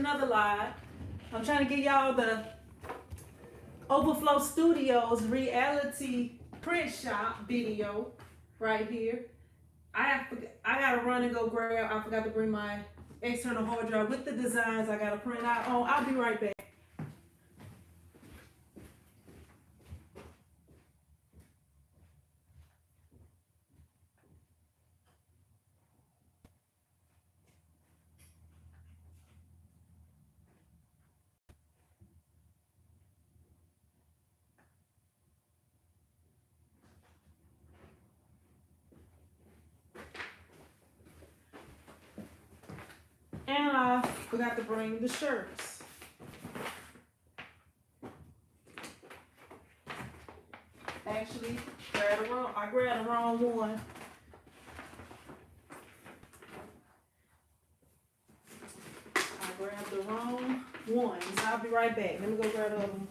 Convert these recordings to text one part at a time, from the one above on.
another live. I'm trying to get y'all the Overflow Studios reality print shop video right here. I gotta run and go grab. I forgot to bring my external hard drive with the designs I gotta print out on. I'll be right back. And I forgot to bring the shirts. Actually, I grabbed the wrong one. I grabbed the wrong one. So I'll be right back. Let me go grab the other one.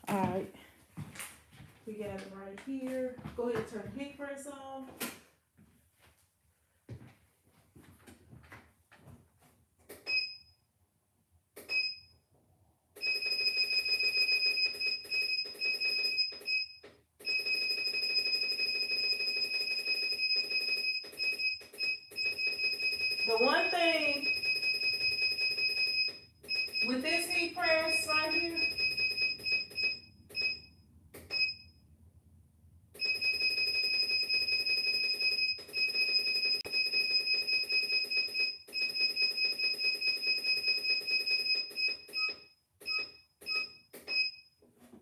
Alright, we got it right here. Go ahead and turn the heat press on. The one thing with this heat press right here,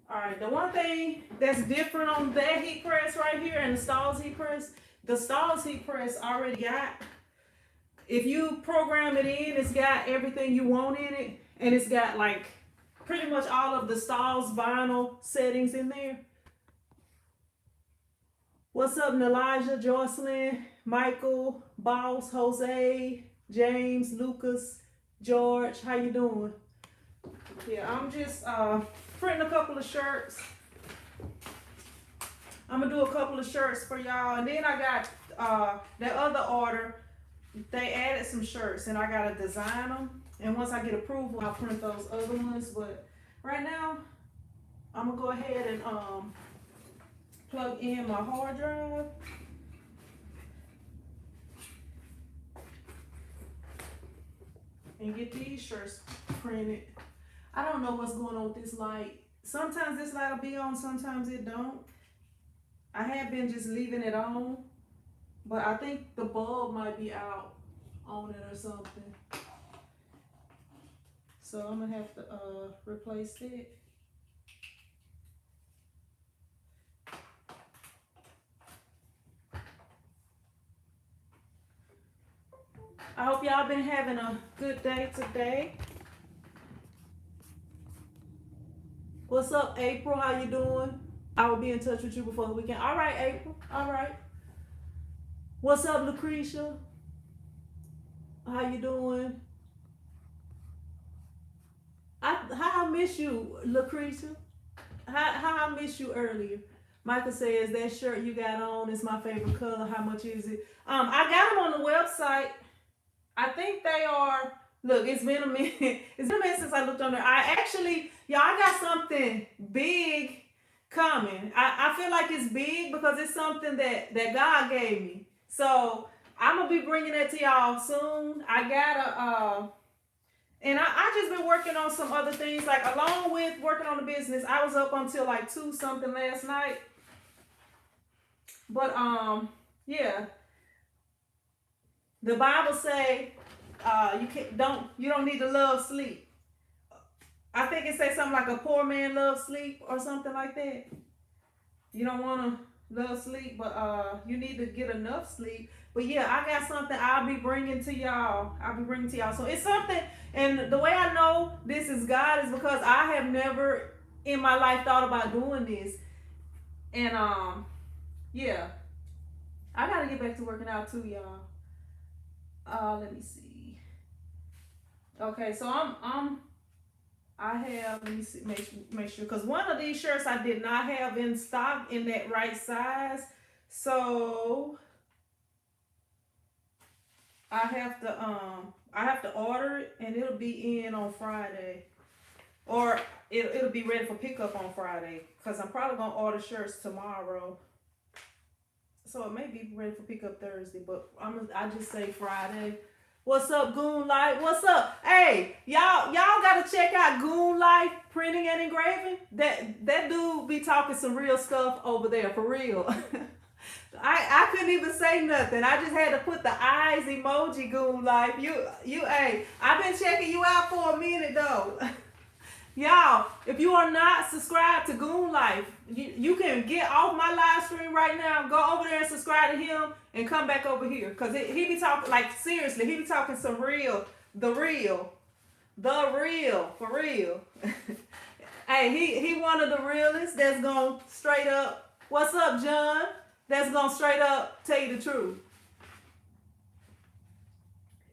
alright, the one thing that's different on that heat press right here and the Stahls heat press, the Stahls heat press already got, if you program it in, it's got everything you want in it, and it's got like pretty much all of the Stahls vinyl settings in there. What's up, Elijah, Jocelyn, Michael, Boss, Jose, James, Lucas, George, how you doing? Yeah, I'm just printing a couple of shirts. I'm gonna do a couple of shirts for y'all, and then I got that other order. They added some shirts, and I gotta design them. And once I get approval, I'll print those other ones. But right now, I'm gonna go ahead and plug in my hard drive. And get these shirts printed. I don't know what's going on with this light. Sometimes this light will be on, sometimes it don't. I have been just leaving it on, but I think the bulb might be out on it or something. So I'm gonna have to replace it. I hope y'all been having a good day today. What's up, April? How you doing? I will be in touch with you before the weekend. All right, April. All right. What's up, Lucretia? How you doing? How I miss you, Lucretia? How I miss you earlier? Michael says that shirt you got on is my favorite color. How much is it? I got them on the website. I think they are. Look, it's been a minute. It's been a minute since I looked on there. Y'all, I got something big coming. I feel like it's big because it's something that God gave me. So I'm gonna be bringing that to y'all soon. I gotta and I just been working on some other things, like along with working on the business. I was up until like 2 something last night. But yeah. The Bible say you don't need to love sleep. I think it says something like a poor man loves sleep or something like that. You don't want to love sleep, but you need to get enough sleep. But yeah, I got something I'll be bringing to y'all. So it's something, and the way I know this is God is because I have never in my life thought about doing this. And yeah, I gotta get back to working out too, y'all. Let me see. Okay, so I have, let me see, make sure, because one of these shirts I did not have in stock in that right size. So I have to order it, and it'll be in on Friday. Or it'll be ready for pickup on Friday. Because I'm probably gonna order shirts tomorrow. So it may be ready for pickup Thursday, but I just say Friday. What's up, Goon Life? What's up? Hey, y'all gotta check out Goon Life Printing and Engraving. That dude be talking some real stuff over there, for real. I couldn't even say nothing. I just had to put the eyes emoji, Goon Life. Hey, I've been checking you out for a minute though. Y'all, if you are not subscribed to Goon Life, you can get off my live stream right now, go over there and subscribe to him, and come back over here. Because he be talking, like, seriously, he be talking some the real, for real. Hey, he one of the realists that's going to straight up, what's up, John? That's going to straight up tell you the truth.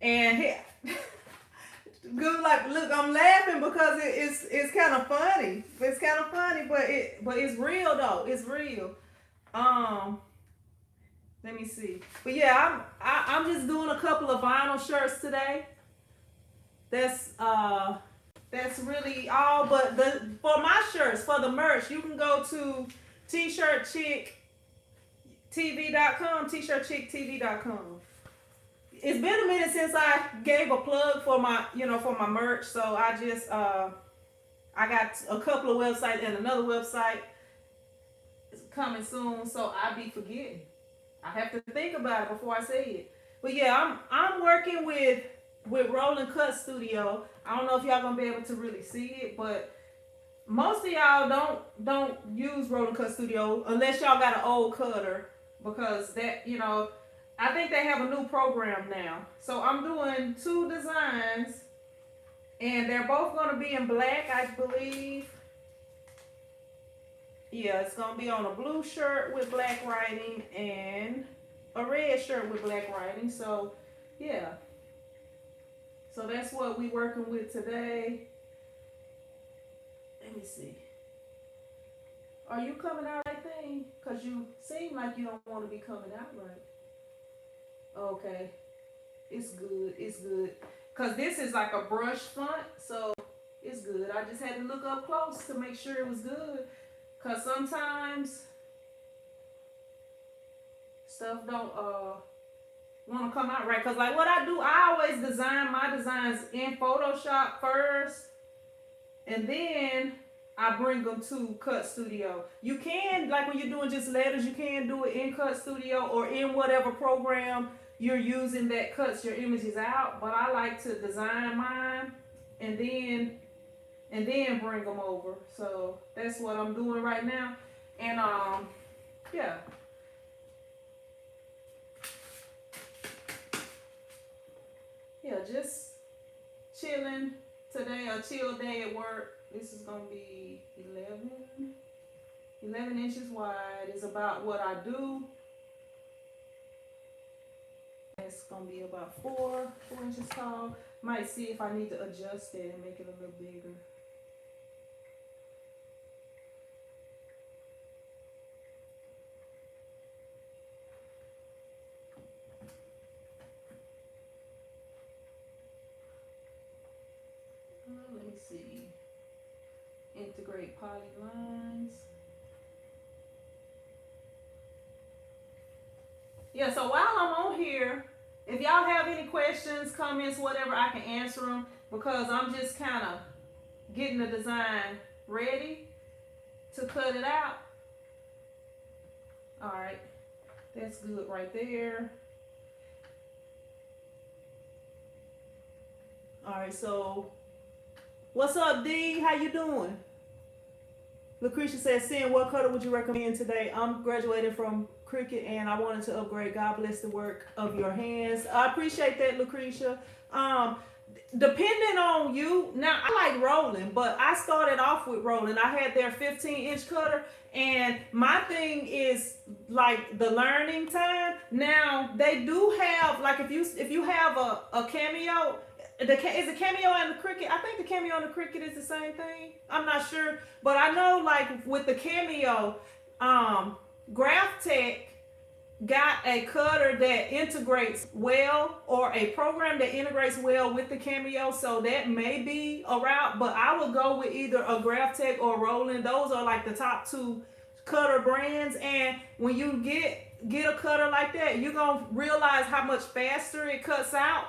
And he... Good, like, look, I'm laughing because it's kind of funny. It's kind of funny, but it's real though. It's real. Let me see. But yeah, I'm just doing a couple of vinyl shirts today. That's really all. But for my shirts, for the merch, you can go to TshirtChick.tv.com, TshirtChickTV.com. It's been a minute since I gave a plug for my merch, so I just I got a couple of websites and another website is coming soon, so I be forgetting. I have to think about it before I say it. But yeah, I'm working with Rolling Cut Studio. I don't know if y'all gonna be able to really see it, but most of y'all don't use Rolling Cut Studio unless y'all got an old cutter, because that, I think they have a new program now. So I'm doing 2 designs, and they're both going to be in black, I believe. Yeah, it's going to be on a blue shirt with black writing and a red shirt with black writing. So, yeah. So that's what we're working with today. Let me see. Are you coming out right thing? Because you seem like you don't want to be coming out right. Okay, it's good. Cause this is like a brush font, so it's good. I just had to look up close to make sure it was good. Cause sometimes stuff don't want to come out right. Cause like what I do, I always design my designs in Photoshop first, and then I bring them to Cut Studio. You can, like when you're doing just letters, you can do it in Cut Studio or in whatever program you're using that cuts your images out. But I like to design mine and then bring them over. So that's what I'm doing right now. And yeah. Yeah, just chilling today, a chill day at work. This is going to be 11 inches wide. It's about what I do. It's going to be about 4 inches tall. Might see if I need to adjust it and make it a little bigger. Let me see. Integrate polylines. Yeah, so while I'm on here, if y'all have any questions, comments, whatever, I can answer them, because I'm just kind of getting the design ready to cut it out. All right, that's good right there. All right, so what's up, D? How you doing? Lucretia says, Sin, what color would you recommend today? I'm graduating from Cricut and I wanted to upgrade. God bless the work of your hands. I appreciate that, Lucretia. Depending on you, now I like rolling, but I started off with rolling. I had their 15-inch cutter, and my thing is like the learning time. Now they do have, like, if you have a Cameo, Is the cameo and the cricket? I think the cameo and the cricket is the same thing. I'm not sure, but I know like with the cameo, Graph Tech got a cutter that integrates well, or a program that integrates well with the cameo, so that may be a route, but I would go with either a Graph Tech or Roland. Those are like the top two cutter brands, and when you get a cutter like that, you're gonna realize how much faster it cuts out.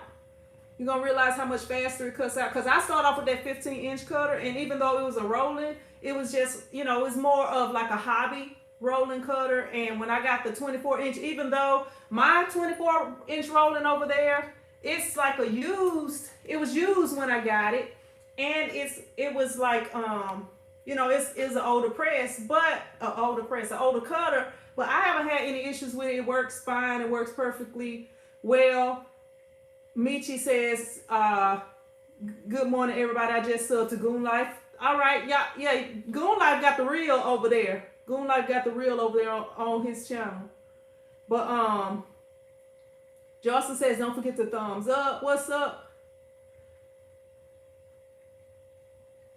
You're gonna realize how much faster it cuts out, because I started off with that 15-inch cutter, and even though it was a Roland, it was just, it was more of like a hobby rolling cutter. And when I got the 24-inch, even though my 24-inch rolling over there, it's like it was used when I got it, and it was like it's an older press, but an older cutter, but I haven't had any issues with it. It works fine. It works perfectly well. Michi says, good morning, everybody. I just subbed to Goon Life. All right, yeah, Goon Life got the reel over there. Goon Life got the reel over there on his channel. But Justin says, don't forget to thumbs up. What's up?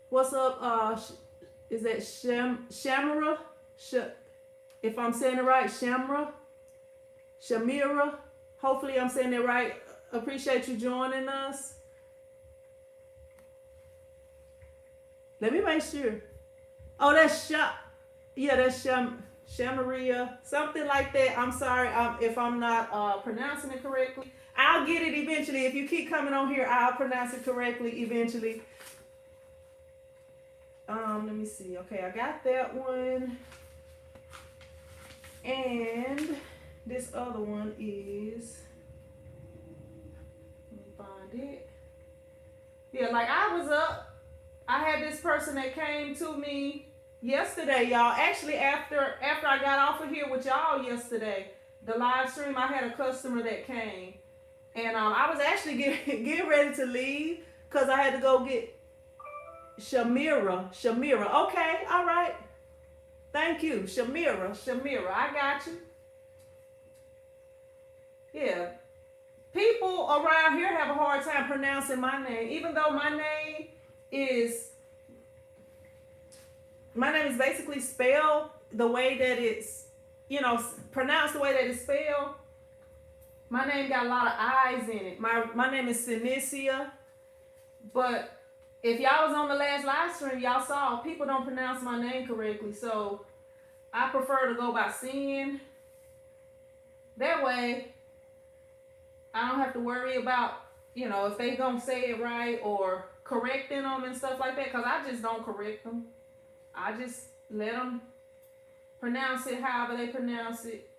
What's up? Is that Shamira? If I'm saying it right, Shamira. Hopefully I'm saying it right. Appreciate you joining us. Let me make sure. Oh, that's that's Shamaria, something like that. I'm sorry if I'm not pronouncing it correctly. I'll get it eventually. If you keep coming on here, I'll pronounce it correctly eventually. Let me see. Okay, I got that one. And this other one is, let me find it. Yeah, like I was up. I had this person that came to me yesterday, y'all. Actually, after I got off of here with y'all yesterday, the live stream, I had a customer that came. And I was actually getting ready to leave because I had to go get Shamira. Okay, all right. Thank you. Shamira. I got you. Yeah. People around here have a hard time pronouncing my name, even though my name is basically spelled the way that it's, pronounced the way that it's spelled. My name got a lot of I's in it. My name is Sinicia, but if y'all was on the last live stream, y'all saw people don't pronounce my name correctly, so I prefer to go by Sin. That way, I don't have to worry about, if they gonna say it right or correcting them and stuff like that, because I just don't correct them. I just let them pronounce it however they pronounce it.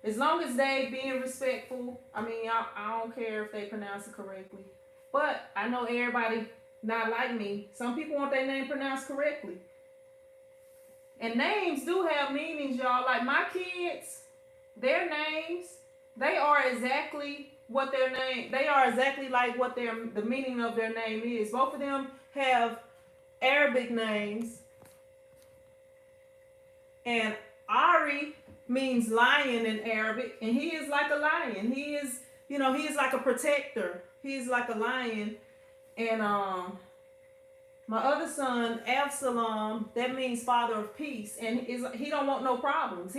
As long as they being respectful, I don't care if they pronounce it correctly. But I know everybody not like me. Some people want their name pronounced correctly. And names do have meanings, y'all. Like my kids, their names, they are exactly what their name, they are exactly like what the meaning of their name is. Both of them have Arabic names. And Ari means lion in Arabic, and he is like a lion. He is, he is like a protector. He is like a lion. And my other son, Absalom, that means father of peace, and he don't want no problems.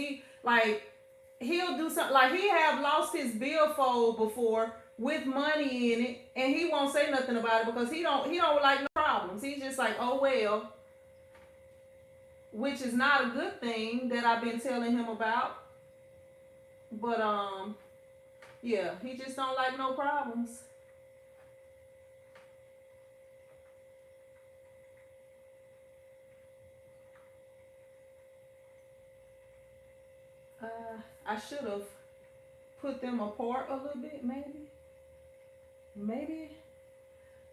He'll do something, like he have lost his billfold before with money in it, and he won't say nothing about it because he don't like no problems. He's just like, oh well, which is not a good thing that I've been telling him about. But yeah, he just don't like no problems. I should have put them apart a little bit, maybe.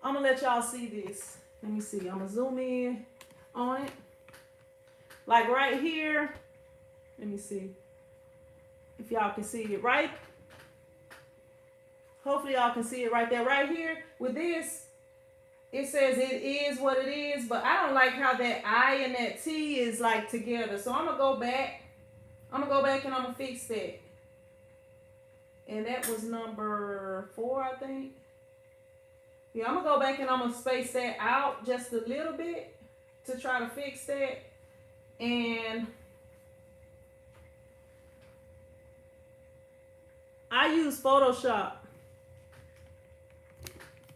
I'm gonna let y'all see this. Let me see. I'm gonna zoom in on it. Like right here. Let me see if y'all can see it right. Hopefully y'all can see it right there. Right here with this, it says it is what it is, but I don't like how that I and that T is like together. So I'm gonna go back. And I'm gonna fix that. And that was number 4, I think. Yeah, I'm gonna go back and I'm gonna space that out just a little bit to try to fix that. And I use Photoshop.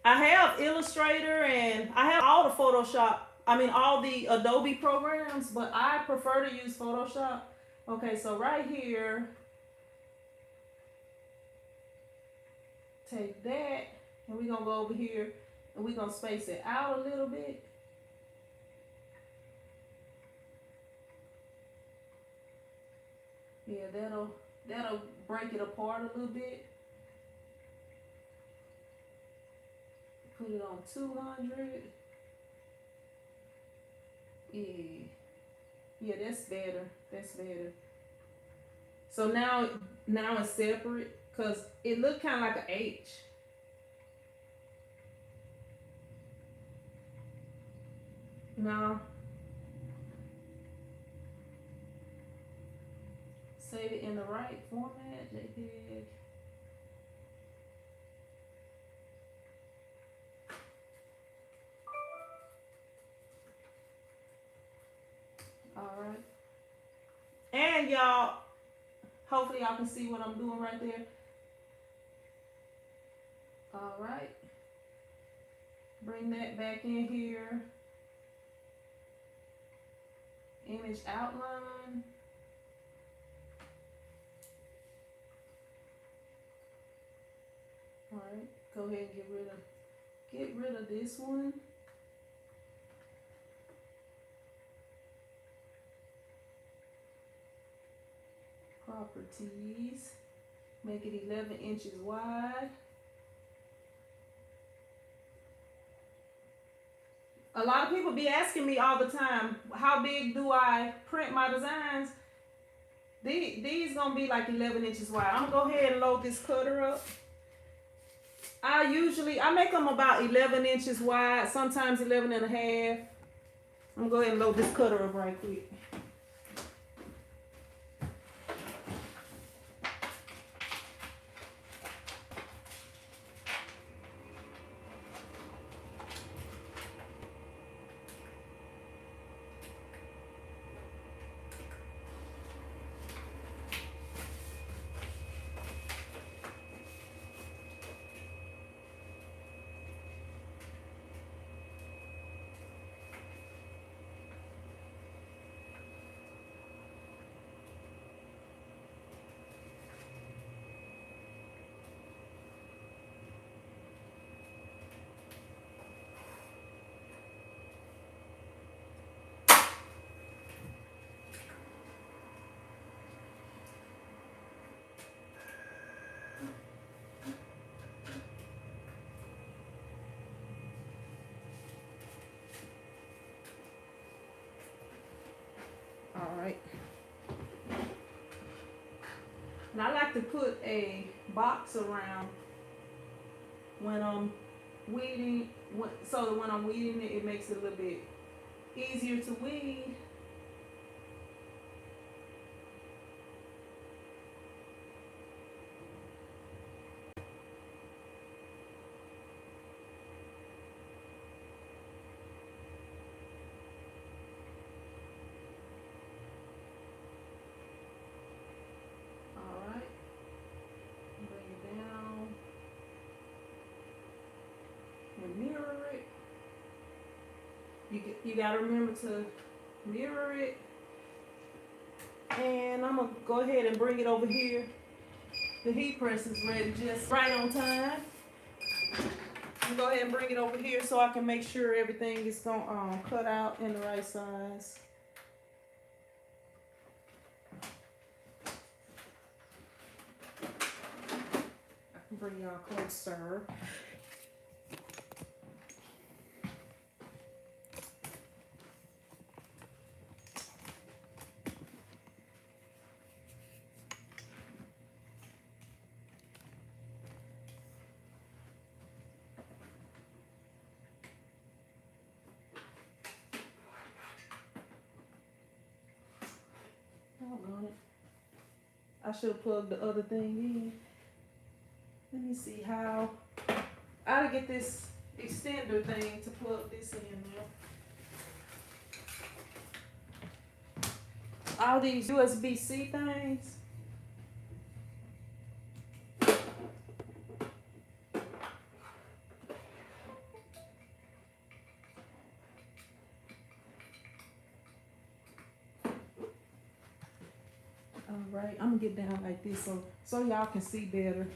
I have Illustrator and I have all the Photoshop. I mean, all the Adobe programs, but I prefer to use Photoshop. Okay, so right here, take that, and we're gonna go over here and we're gonna space it out a little bit. Yeah, that'll break it apart a little bit. Put it on 200. Yeah, that's better. That's better. So now it's separate because it looked kind of like an H. Now save it in the right format, JPEG. All right. And y'all, hopefully y'all can see what I'm doing right there. All right. Bring that back in here. Image outline. All right. Go ahead and get rid of this one. Properties, make it 11 inches wide. A lot of people be asking me all the time, how big do I print my designs? These gonna be like 11 inches wide. I'm gonna go ahead and load this cutter up. I make them about 11 inches wide, sometimes 11 and a half. I'm gonna go ahead and load this cutter up right quick. All right. And I like to put a box around when I'm weeding, so that when I'm weeding it, it makes it a little bit easier to weed. Mirror it. You gotta remember to mirror it. And I'm gonna go ahead and bring it over here. The heat press is ready, just right on time. I'm gonna go ahead and bring it over here so I can make sure everything is gonna cut out in the right size. I can bring y'all closer. I should have plugged the other thing in. Let me see how. I gotta get this extender thing to plug this in now. All these USB-C things. All right, I'm gonna get down like this so y'all can see better.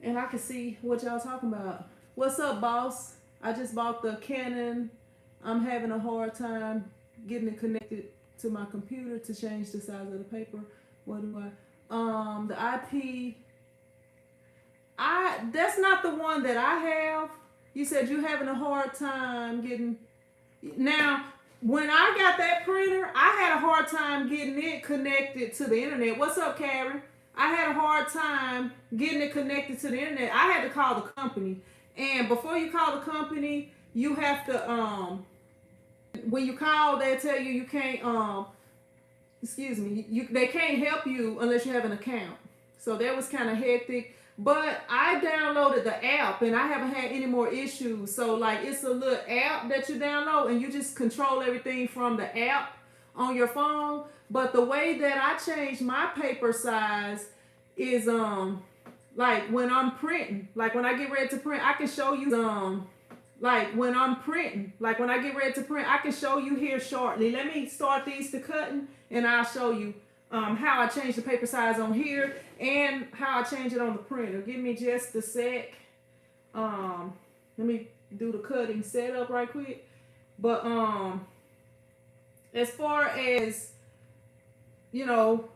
And I can see what y'all talking about. What's up, boss? I just bought the Canon. I'm having a hard time getting it connected to my computer to change the size of the paper. What do I? The IP. That's not the one that I have. You said you're having a hard time getting. Now, when I got that printer, I had a hard time getting it connected to the internet. What's up, Karen? I had a hard time getting it connected to the internet. I had to call the company. And before you call the company, you have to, when you call, they'll tell you you can't, they can't help you unless you have an account. So that was kind of hectic. But I downloaded the app and I haven't had any more issues. So like it's a little app that you download and you just control everything from the app on your phone. But the way that I change my paper size is like when I'm printing, like when I get ready to print, I can show you like when I'm printing, like when I get ready to print, I can show you here shortly. Let me start these to cutting and I'll show you how I change the paper size on here and how I change it on the printer. Give me just a sec. Let me do the cutting setup right quick. But as far as, you know,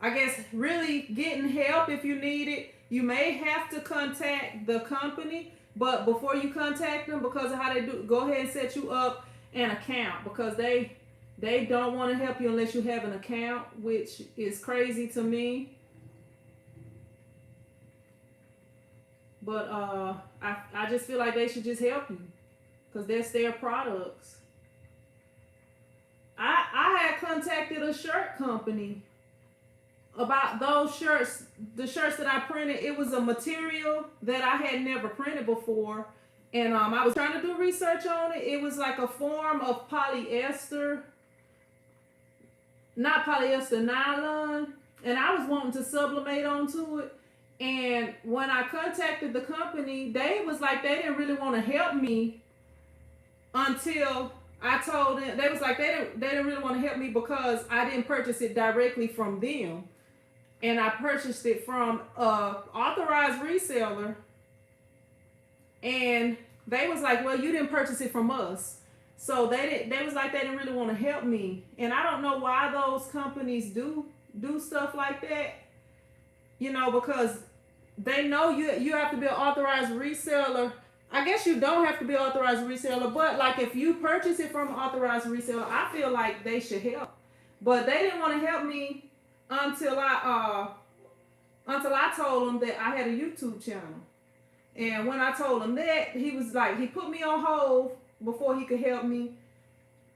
I guess really getting help if you need it, you may have to contact the company. But before you contact them, because of how they do, go ahead and set you up an account, because they don't want to help you unless you have an account, which is crazy to me. But I just feel like they should just help you because that's their products. I had contacted a shirt company about those shirts, the shirts that I printed. It was a material that I had never printed before. And I was trying to do research on it. It was like a form of polyester, not polyester, nylon. And I was wanting to sublimate onto it. And when I contacted the company, they was like, they didn't really want to help me until I told them. They was like, they didn't really want to help me because I didn't purchase it directly from them. And I purchased it from an authorized reseller. And they was like, well, you didn't purchase it from us. So they was like, they didn't really want to help me. And I don't know why those companies do stuff like that. You know, because they know you have to be an authorized reseller. I guess you don't have to be an authorized reseller, but like if you purchase it from an authorized reseller, I feel like they should help. But they didn't want to help me until I told them that I had a YouTube channel. And when I told him that, he was like, he put me on hold before he could help me.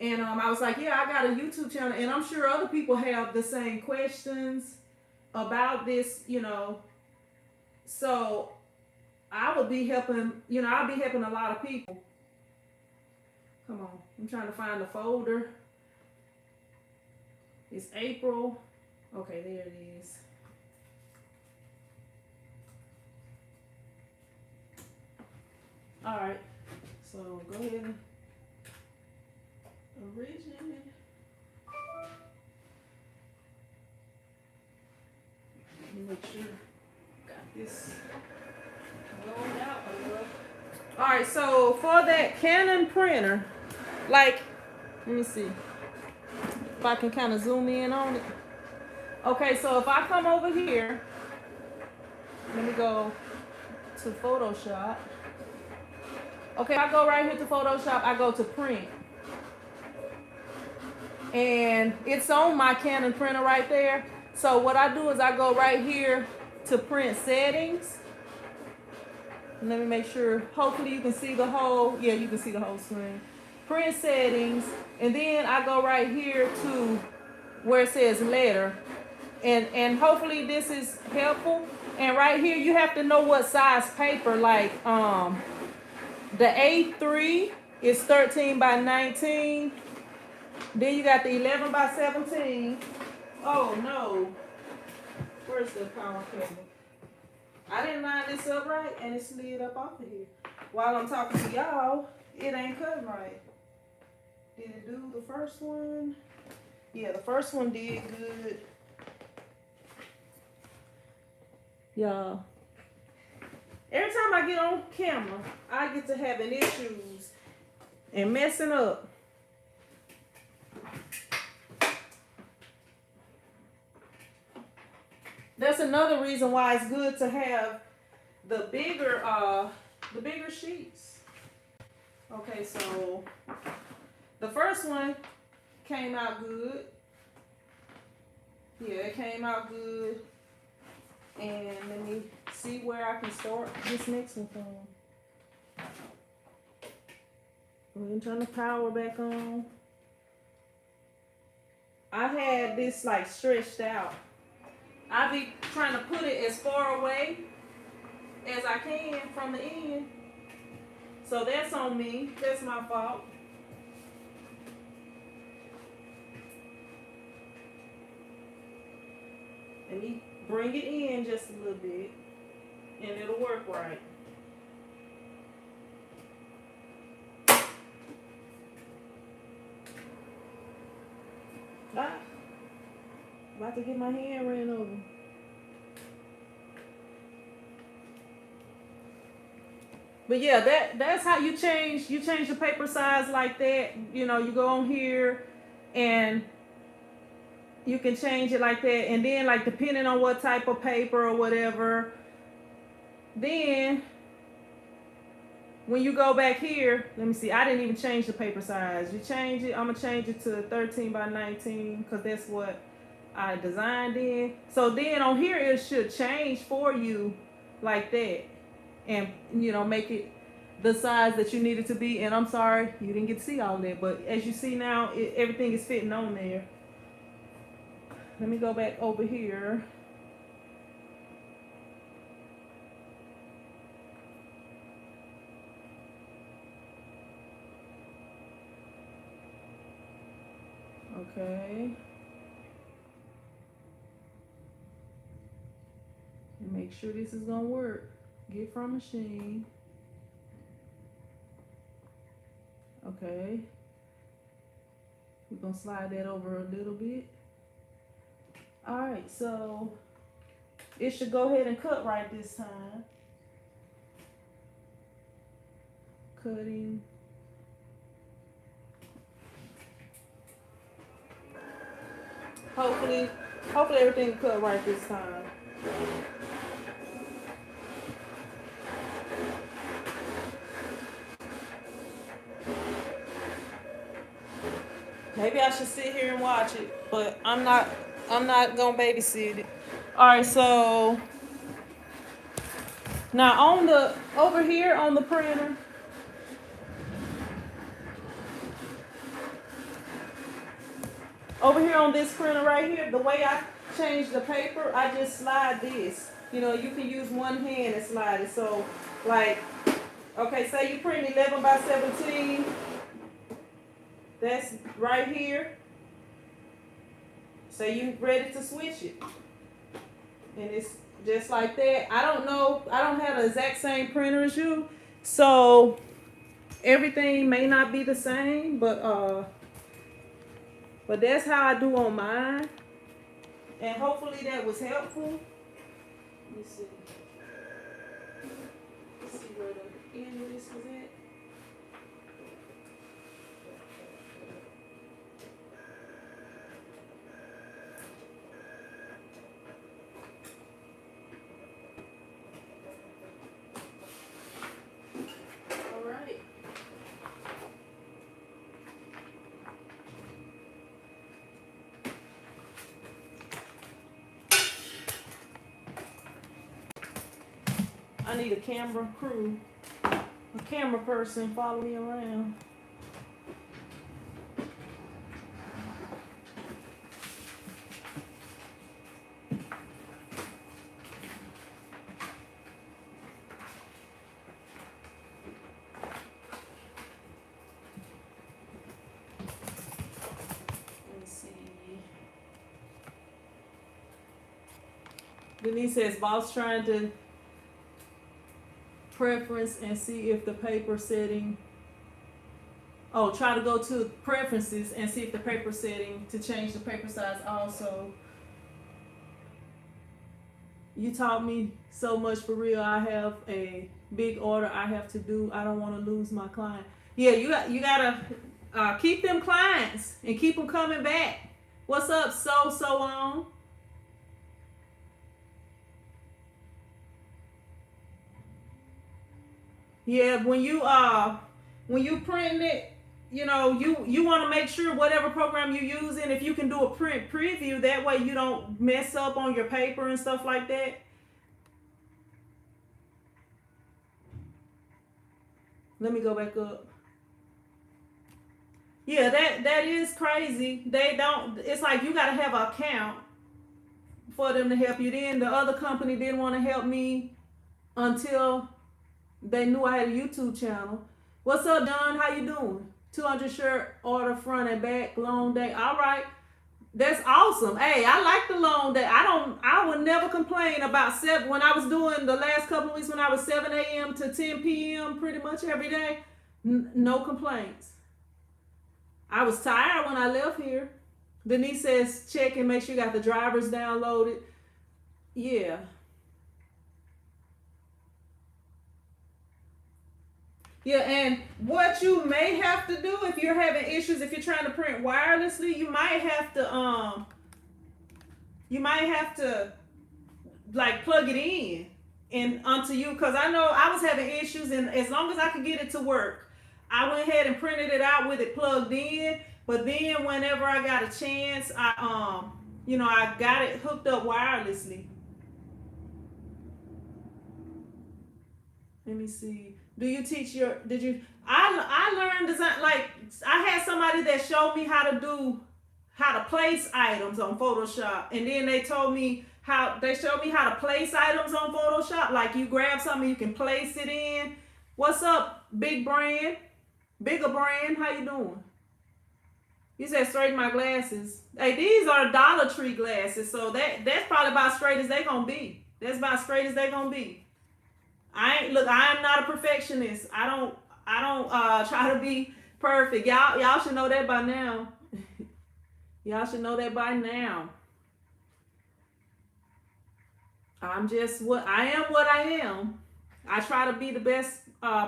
And I was like, yeah, I got a YouTube channel, and I'm sure other people have the same questions about this, you know. So I would be helping, you know, I'll be helping a lot of people. Come on, I'm trying to find the folder. It's April. Okay, there it is. All right, so go ahead and originally. Let me make sure got this rolled out a little. All right, so for that Canon printer, like, let me see if I can kind of zoom in on it. Okay, so if I come over here, let me go to Photoshop. Okay, I go right here to Photoshop, I go to print. And it's on my Canon printer right there. So what I do is I go right here to print settings. Let me make sure, hopefully you can see the whole, yeah, you can see the whole screen. Print settings, and then I go right here to where it says letter. And hopefully this is helpful. And right here you have to know what size paper. Like the A3 is 13 by 19. Then you got the 11 by 17. Oh no. Where's the power cable? I didn't line this up right and it slid up off of here. While I'm talking to y'all, it ain't cutting right. Did it do the first one? Yeah, the first one did good. Y'all. Every time I get on camera, I get to having issues and messing up. That's another reason why it's good to have the bigger sheets. Okay, so the first one came out good. Yeah, it came out good. And let me see where I can start this next one from. We're gonna turn the power back on. I had this like stretched out. I be trying to put it as far away as I can from the end. So that's on me. That's my fault. Let me bring it in just a little bit and it'll work right. Ah, about to get my hand ran over. But yeah, that's how you change the paper size like that. You know, you go on here and you can change it like that, and then like depending on what type of paper or whatever, then when you go back here, let me see, I didn't even change the paper size. You change it, I'm gonna change it to 13 by 19 because that's what I designed in. So then on here it should change for you like that, and you know, make it the size that you need it to be. And I'm sorry you didn't get to see all that, but as you see now, everything is fitting on there. Let me go back over here. Okay. And make sure this is gonna work. Get from machine. Okay. We're gonna slide that over a little bit. All right, so it should go ahead and cut right this time. Cutting. Hopefully everything cut right this time. Maybe I should sit here and watch it, but I'm not gonna babysit it. All right, so now over here on the printer, over here on this printer right here, the way I change the paper, I just slide this. You know, you can use one hand and slide it. So like, okay, say you print 11 by 17. That's right here. So you ready to switch it. And it's just like that. I don't know, I don't have the exact same printer as you. So everything may not be the same, but that's how I do on mine. And hopefully that was helpful. Let me see. Let's see where the end of this was at. I need a camera crew, a camera person follow me around. Denise says, boss trying to preference and see if the paper setting. Oh, try to go to preferences and see if the paper setting to change the paper size also. You taught me so much, for real. I have a big order I have to do. I don't want to lose my client. Yeah, you gotta keep them clients and keep them coming back. What's up, so on? Yeah, when you print it, you know, you want to make sure whatever program you're using, if you can do a print preview, that way you don't mess up on your paper and stuff like that. Let me go back up. Yeah, that is crazy. They don't. It's like you gotta have an account for them to help you. Then the other company didn't want to help me until they knew I had a YouTube channel. What's up, Don? How you doing? 200 shirt order front and back, long day. All right. That's awesome. Hey, I like the long day. I would never complain about 7 when I was doing the last couple of weeks when I was 7 a.m. to 10 p.m. pretty much every day. No complaints. I was tired when I left here. Denise says check and make sure you got the drivers downloaded. Yeah. Yeah, and what you may have to do if you're having issues, if you're trying to print wirelessly, you might have to like plug it in and onto you, because I know I was having issues, and as long as I could get it to work, I went ahead and printed it out with it plugged in. But then whenever I got a chance, I got it hooked up wirelessly. Let me see. Do you teach I learned design, like I had somebody that showed me how to place items on Photoshop, and then they showed me how to place items on Photoshop. Like you grab something, you can place it in. What's up, bigger brand? How you doing? You said straighten my glasses. Hey, these are Dollar Tree glasses, so that's probably about straight as they gonna be. That's about straight as they gonna be. I am not a perfectionist. I don't try to be perfect. Y'all should know that by now. Y'all should know that by now. I'm just what I am. I try to be the best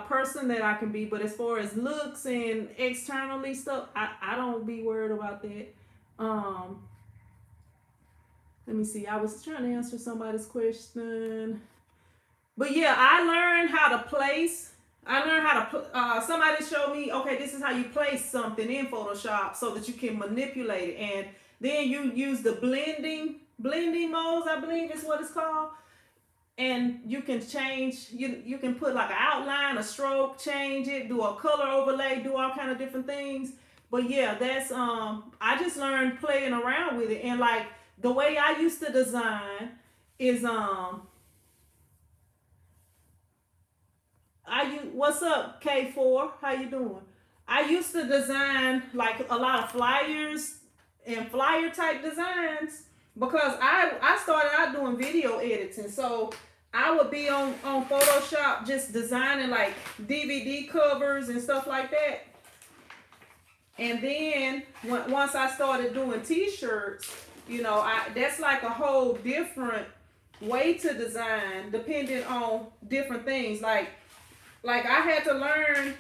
person that I can be, but as far as looks and externally stuff, I don't be worried about that. Let me see. I was trying to answer somebody's question. But yeah, I learned how to place. Somebody showed me, okay, this is how you place something in Photoshop so that you can manipulate it. And then you use the blending modes, I believe is what it's called. And you can change, you can put like an outline, a stroke, change it, do a color overlay, do all kind of different things. But yeah, that's, I just learned playing around with it. And like the way I used to design is, what's up, K4? How you doing? I used to design like a lot of flyers and flyer type designs because I started out doing video editing. So I would be on Photoshop just designing like DVD covers and stuff like that. And then once I started doing t-shirts, that's like a whole different way to design depending on different things. Like I had to learn,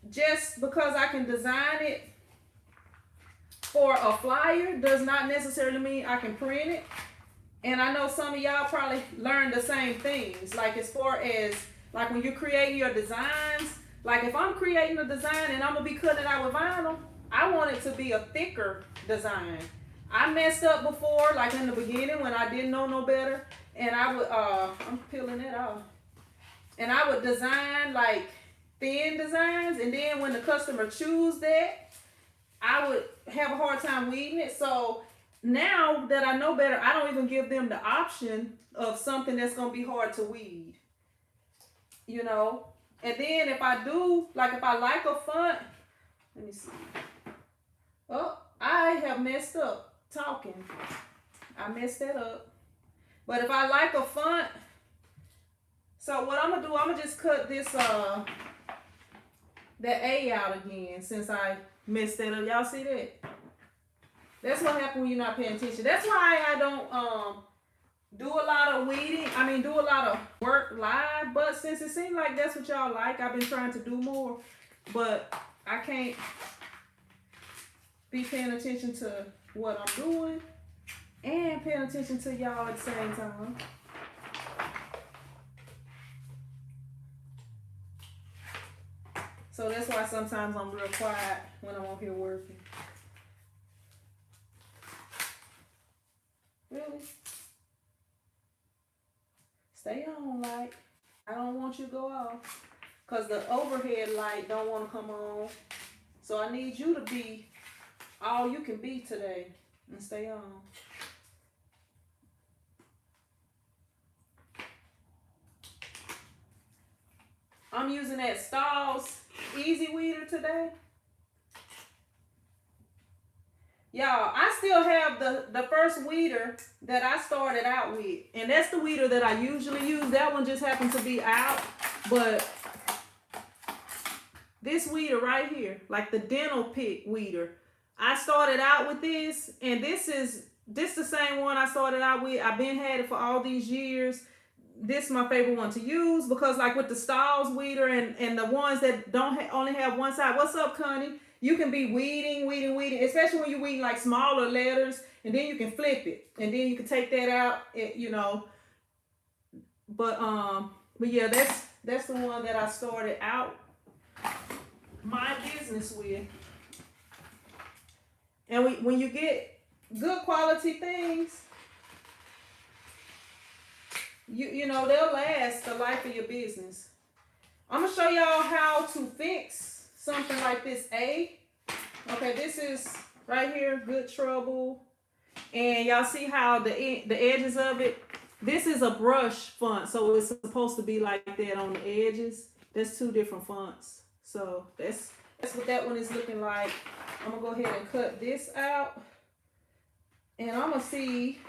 just because I can design it for a flyer does not necessarily mean I can print it. And I know some of y'all probably learned the same things. Like as far as like when you're creating your designs, like if I'm creating a design and I'm gonna be cutting it out with vinyl, I want it to be a thicker design. I messed up before, like in the beginning when I didn't know no better, and I would I'm peeling it off. And I would design like thin designs, and then when the customer choose that, I would have a hard time weeding it. So now that I know better, I don't even give them the option of something that's gonna be hard to weed. And then if I do, like if I like a font, let me see. Oh, I have messed up talking. I messed that up. But if I like a font, so what I'm gonna do, I'm gonna just cut this that A out again since I messed that up. Y'all see that? That's what happens when you're not paying attention. That's why I don't do a lot of weeding. I mean, do a lot of work live. But since it seems like that's what y'all like, I've been trying to do more. But I can't be paying attention to what I'm doing and paying attention to y'all at the same time. So that's why sometimes I'm real quiet when I'm on here working. Really? Stay on, light. I don't want you to go off. Because the overhead light don't want to come on. So I need you to be all you can be today. And stay on. I'm using that Stahl's Easy Weeder today. Y'all, I still have the first weeder that I started out with. And that's the weeder that I usually use. That one just happened to be out. But this weeder right here, like the dental pick weeder, I started out with this. And this the same one I started out with. I've been had it for all these years. This is my favorite one to use because like with the Stahl's weeder and the ones that don't only have one side. What's up, Connie? You can be weeding, especially when you're weeding like smaller letters, and then you can flip it, and then you can take that out, you know. But yeah, that's the one that I started out my business with. And when you get good quality things, you know they'll last the life of your business. I'm gonna show y'all how to fix something like this A. Okay, this is right here, good trouble. And y'all see how the edges of it, this is a brush font, so it's supposed to be like that on the edges. There's two different fonts. So that's what that one is looking like. I'm gonna go ahead and cut this out. And I'm gonna see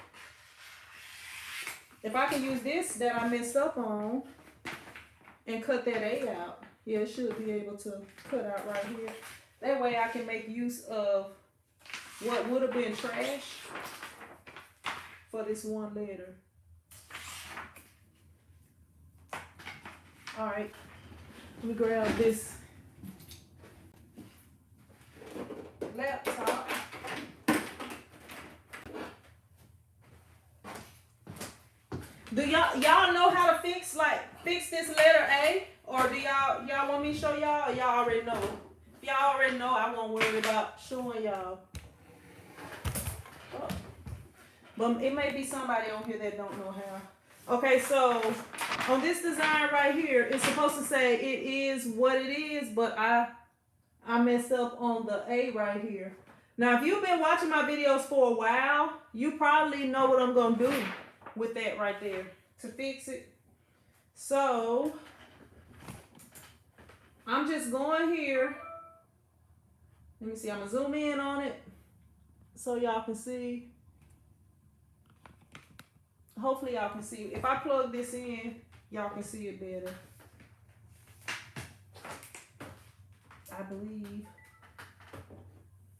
if I can use this that I messed up on and cut that A out. Yeah, it should be able to cut out right here. That way I can make use of what would have been trash for this one letter. All right, let me grab this laptop. Do y'all know how to fix this letter A? Or do y'all want me to show y'all? Or y'all already know? If y'all already know, I won't worry about showing y'all. Oh. But it may be somebody on here that don't know how. Okay, so on this design right here, it's supposed to say it is what it is, but I messed up on the A right here. Now, if you've been watching my videos for a while, you probably know what I'm gonna do with that right there to fix it. So I'm just going here. Let me see, I'm gonna zoom in on it so y'all can see. Hopefully y'all can see. If I plug this in, y'all can see it better. I believe.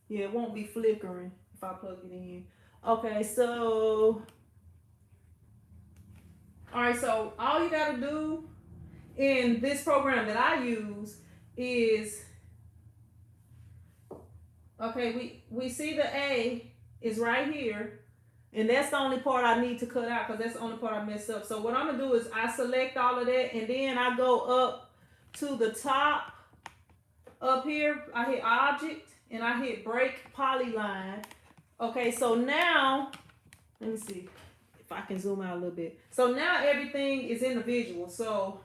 Yeah, it won't be flickering if I plug it in. Okay, so all right, so all you gotta do in this program that I use is, okay, we see the A is right here, and that's the only part I need to cut out because that's the only part I messed up. So what I'm gonna do is I select all of that, and then I go up to the top up here. I hit Object, and I hit Break Polyline. Okay, so now, let me see if I can zoom out a little bit. So now everything is individual. So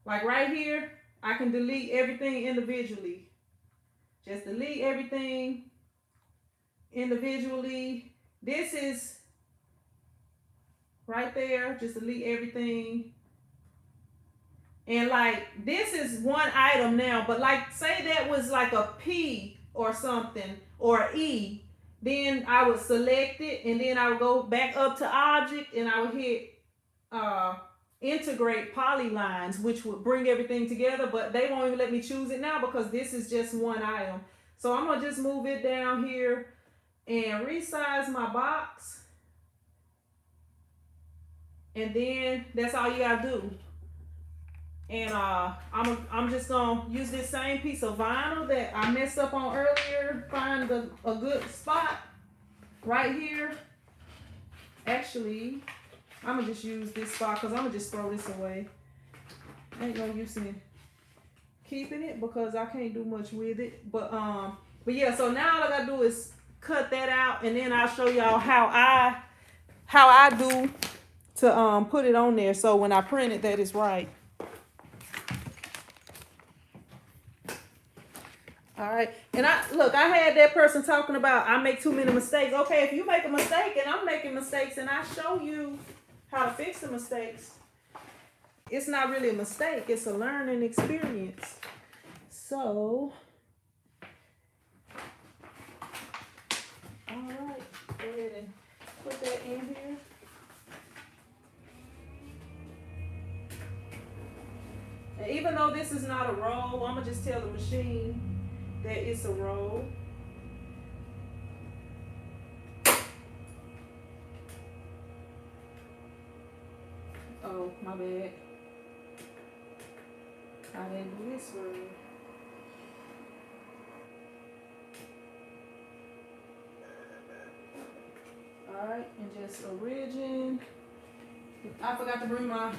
like right here, I can delete everything individually. Just delete everything individually. This is right there. Just delete everything. And like, this is one item now, but like say that was like a P or something or E, Then I would select it, and then I would go back up to object, and I would hit integrate polylines, which would bring everything together, but they won't even let me choose it now because this is just one item. So I'm gonna just move it down here and resize my box. And then that's all you gotta do. And I'm just gonna use this same piece of vinyl that I messed up on earlier, find a good spot right here. Actually, I'm gonna just use this spot because I'm gonna just throw this away. Ain't no use in keeping it because I can't do much with it. But yeah, so now all I gotta do is cut that out, and then I'll show y'all how I do to put it on there so when I print it that it's right. All right, and I had that person talking about I make too many mistakes. Okay, if you make a mistake and I'm making mistakes and I show you how to fix the mistakes, it's not really a mistake, it's a learning experience. So, all right, go ahead and put that in here. And even though this is not a roll, I'm gonna just tell the machine that it's a roll. Oh, my bad. I didn't do this roll. Alright, and just origin. I forgot to bring my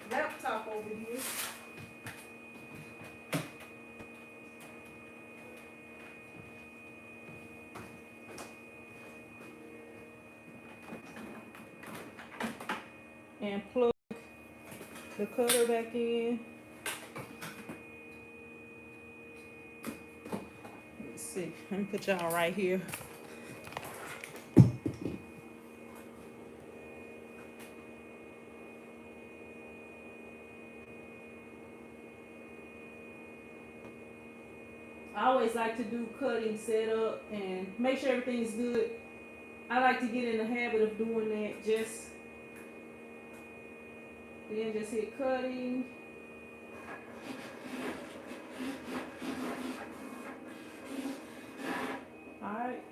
laptop over here. And plug the cutter back in. Let's see. Let me put y'all right here. I always like to do cutting setup and make sure everything's good. I like to get in the habit of doing that. Then just hit cutting. Alright.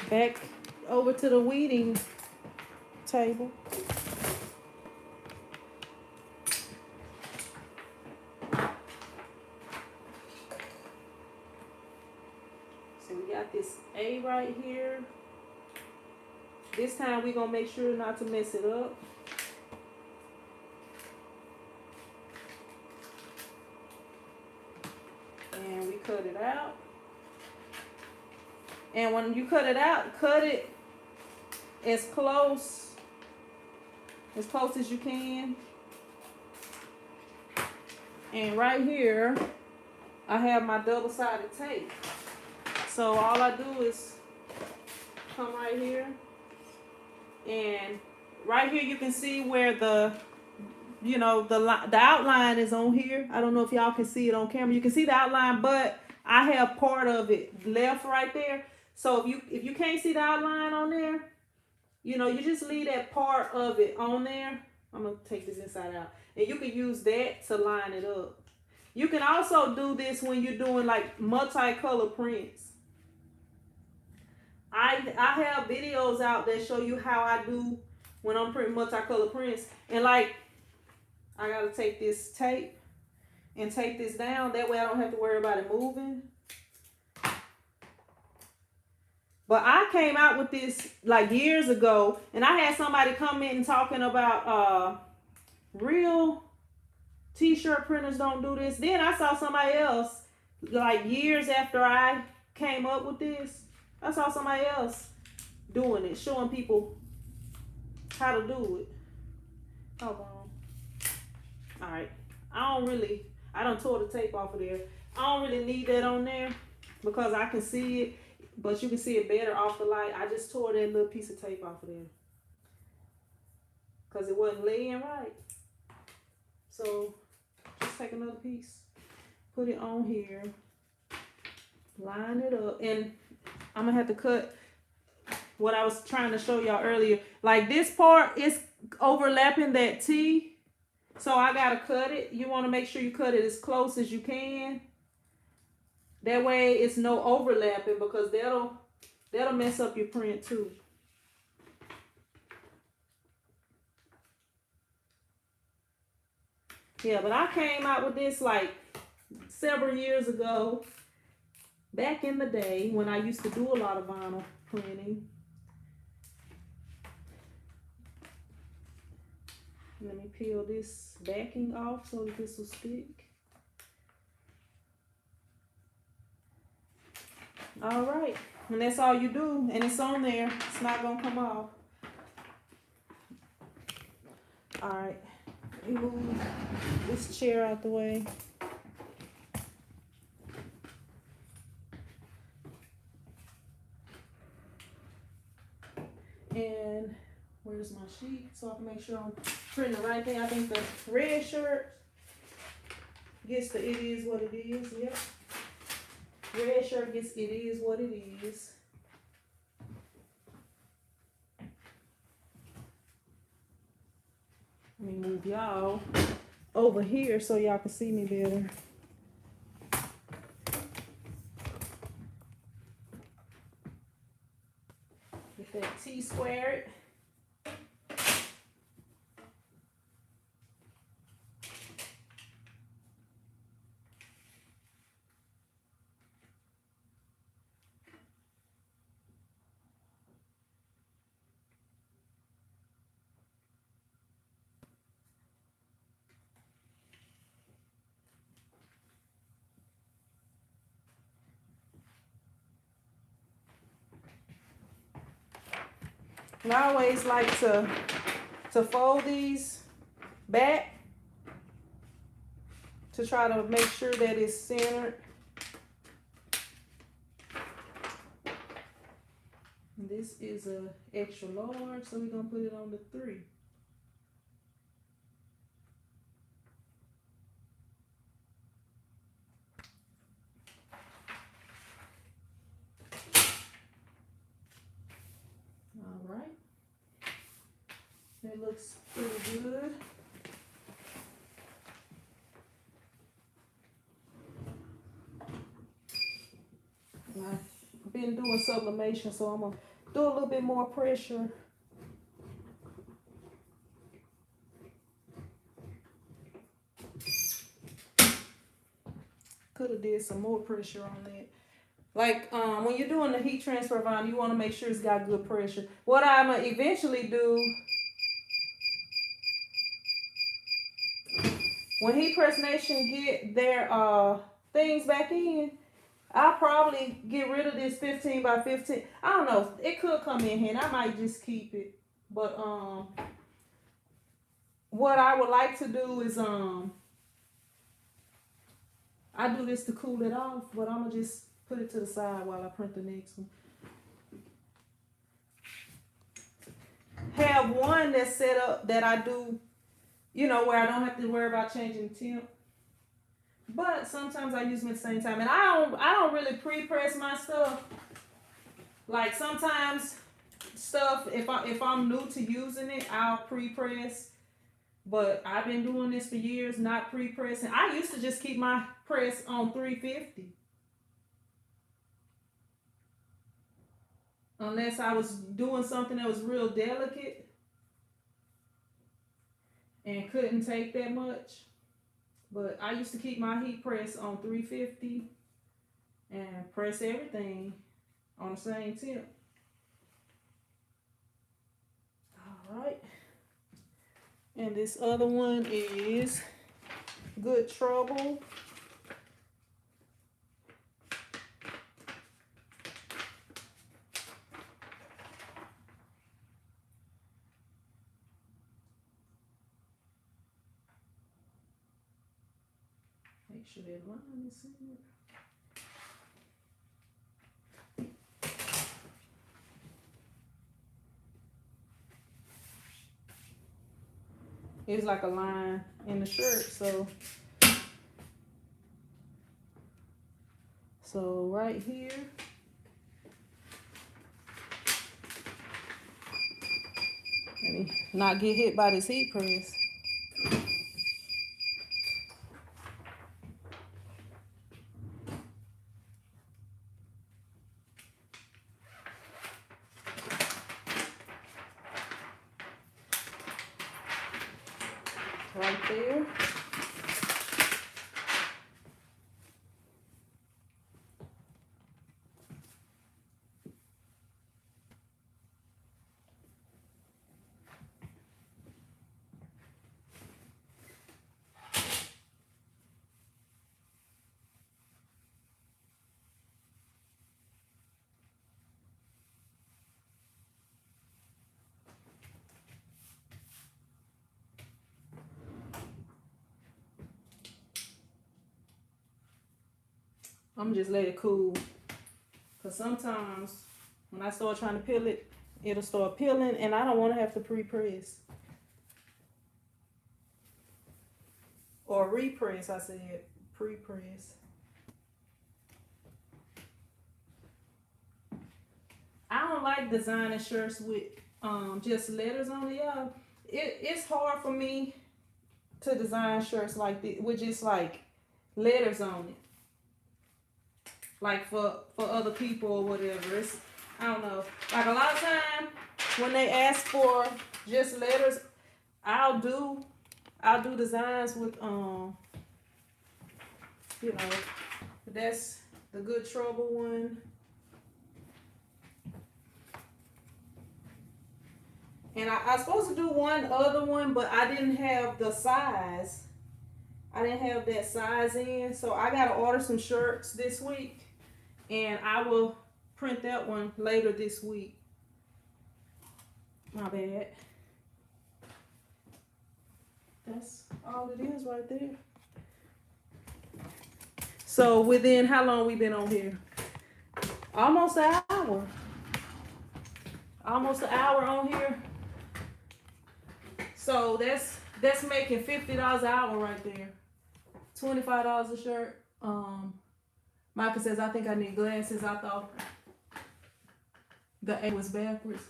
Back over to the weeding table. So we got this A right here. This time we're gonna make sure not to mess it up. And we cut it out. And when you cut it out, cut it as close as you can. And right here, I have my double-sided tape. So all I do is come right here. And right here you can see where the outline is on here. I don't know if y'all can see it on camera. You can see the outline, but I have part of it left right there. So if you can't see the outline on there, you just leave that part of it on there. I'm gonna take this inside out, and you can use that to line it up. You can also do this when you're doing like multicolor prints. I have videos out that show you how I do when I'm printing multicolor prints. And like, I gotta take this tape and tape this down. That way I don't have to worry about it moving. But I came out with this like years ago, and I had somebody commenting talking about real t-shirt printers don't do this. Then I saw somebody else, like years after I came up with this, I saw somebody else doing it, showing people how to do it. Hold on. All right. I don't tore the tape off of there. I don't really need that on there because I can see it, but you can see it better off the light. I just tore that little piece of tape off of there because it wasn't laying right. So Just take another piece, put it on here, line it up, and I'm gonna have to cut what I was trying to show y'all earlier. Like this part is overlapping that T, so I gotta cut it. You want to make sure you cut it as close as you can. That way it's no overlapping, because that'll mess up your print too. Yeah, but I came out with this like several years ago, back in the day when I used to do a lot of vinyl printing. Let me peel this backing off so that this will stick. All right, and that's all you do, and it's on there. It's not gonna come off. All right, let me move this chair out the way. And where's my sheet, so I can make sure I'm printing the right thing. I think the red shirt gets the it is what it is. Yep. Red shirt gets it is what it is. Let me move y'all over here so y'all can see me better. Get that T squared. And I always like to fold these back to try to make sure that it's centered. And this is a extra large, so we're gonna put it on the 3. All right. It looks pretty good. I've been doing sublimation, so I'm gonna do a little bit more pressure. Could have did some more pressure on that. Like when you're doing the heat transfer vinyl, you want to make sure it's got good pressure. What I'm gonna eventually do, when Heat Press Nation get their things back in, I'll probably get rid of this 15 by 15. I don't know. It could come in handy. I might just keep it. But what I would like to do is I do this to cool it off, but I'm gonna just put it to the side while I print the next one. Have one that's set up that I do, you know, where I don't have to worry about changing the temp. But sometimes I use them at the same time, and I don't really pre-press my stuff. Like sometimes stuff, if I'm new to using it, I'll pre-press. But I've been doing this for years, not pre-pressing. I used to just keep my press on 350. Unless I was doing something that was real delicate and couldn't take that much. But I used to keep my heat press on 350 and press everything on the same tip. All right. And this other one is Good Trouble. Make sure that line is in there. It's like a line in the shirt, so So right here. Let me not get hit by this heat press. Right there. I'm just let it cool. Cause sometimes when I start trying to peel it, it'll start peeling and I don't want to have to pre-press. Or repress, I said. Pre-press. I don't like designing shirts with just letters on it. Yeah, it's hard for me to design shirts like this with just like letters on it. Like for other people or whatever. It's, I don't know. Like a lot of time when they ask for just letters, I'll do designs with you know, that's the Good Trouble one. And I was supposed to do one other one, but I didn't have the size. I didn't have that size in, so I gotta order some shirts this week. And I will print that one later this week. My bad. That's all it is right there. So within how long we been on here? Almost an hour. Almost an hour on here. So that's making $50 an hour right there. $25 a shirt. Micah says, I think I need glasses. I thought the A was backwards.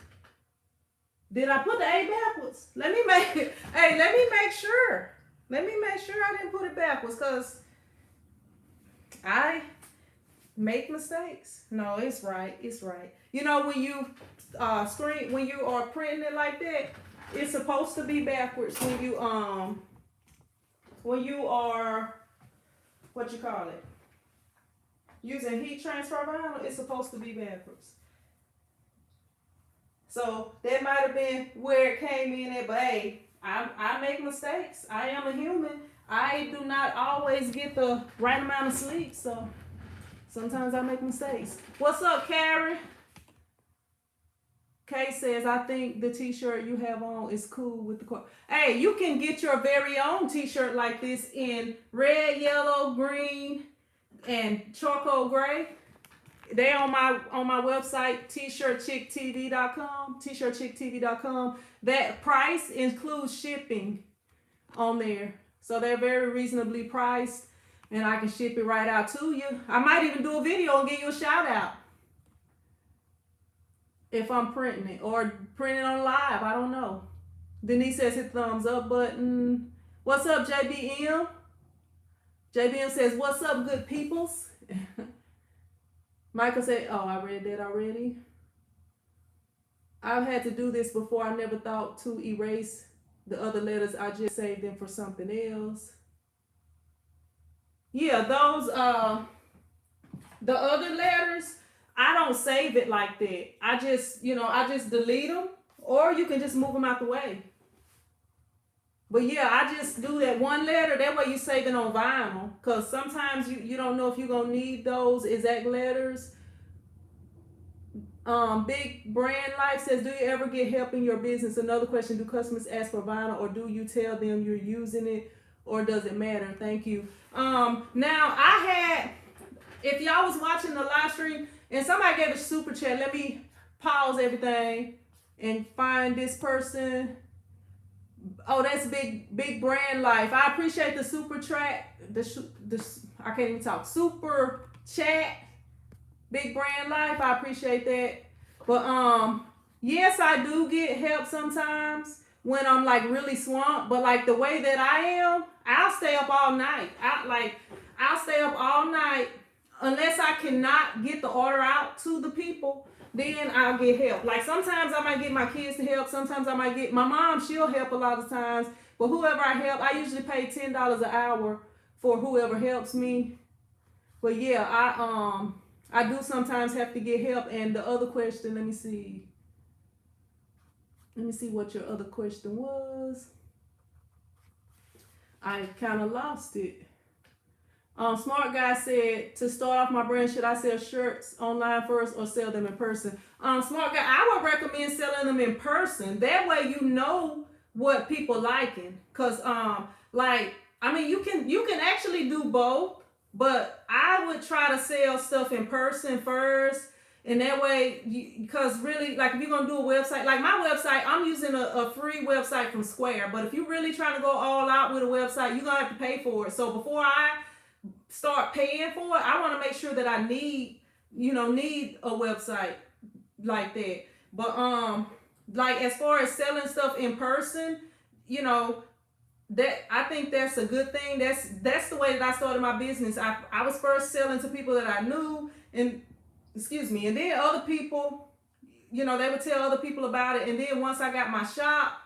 Did I put the A backwards? Let me make it. Hey, let me make sure. Let me make sure I didn't put it backwards because I make mistakes. No, it's right. It's right. You know, when you when you are printing it like that, it's supposed to be backwards. When you are what you call it? Using heat transfer vinyl, it's supposed to be backwards. So that might have been where it came in at, but hey, I make mistakes. I am a human. I do not always get the right amount of sleep, so sometimes I make mistakes. What's up, Carrie? Kay says, I think the t-shirt you have on is cool with the car. Hey, you can get your very own t-shirt like this in red, yellow, green, and charcoal gray. They on my website, TshirtChickTV.com, TshirtChickTV.com. That price includes shipping on there. So they're very reasonably priced and I can ship it right out to you. I might even do a video and give you a shout out if I'm printing it or printing on live. I don't know. Denise says hit the thumbs up button. What's up, JBM? JBM says, what's up, good peoples? Michael said, oh, I read that already. I've had to do this before. I never thought to erase the other letters. I just saved them for something else. Yeah, those, the other letters, I don't save it like that. I just delete them, or you can just move them out the way. But yeah, I just do that one letter. That way you save it on vinyl. Because sometimes you don't know if you're going to need those exact letters. Big Brand Life says, do you ever get help in your business? Another question, do customers ask for vinyl or do you tell them you're using it or does it matter? Thank you. Now if y'all was watching the live stream and somebody gave a super chat, let me pause everything and find this person. Oh, that's Big Brand Life. I appreciate the super chat. I can't even talk. Super chat. Big Brand Life, I appreciate that. But yes, I do get help sometimes when I'm like really swamped. But like the way that I am, I'll stay up all night. I'll stay up all night unless I cannot get the order out to the people. Then I'll get help. Like sometimes I might get my kids to help. Sometimes I might get my mom. She'll help a lot of times. But whoever I help, I usually pay $10 an hour for whoever helps me. But yeah, I do sometimes have to get help. And the other question, let me see. Let me see what your other question was. I kind of lost it. Smart Guy said, to start off my brand, should I sell shirts online first or sell them in person? Smart Guy, I would recommend selling them in person. That way you know what people liking. Cause like, I mean, you can actually do both, but I would try to sell stuff in person first. And that way, because really, like if you're going to do a website, like my website, I'm using a free website from Square. But if you're really trying to go all out with a website, you're going to have to pay for it. So before I start paying for it, I want to make sure that I need a website like that. But like as far as selling stuff in person, that I think that's a good thing. That's the way that I started my business. I was first selling to people that I knew, and then other people, they would tell other people about it. And then once I got my shop,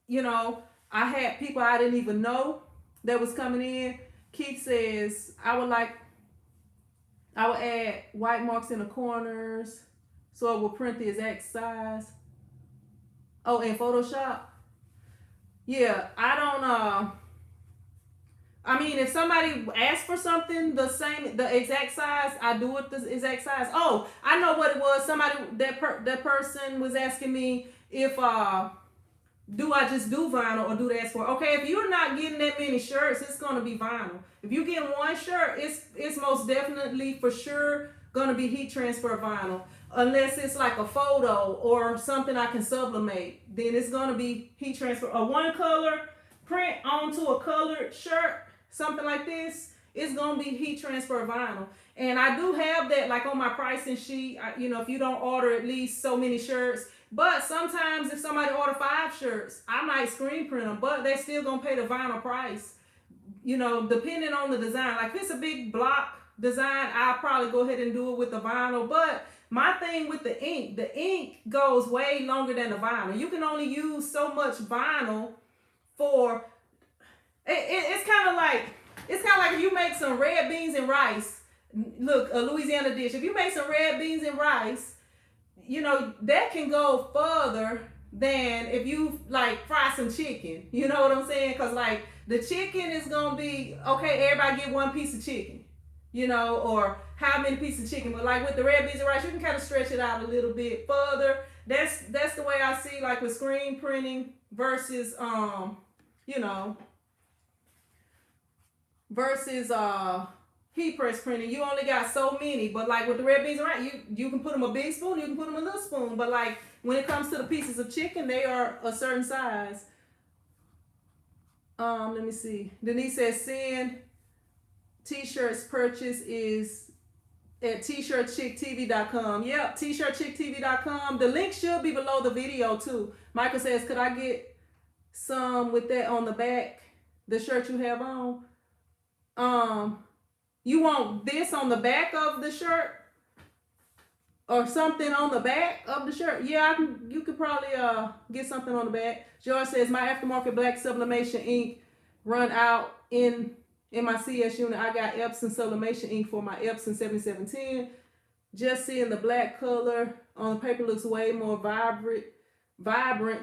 I had people I didn't even know that was coming in. Keith says, I would add white marks in the corners so it will print the exact size. Oh, in Photoshop? Yeah, I mean, if somebody asks for something the exact size, I do it the exact size. Oh, I know what it was. Somebody, that person was asking me if, do I just do vinyl or do they ask for? Okay, if you're not getting that many shirts, it's gonna be vinyl. If you get one shirt, it's most definitely for sure gonna be heat transfer vinyl. Unless it's like a photo or something I can sublimate, then it's gonna be heat transfer. A one color print onto a colored shirt, something like this, it's gonna be heat transfer vinyl. And I do have that like on my pricing sheet. If you don't order at least so many shirts. But sometimes if somebody order 5 shirts, I might screen print them, but they're still gonna pay the vinyl price. Depending on the design. Like if it's a big block design, I'll probably go ahead and do it with the vinyl. But my thing with the ink goes way longer than the vinyl. You can only use so much vinyl for. It's kind of like if you make some red beans and rice. Look, a Louisiana dish. If you make some red beans and rice, that can go further than if you like fry some chicken. You know what I'm saying? Because like the chicken is gonna be okay. Everybody get one piece of chicken, or how many pieces of chicken. But like with the red beans and rice, you can kind of stretch it out a little bit further. That's the way I see like with screen printing versus versus heat press printing. You only got so many, but like with the red beans and rice, you can put them a big spoon, you can put them a little spoon. But like when it comes to the pieces of chicken, they are a certain size. Let me see. Denise says send t-shirts purchase is at TshirtChickTV.com. Yep, TshirtChickTV.com. The link should be below the video too. Michael says, could I get some with that on the back? The shirt you have on. You want this on the back of the shirt? Or something on the back of the shirt? Yeah, you could probably get something on the back. George says, my aftermarket black sublimation ink run out in my CS unit. I got Epson sublimation ink for my Epson 7710. Just seeing the black color on the paper looks way more vibrant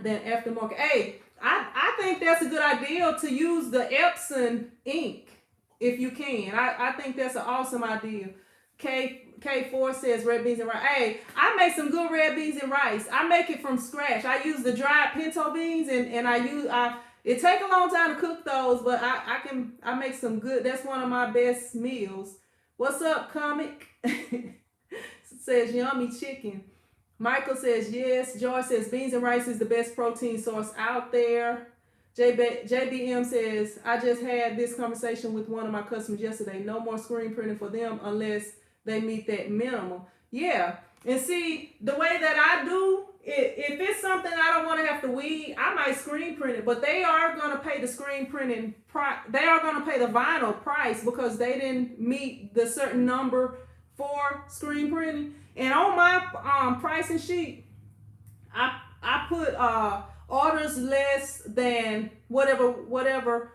than aftermarket. Hey, I think that's a good idea to use the Epson ink. If you can, I think that's an awesome idea. K4 says red beans and rice. Hey, I make some good red beans and rice. I make it from scratch. I use the dried pinto beans and it take a long time to cook those, but I make some good. That's one of my best meals. What's up, comic? Says yummy chicken. Michael says yes. George says beans and rice is the best protein source out there. JBM says, I just had this conversation with one of my customers yesterday. No more screen printing for them unless they meet that minimum. Yeah. And see, the way that I do, if it's something I don't want to have to weed, I might screen print it. But they are going to pay the screen printing price. They are going to pay the vinyl price because they didn't meet the certain number for screen printing. And on my pricing sheet, I put orders less than whatever,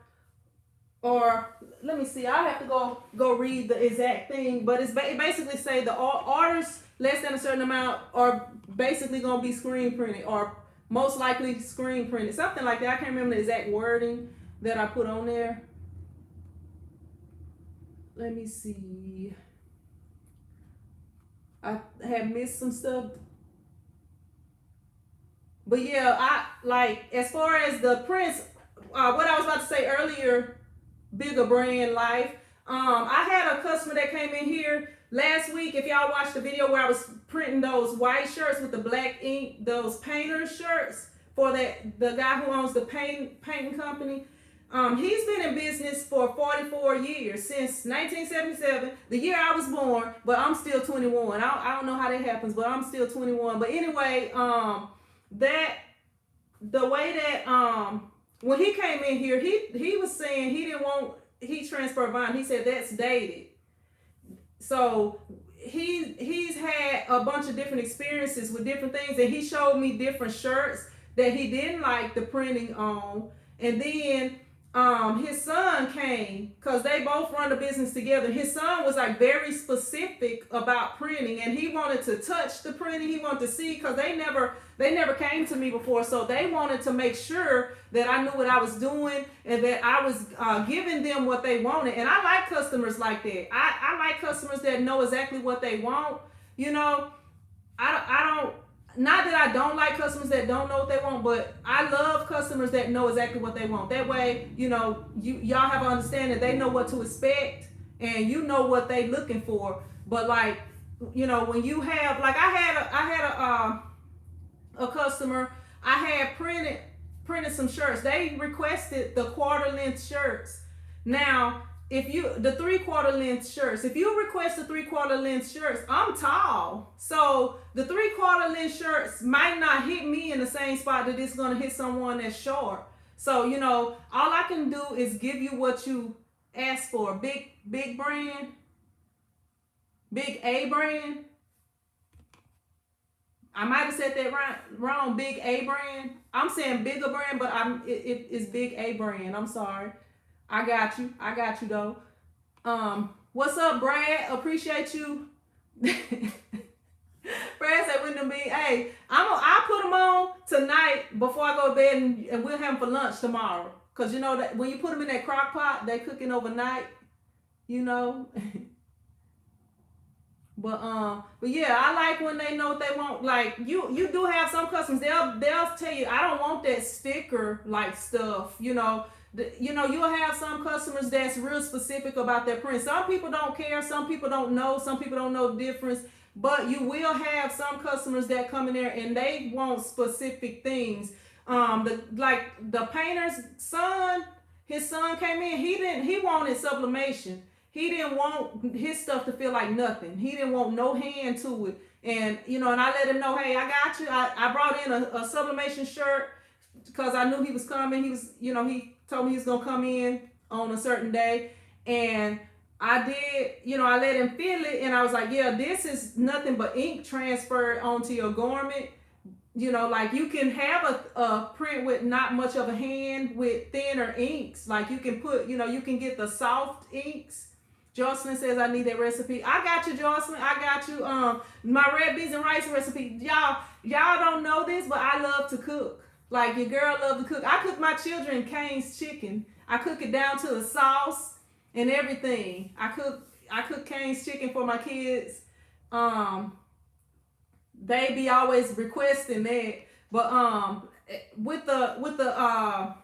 or let me see, I have to go read the exact thing, but it basically say the orders less than a certain amount are basically gonna be screen printed or most likely screen printed, something like that. I can't remember the exact wording that I put on there. Let me see. I have missed some stuff. But yeah, I like, as far as the prints, what I was about to say earlier, bigger brand life. I had a customer that came in here last week. If y'all watched the video where I was printing those white shirts with the black ink, those painter shirts for the guy who owns the painting company. He's been in business for 44 years, since 1977, the year I was born, but I'm still 21. I don't know how that happens, but I'm still 21. But anyway, that the way that when he came in here, he was saying he didn't want heat transfer vinyl. He said that's dated. So he's had a bunch of different experiences with different things, and he showed me different shirts that he didn't like the printing on. And then his son came, because they both run the business together. His son was like very specific about printing, and he wanted to touch the printing. He wanted to see, because they never came to me before, so they wanted to make sure that I knew what I was doing and that I was giving them what they wanted. And I like customers like that. I like customers that know exactly what they want. You know, I don't. Not that I don't like customers that don't know what they want, but I love customers that know exactly what they want. That way, you know, y'all have an understanding. They know what to expect, and you know what they looking for. But like, you know, when you have, like, I had a customer, I had printed some shirts. They requested the quarter length shirts. Now, if you, the 3/4 length shirts, if you request the 3/4 length shirts, I'm tall. So the 3/4 length shirts might not hit me in the same spot that it's going to hit someone that's short. So, you know, all I can do is give you what you ask for. Big brand, big A brand. I might have said that wrong. Big A brand. I'm saying bigger brand, but it's big A brand. I'm sorry. I got you though. What's up, Brad? Appreciate you. Brad said, "When them be, hey, I'll put them on tonight before I go to bed, and we'll have them for lunch tomorrow. Cause you know that when you put them in that crock pot, they cooking overnight. You know." But yeah, I like when they know what they want. Like you do have some customers, they'll tell you, I don't want that sticker like stuff, you know. You'll have some customers that's real specific about their print. Some people don't care, some people don't know the difference. But you will have some customers that come in there and they want specific things. The painter's son, his son came in, he wanted sublimation. He didn't want his stuff to feel like nothing. He didn't want no hand to it. And, you know, and I let him know, hey, I got you. I brought in a sublimation shirt because I knew he was coming. He was, you know, he told me he was going to come in on a certain day. And I did, you know, I let him feel it. And I was like, yeah, this is nothing but ink transferred onto your garment. You know, like you can have a print with not much of a hand with thinner inks. Like you can put, you know, you can get the soft inks. Jocelyn says, I need that recipe. I got you, Jocelyn. I got you. My red beans and rice recipe. Y'all don't know this, but I love to cook. Like your girl love to cook. I cook my children Cane's chicken. I cook it down to the sauce and everything. I cook Cane's chicken for my kids. They be always requesting that. But with the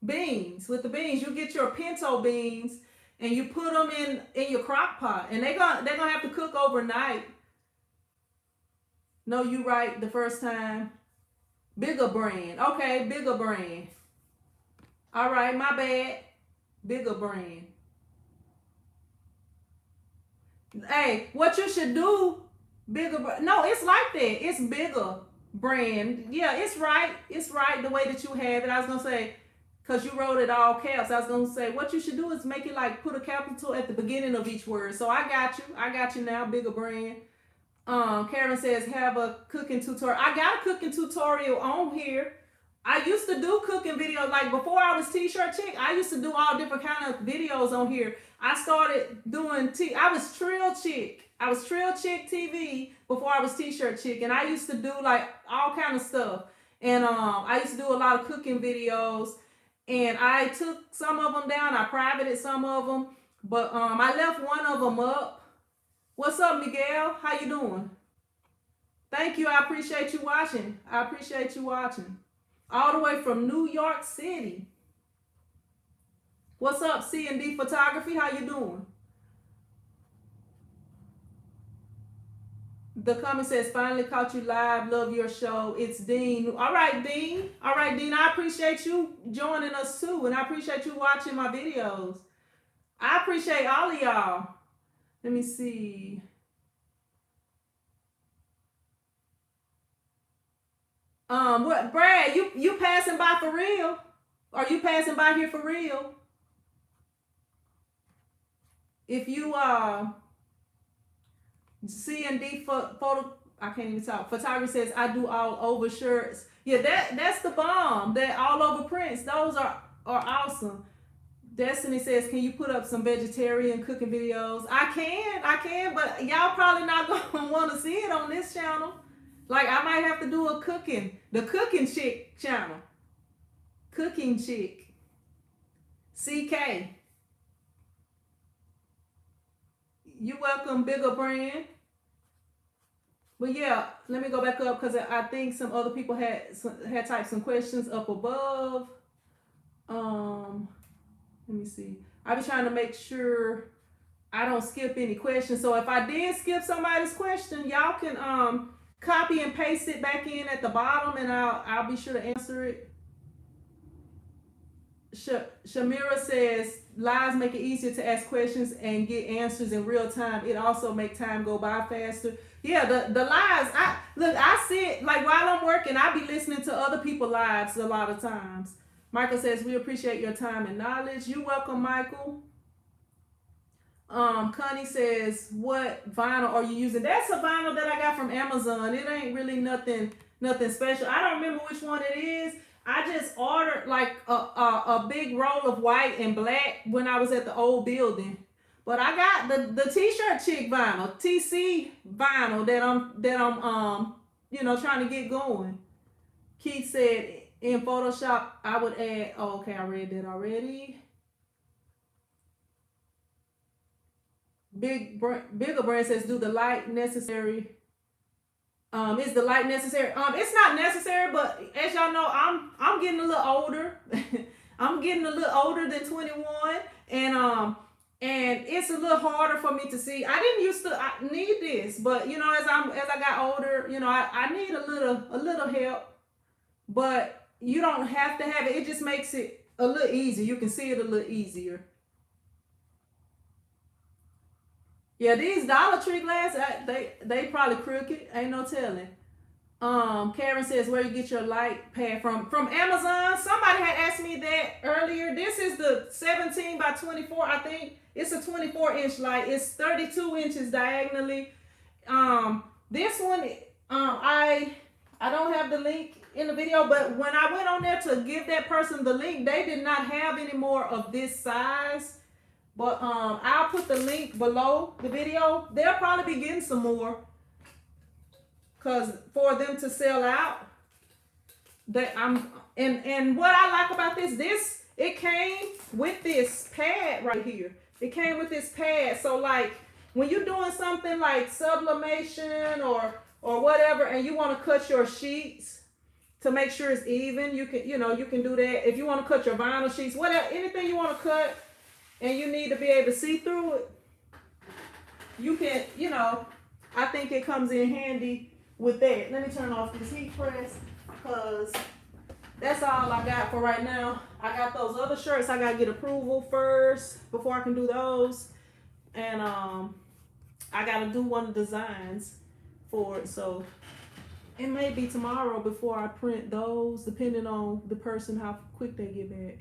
beans, you get your pinto beans. And you put them in your crock pot, and they're gonna have to cook overnight. No, you right the first time. Bigger brand, okay, bigger brand. All right, my bad. Bigger brand. Hey, what you should do No, it's like that. It's bigger brand. Yeah, it's right. It's right the way that you have it. I was gonna say, because you wrote it all caps. I was gonna say what you should do is make it like put a capital at the beginning of each word. So I got you. I got you now. Bigger brand. Karen says have a cooking tutorial. I got a cooking tutorial on here. I used to do cooking videos like before I was TshirtChick. I used to do all different kind of videos on here. I started doing I was TrillChick. I was TrillChick TV before I was TshirtChick, and I used to do like all kind of stuff. And I used to do a lot of cooking videos, and I took some of them down. I privated some of them, but I left one of them up. What's up, Miguel? How you doing? Thank you. I appreciate you watching. I appreciate you watching. All the way from New York City. What's up, C&D Photography? How you doing? The comment says, finally caught you live. Love your show. It's Dean. All right, Dean. All right, Dean. I appreciate you joining us too. And I appreciate you watching my videos. I appreciate all of y'all. Let me see. What, Brad, you passing by for real? Are you passing by here for real? If you C&D photo, I can't even talk. Photography says I do all over shirts. Yeah, that's the bomb. That all over prints. Those are awesome. Destiny says, can you put up some vegetarian cooking videos? I can, but y'all probably not gonna want to see it on this channel. Like I might have to do the cooking chick channel. Cooking chick. CK. You welcome, bigger brand. But yeah, let me go back up because I think some other people had typed some questions up above. Let me see. I be trying to make sure I don't skip any questions. So if I did skip somebody's question, y'all can copy and paste it back in at the bottom, and I'll be sure to answer it. Shamira says lives make it easier to ask questions and get answers in real time. It also makes time go by faster. Yeah, the lives. I see it like while I'm working. I be listening to other people's lives a lot of times. Michael says we appreciate your time and knowledge. You welcome, Michael. Connie says, what vinyl are you using? That's a vinyl that I got from Amazon. It ain't really nothing special. I don't remember which one it is. I just ordered like a big roll of white and black when I was at the old building. But I got the TshirtChick vinyl, TC vinyl that I'm trying to get going. Keith said in Photoshop I would add. Oh, okay, I read that already. Bigger brand says, do the light necessary? Is the light necessary? It's not necessary, but as y'all know, I'm getting a little older. I'm getting a little older than 21, and it's a little harder for me to see. I didn't used to need this, but as I got older, I need a little help. But you don't have to have it. It just makes it a little easier. You can see it a little easier. Yeah, these Dollar Tree glasses, they probably crooked. Ain't no telling. Karen says, where you get your light pad from? From Amazon. Somebody had asked me that earlier. This is the 17 by 24. I think it's a 24-inch light. It's 32 inches diagonally. This one, I don't have the link in the video, but when I went on there to give that person the link, they did not have any more of this size. But I'll put the link below the video. They'll probably be getting some more, cause for them to sell out. And what I like about this it came with this pad right here. It came with this pad. So like when you're doing something like sublimation or whatever, and you want to cut your sheets to make sure it's even, you can do that. If you want to cut your vinyl sheets, whatever, anything you want to cut, and you need to be able to see through it, you can, I think it comes in handy with that. Let me turn off this heat press, because that's all I got for right now. I got those other shirts. I got to get approval first before I can do those. And I got to do one of the designs for it. So it may be tomorrow before I print those, depending on the person, how quick they get back.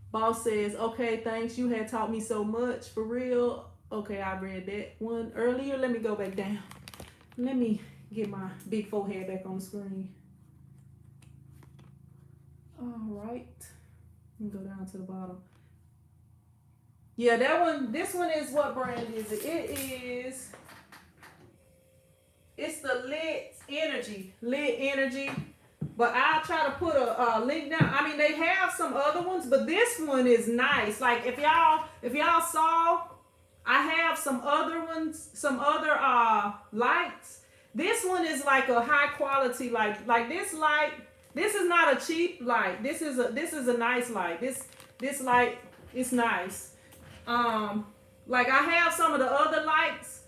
Boss says, okay, thanks. You had taught me so much. For real. Okay, I read that one earlier. Let me go back down. Let me get my big forehead back on the screen. All right. Let me go down to the bottom. Yeah, that one, this one is, what brand is it? It's the Lit Energy. But I'll try to put a link down. I mean, they have some other ones, but this one is nice. Like if y'all saw, I have some other ones, some other lights. This one is like a high quality light. Like this light, this is not a cheap light. This is a nice light. This light is nice. Like I have some of the other lights,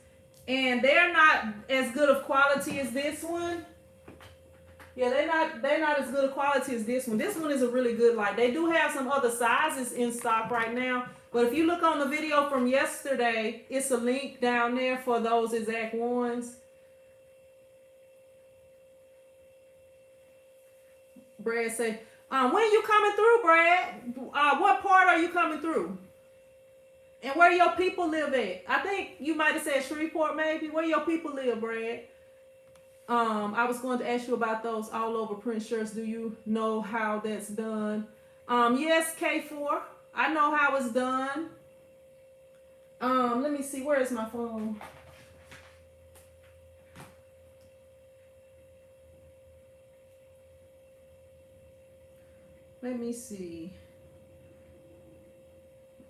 and they're not as good of quality as this one. Yeah, they're not as good a quality as this one. This one is a really good light. They do have some other sizes in stock right now, but if you look on the video from yesterday, it's a link down there for those exact ones. Brad say, when you coming through, Brad? What part are you coming through? And where your people live at? I think you might have said Shreveport, maybe. Where your people live, Brad? I was going to ask you about those all over print shirts. Do you know how that's done? Yes, K4. I know how it's done. Let me see. Where is my phone? Let me see.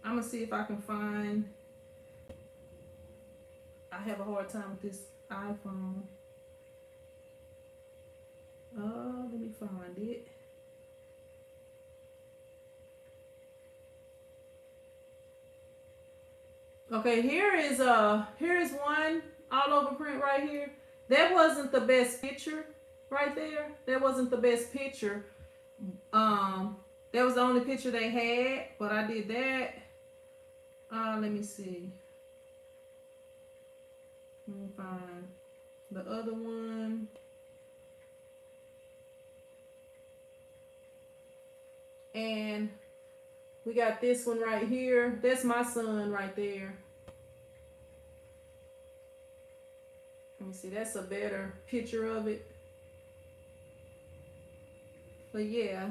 I'm going to see if I can find. I have a hard time with this iPhone. Let me find it. Okay, here is one all over print right here. That wasn't the best picture right there. That wasn't the best picture. That was the only picture they had, but I did that. Let me see. Let me find the other one. And we got this one right here. That's my son right there. Let me see. That's a better picture of it. But yeah.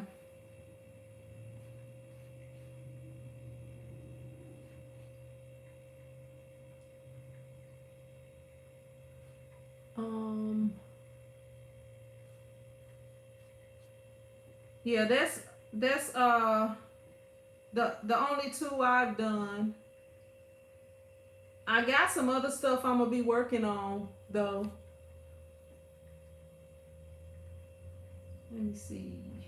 Yeah, that's the only two I've done. I got some other stuff I'm gonna be working on though. Let me see.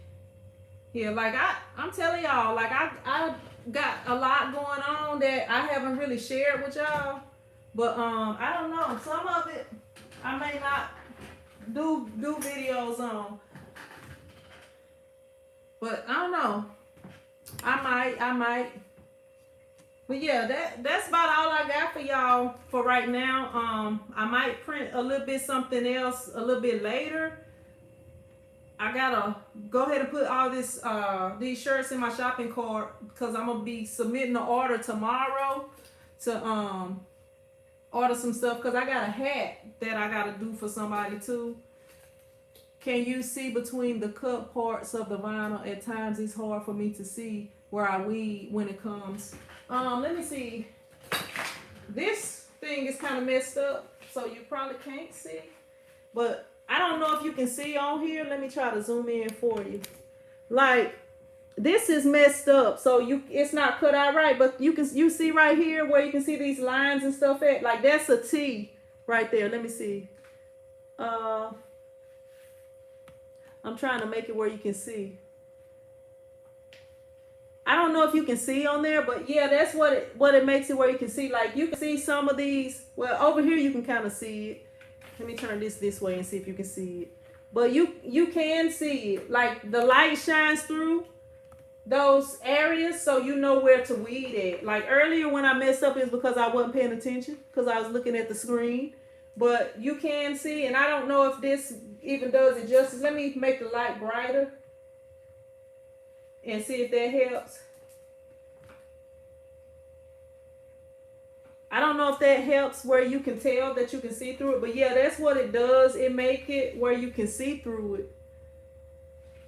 Yeah, like I'm telling y'all, like I got a lot going on that I haven't really shared with y'all. But I don't know. Some of it I may not do videos on. But I don't know. I might. But yeah, that's about all I got for y'all for right now. I might print a little bit something else a little bit later. I gotta go ahead and put all these shirts in my shopping cart because I'm gonna be submitting the order tomorrow to order some stuff because I got a hat that I gotta do for somebody too. Can you see between the cut parts of the vinyl? At times it's hard for me to see where I weed when it comes. Let me see. This thing is kind of messed up, so you probably can't see. But I don't know if you can see on here. Let me try to zoom in for you. Like, this is messed up, so it's not cut out right. But you see right here where you can see these lines and stuff at. Like, that's a T right there. Let me see. I'm trying to make it where you can see. I don't know if you can see on there, but yeah, that's what it makes it where you can see. Like you can see some of these. Well, over here you can kind of see it. Let me turn this way and see if you can see it. But you can see it. Like the light shines through those areas so you know where to weed at. Like earlier when I messed up is because I wasn't paying attention because I was looking at the screen. But you can see, and I don't know if this even does it justice. Let me make the light brighter and see if that helps. I don't know if that helps where you can tell that you can see through it, but yeah, that's what it does. It make it where you can see through it.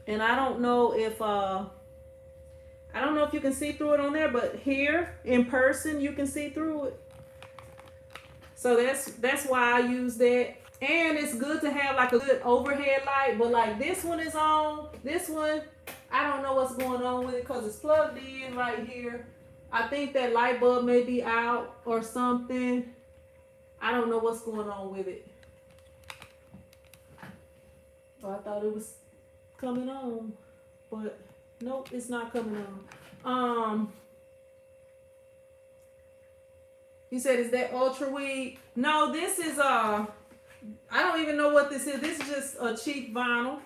And I don't know if you can see through it on there, but here in person you can see through it. So that's why I use that. And it's good to have like a good overhead light, but like this one is on. This one, I don't know what's going on with it because it's plugged in right here. I think that light bulb may be out or something. I don't know what's going on with it. Oh, I thought it was coming on, but nope, it's not coming on. You said, is that ultra weed? No, this is I don't even know what this is. This is just a cheap vinyl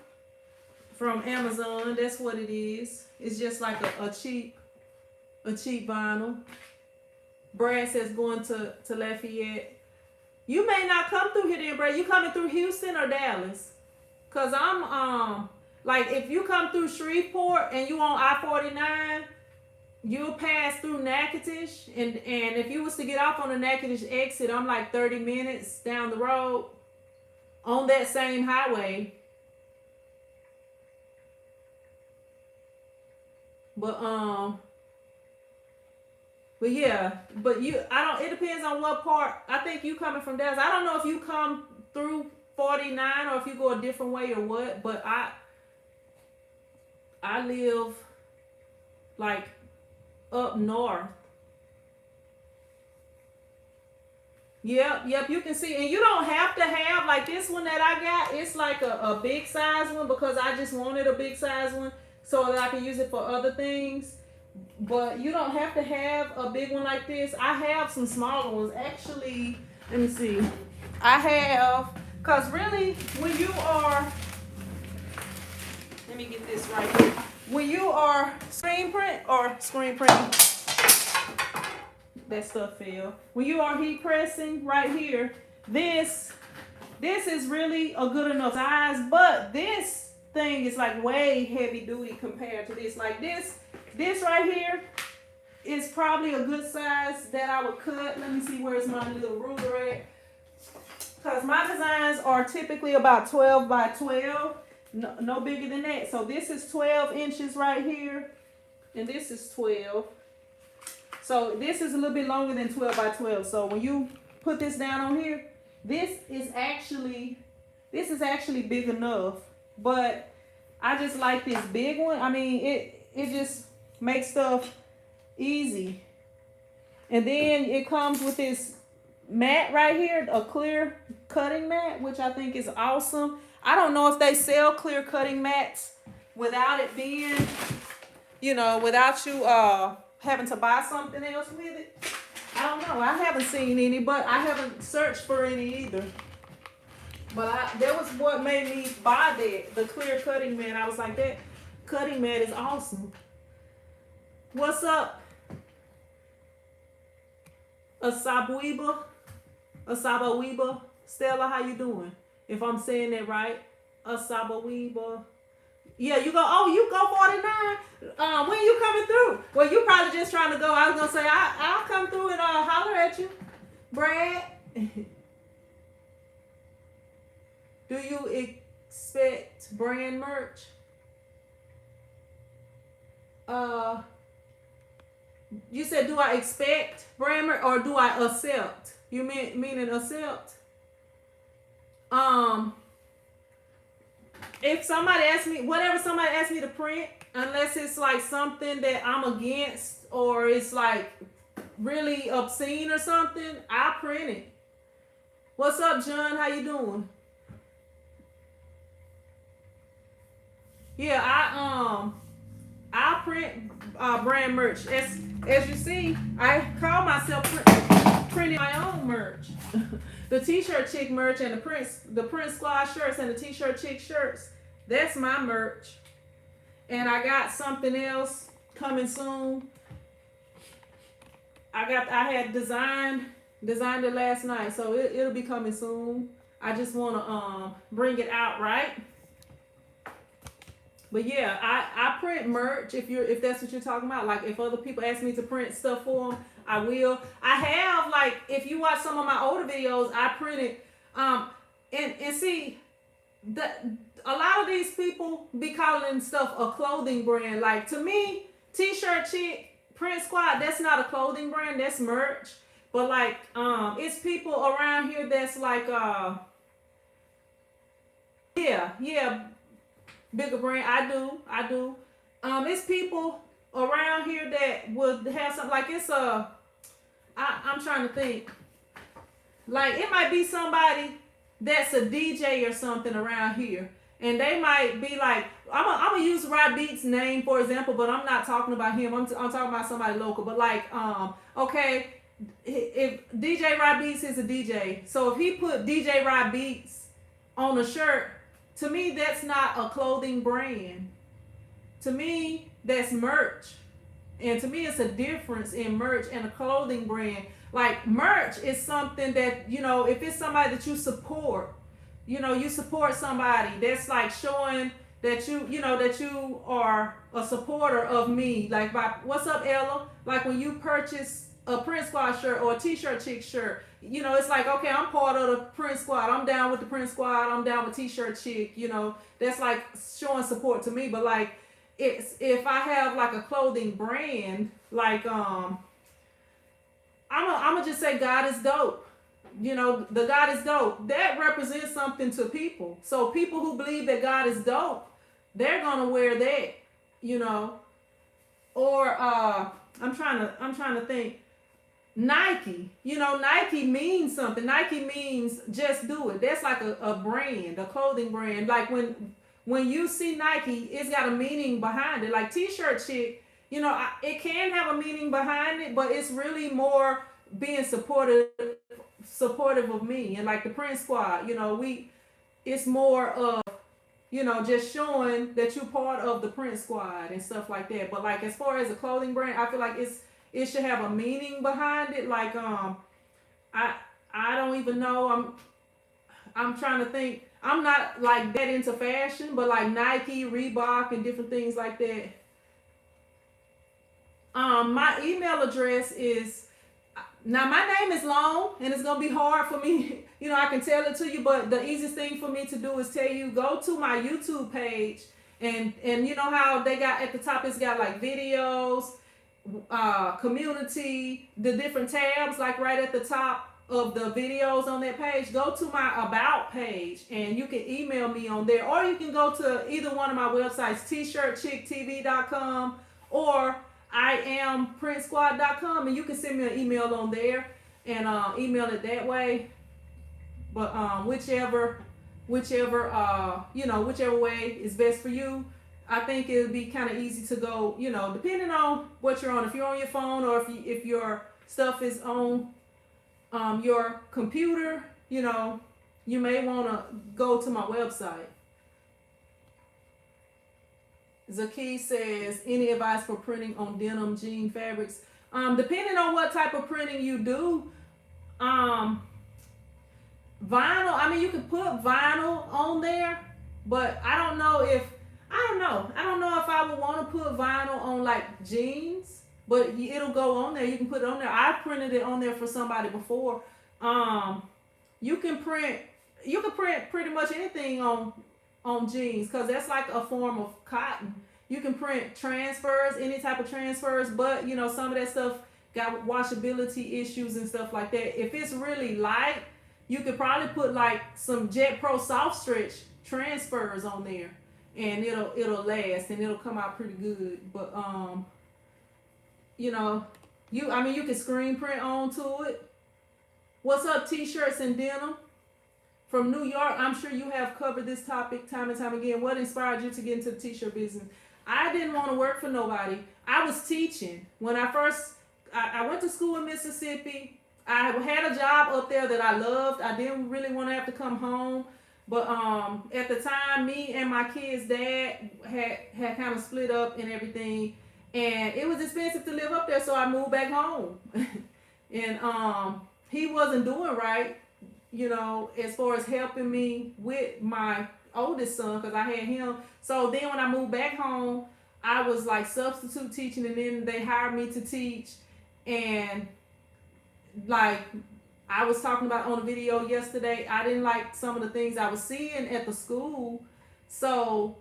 from Amazon. That's what it is. It's just like a cheap vinyl. Brad says going to Lafayette. You may not come through here then, Brad. You coming through Houston or Dallas? Cause I'm like if you come through Shreveport and you on I-49, you'll pass through Natchitoches, and if you was to get off on the Natchitoches exit, I'm like 30 minutes down the road on that same highway. But yeah, it depends on what part. I think you coming from Dallas. I don't know if you come through 49 or if you go a different way or what, but I live like up north. Yep, you can see, and you don't have to have like this one that I got. It's like a big size one because I just wanted a big size one so that I can use it for other things. But you don't have to have a big one like this. I have some smaller ones. Actually, let me see. I have, because really, when you are, let me get this right here. When you are screen print, that stuff fell. When you are heat pressing right here, this is really a good enough size, but this thing is like way heavy duty compared to this. Like this right here is probably a good size that I would cut. Let me see, where's my little ruler at? Because my designs are typically about 12 by 12. No bigger than that. So this is 12 inches right here. And this is 12. So this is a little bit longer than 12 by 12. So when you put this down on here, this is actually big enough. But I just like this big one. I mean, it just makes stuff easy. And then it comes with this mat right here, a clear cutting mat, which I think is awesome. I don't know if they sell clear cutting mats without it being, without you having to buy something else with it. I don't know. I haven't seen any, but I haven't searched for any either. But that was what made me buy the clear cutting mat. I was like, that cutting mat is awesome. What's up? Asabuiba. Stella, how you doing? If I'm saying that right. Asabuiba. Yeah, you go 49. When you coming through? Well, you probably just trying to go. I was gonna say I'll come through and holler at you, Brad. Do you expect brand merch? You said, do I expect brand merch or do I accept? You meaning accept? If somebody asks me, whatever somebody asks me to print, unless it's like something that I'm against or it's like really obscene or something, I print it. What's up, John? How you doing? Yeah, I print brand merch. As you see, I call myself printing my own merch. The TshirtChick merch and the Print Squad shirts and the TshirtChick shirts. That's my merch. And I got something else coming soon. I had designed it last night, so it'll be coming soon. I just want to bring it out right. But yeah, I print merch if that's what you're talking about. Like if other people ask me to print stuff for them, I will. I have, like, if you watch some of my older videos, I printed and see a lot of these people be calling stuff a clothing brand. Like to me, TshirtChick, Print Squad, that's not a clothing brand, that's merch. But like it's people around here that's like yeah, bigger brand. I do. It's people around here that would have something like I'm trying to think. Like it might be somebody that's a DJ or something around here, and they might be like, I'm gonna use Rod Beats' name for example, but I'm not talking about him. I'm talking about somebody local. But like, okay, if DJ Rod Beats is a DJ, so if he put DJ Rod Beats on a shirt, to me that's not a clothing brand. To me, that's merch. And to me, it's a difference in merch and a clothing brand. Like merch is something that, you know, if it's somebody that you support, you know, you support somebody that's like showing that that you are a supporter of me. Like, what's up, Ella? Like when you purchase a Print Squad shirt or a TshirtChick shirt, you know, it's like, okay, I'm part of the Print Squad. I'm down with the Print Squad. I'm down with TshirtChick. You know, that's like showing support to me. But like, if I have like a clothing brand, like I'm just say God is dope. You know, the God is dope. That represents something to people. So people who believe that God is dope, they're gonna wear that. You know, or I'm trying to think. Nike, you know, Nike means something. Nike means just do it. That's like a brand, a clothing brand. Like when you see Nike, it's got a meaning behind it. Like TshirtChick, you know, it can have a meaning behind it, but it's really more being supportive of me. And like the Print Squad, you know, it's more of, you know, just showing that you're part of the Print Squad and stuff like that. But like as far as a clothing brand, I feel like it should have a meaning behind it. Like I don't even know. I'm trying to think. I'm not like that into fashion, but like Nike, Reebok, and different things like that. My email address is, now my name is long and it's gonna be hard for me. You know, I can tell it to you, but the easiest thing for me to do is tell you, go to my YouTube page, and you know how they got at the top, it's got like videos, community, the different tabs, like right at the top of the videos on that page. Go to my about page and you can email me on there, or you can go to either one of my websites, TshirtChickTV.com or IamPrintSquad.com, and you can send me an email on there and email it that way. But whichever way is best for you. I think it'll be kind of easy to go, you know, depending on what you're on. If you're on your phone, or if your stuff is on your computer, you know, you may want to go to my website. Zaki says, any advice for printing on denim jean fabrics? Depending on what type of printing you do, vinyl, I mean, you can put vinyl on there, but I don't know if I would want to put vinyl on like jeans, but it'll go on there. You can put it on there. I printed it on there for somebody before. You can print pretty much anything on jeans, because that's like a form of cotton. You can print transfers, any type of transfers, but you know, some of that stuff got washability issues and stuff like that. If it's really light, you could probably put like some Jet Pro soft stretch transfers on there, and it'll last and it'll come out pretty good. But you know, you can screen print onto it. What's up, T-shirts and denim? From New York, I'm sure you have covered this topic time and time again. What inspired you to get into the t-shirt business? I didn't want to work for nobody. I was teaching. When I went to school in Mississippi, I had a job up there that I loved. I didn't really want to have to come home. But at the time, me and my kid's dad had kind of split up and everything. and it was expensive to live up there, so I moved back home. And he wasn't doing right, you know, as far as helping me with my oldest son, because I had him. So then when I moved back home, I was like substitute teaching, and then they hired me to teach. And like I was talking about on the video yesterday, I didn't like some of the things I was seeing at the school. So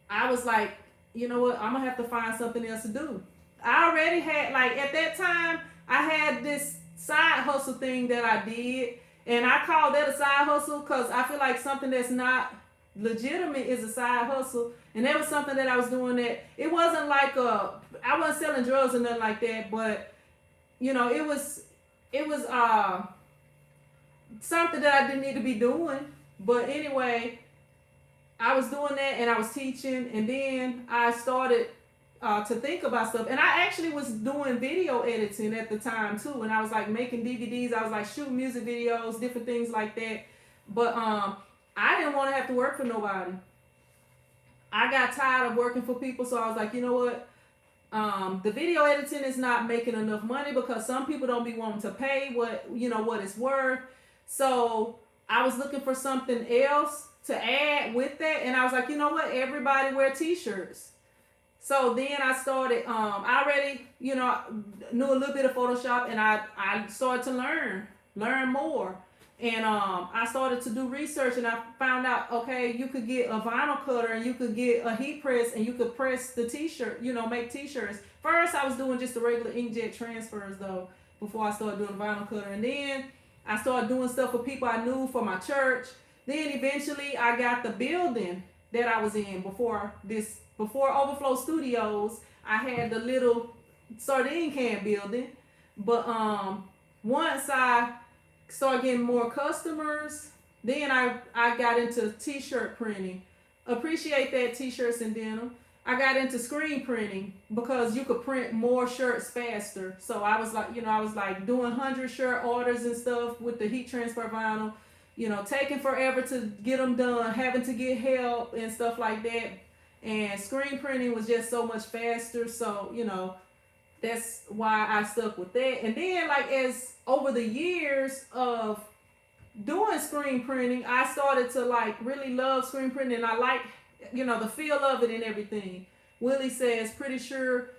I was like, you know what, I'm gonna have to find something else to do. I already had, like, at that time, I had this side hustle thing that I did, and I call that a side hustle because I feel like something that's not legitimate is a side hustle. And that was something that I was doing that it wasn't like I wasn't selling drugs or nothing like that, but you know, it was something that I didn't need to be doing. But anyway, I was doing that and I was teaching, and then I started to think about stuff. And I actually was doing video editing at the time too, and I was like making DVDs, I was like shooting music videos, different things like that. But I didn't want to have to work for nobody. I got tired of working for people, so I was like, you know what? The video editing is not making enough money because some people don't be wanting to pay what it's worth. So I was looking for something else to add with that, and I was like, you know what? Everybody wear t-shirts. So then I started. I already, knew a little bit of Photoshop, and I started to learn more. And I started to do research, and I found out, okay, you could get a vinyl cutter, and you could get a heat press, and you could press the t-shirt, make t-shirts. First, I was doing just the regular inkjet transfers, though, before I started doing the vinyl cutter. And then I started doing stuff for people I knew for my church. Then eventually, I got the building that I was in before Overflow Studios. I had the little sardine can building. But once I started getting more customers, then I got into t-shirt printing. Appreciate that, T-shirts and Denim. I got into screen printing because you could print more shirts faster. So I was like, doing 100 shirt orders and stuff with the heat transfer vinyl, taking forever to get them done, having to get help and stuff like that. And screen printing was just so much faster. So, that's why I stuck with that. And then, as over the years of doing screen printing, I started to really love screen printing, and I like, the feel of it and everything. Willie says, pretty sure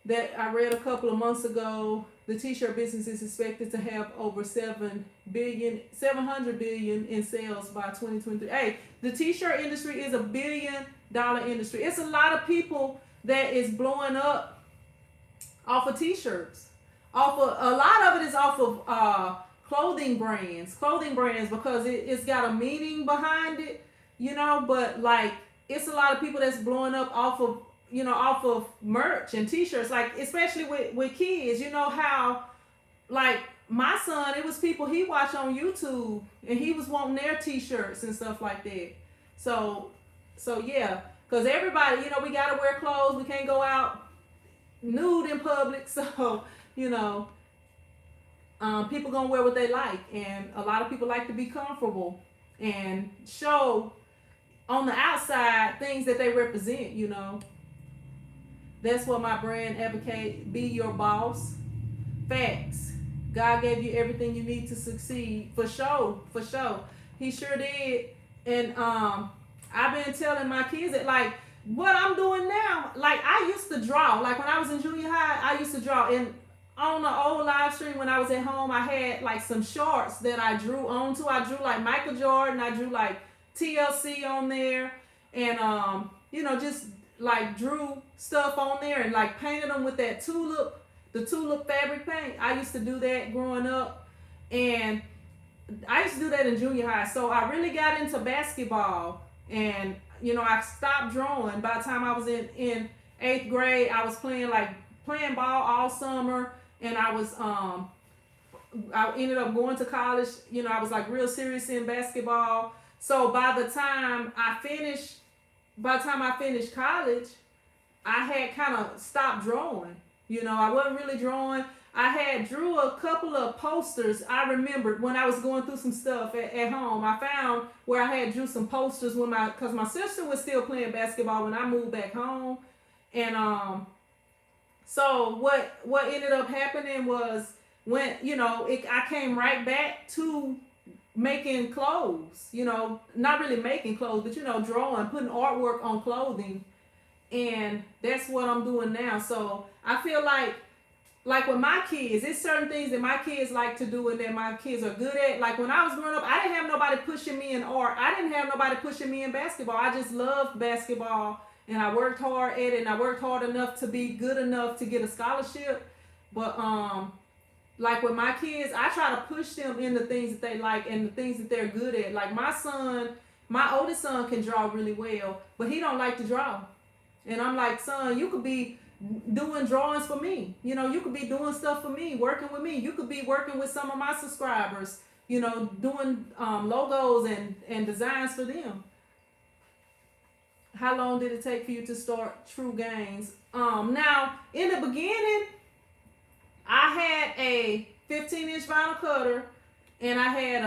that I read a couple of months ago, the t-shirt business is expected to have over 700 billion in sales by 2023. Hey, the t-shirt industry is $1 billion industry. It's a lot of people that is blowing up off of t-shirts. A lot of it is off of clothing brands because it's got a meaning behind it, but it's a lot of people that's blowing up off of merch and t-shirts, especially with kids. How my son, it was people he watched on YouTube, and he was wanting their t-shirts and stuff like that. So yeah, because everybody, we gotta wear clothes. We can't go out nude in public. So, people gonna wear what they like, and a lot of people like to be comfortable and show on the outside things that they represent. That's what my brand advocate. Be your boss. Facts. God gave you everything you need to succeed. For sure. He sure did. And I've been telling my kids that what I'm doing now, I used to draw. When I was in junior high, I used to draw. And on the old live stream when I was at home, I had some shorts that I drew onto. I drew Michael Jordan. I drew TLC on there, and just drew stuff on there and painted them with that the tulip fabric paint. I used to do that growing up, and I used to do that in junior high. So I really got into basketball, and I stopped drawing by the time I was in 8th grade. I was playing ball all summer, and I ended up going to college. I was real serious in basketball. So by the time I finished college, I had kind of stopped drawing. I wasn't really drawing. I had drew a couple of posters. I remembered when I was going through some stuff at home. I found where I had drew some posters because my sister was still playing basketball when I moved back home. And So what ended up happening was when, I came right back to making clothes, not really making clothes, but drawing, putting artwork on clothing. And that's what I'm doing now. So I feel like with my kids, it's certain things that my kids like to do and that my kids are good at. Like when I was growing up, I didn't have nobody pushing me in art. I didn't have nobody pushing me in basketball. I just loved basketball and I worked hard at it and I worked hard enough to be good enough to get a scholarship. But like with my kids, I try to push them in the things that they like and the things that they're good at. Like my oldest son can draw really well, but he don't like to draw. And I'm like, son, you could be doing drawings for me. You could be doing stuff for me, working with me. You could be working with some of my subscribers, doing logos and designs for them. How long did it take for you to start True Gains? Now, in the beginning, I had a 15-inch vinyl cutter and I had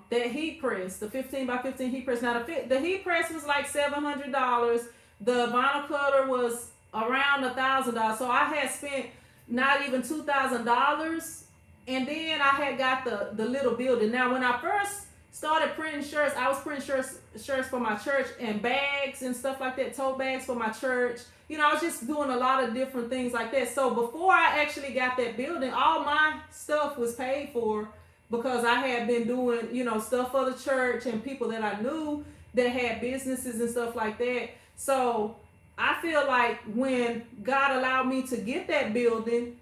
that heat press, the 15 by 15 heat press. Now, the heat press was like $700. The vinyl cutter was around $1,000. So I had spent not even $2,000, and then I had got the little building. Now when I first started printing shirts, I was printing shirts for my church and bags and stuff like that, tote bags for my church. I was just doing a lot of different things like that. So before I actually got that building, all my stuff was paid for because I had been doing, stuff for the church and people that I knew that had businesses and stuff like that. So I feel like when God allowed me to get that building,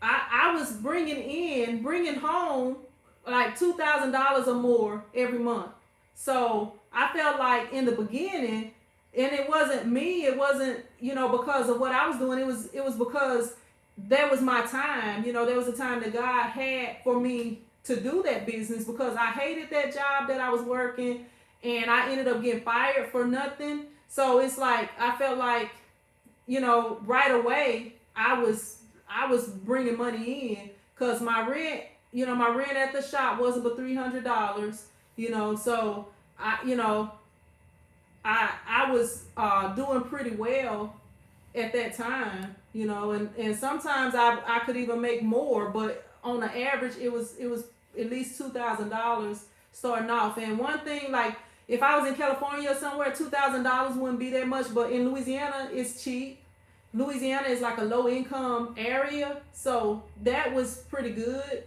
I was bringing home like $2,000 or more every month. So I felt like in the beginning, and it wasn't me, it wasn't, because of what I was doing, it was because that was my time. There was a time that God had for me to do that business because I hated that job that I was working and I ended up getting fired for nothing. So it's like I felt like, right away I was bringing money in because my rent at the shop wasn't but $300. So I was doing pretty well at that time. And sometimes I could even make more, but on the average it was at least $2,000 starting off. And one thing, like, if I was in California or somewhere, $2,000 wouldn't be that much, but in Louisiana, it's cheap. Louisiana is like a low income area, so that was pretty good,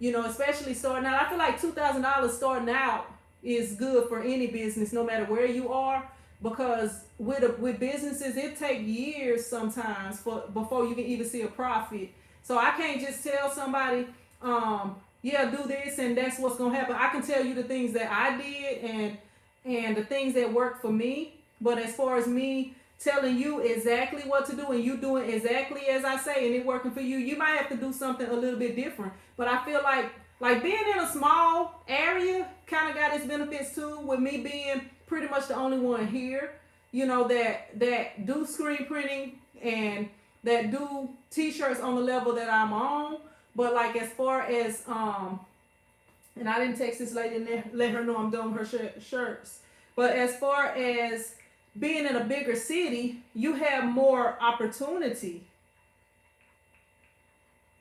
especially starting out. I feel like $2,000 starting out is good for any business, no matter where you are, because with businesses, it takes years sometimes before you can even see a profit. So I can't just tell somebody, yeah, do this and that's what's gonna happen. I can tell you the things that I did and the things that worked for me. But as far as me telling you exactly what to do and you doing exactly as I say and it working for you, you might have to do something a little bit different. But I feel like being in a small area kind of got its benefits too, with me being pretty much the only one here, that do screen printing and that do t-shirts on the level that I'm on. But like as far as and I didn't text this lady and let her know I'm doing her shirts. But as far as being in a bigger city, you have more opportunity.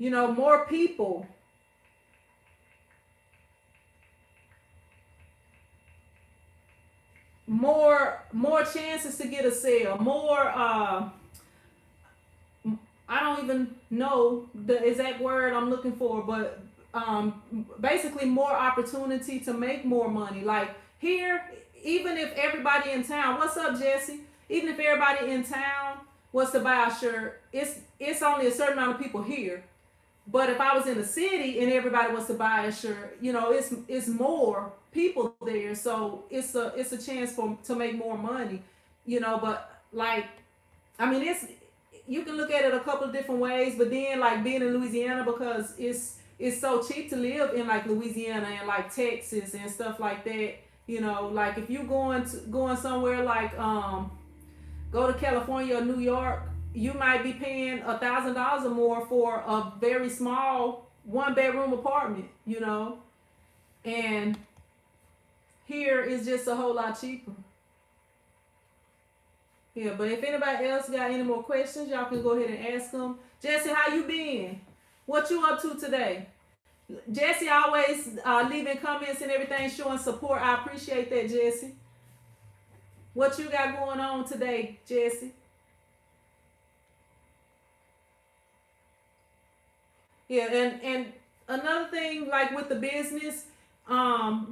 More people. More chances to get a sale. More I don't even know the exact word I'm looking for, but basically more opportunity to make more money. Like here, even if everybody in town, what's up, Jesse? Even if everybody in town was to buy a shirt, it's only a certain amount of people here. But if I was in the city and everybody was to buy a shirt, it's more people there, so it's a chance to make more money, But like, I mean, you can look at it a couple of different ways. But then like being in Louisiana, because it's so cheap to live in like Louisiana and like Texas and stuff like that. Like if you going somewhere like go to California or New York, you might be paying $1,000 or more for a very small 1-bedroom apartment, and here is just a whole lot cheaper. Yeah, but if anybody else got any more questions, y'all can go ahead and ask them. Jesse, how you been? What you up to today? Jesse always leaving comments and everything, showing support. I appreciate that, Jesse. What you got going on today, Jesse? Yeah, and another thing, like with the business,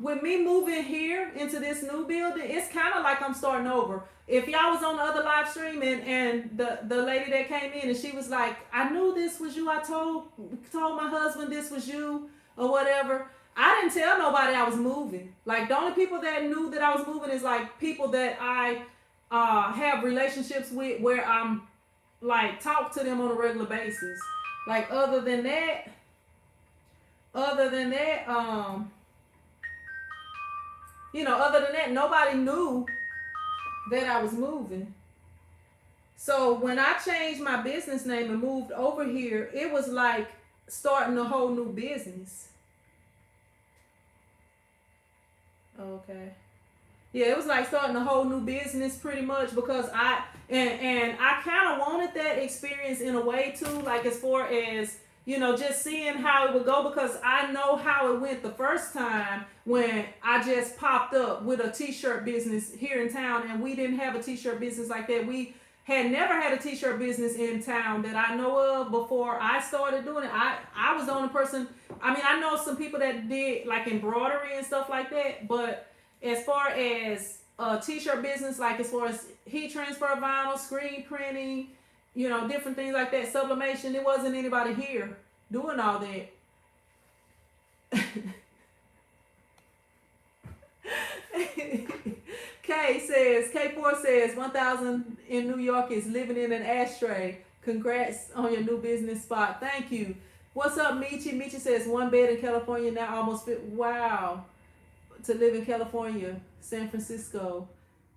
with me moving here into this new building, it's kind of like I'm starting over. If y'all was on the other live stream and the lady that came in and she was like, I knew this was you. I told my husband this was you or whatever. I didn't tell nobody I was moving. Like the only people that knew that I was moving is like people that I have relationships with where I'm like talk to them on a regular basis. Like other than that, other than that, nobody knew that I was moving. So when I changed my business name and moved over here, it was like starting a whole new business. Okay. Yeah, it was like starting a whole new business pretty much because I kind of wanted that experience in a way too, like as far as just seeing how it would go because I know how it went the first time when I just popped up with a t-shirt business here in town, and we didn't have a t-shirt business like that. We had never had a t-shirt business in town that I know of before I started doing it. I was the only person. I mean, I know some people that did like embroidery and stuff like that, but as far as a t-shirt business, like as far as heat transfer vinyl, screen printing, different things like that, sublimation, there wasn't anybody here doing all that. K4 says 1,000 in New York is living in an ashtray. Congrats on your new business spot. Thank you. What's up, Michi? Michi says 1 bed in California now almost fit. Wow. To live in California, San Francisco.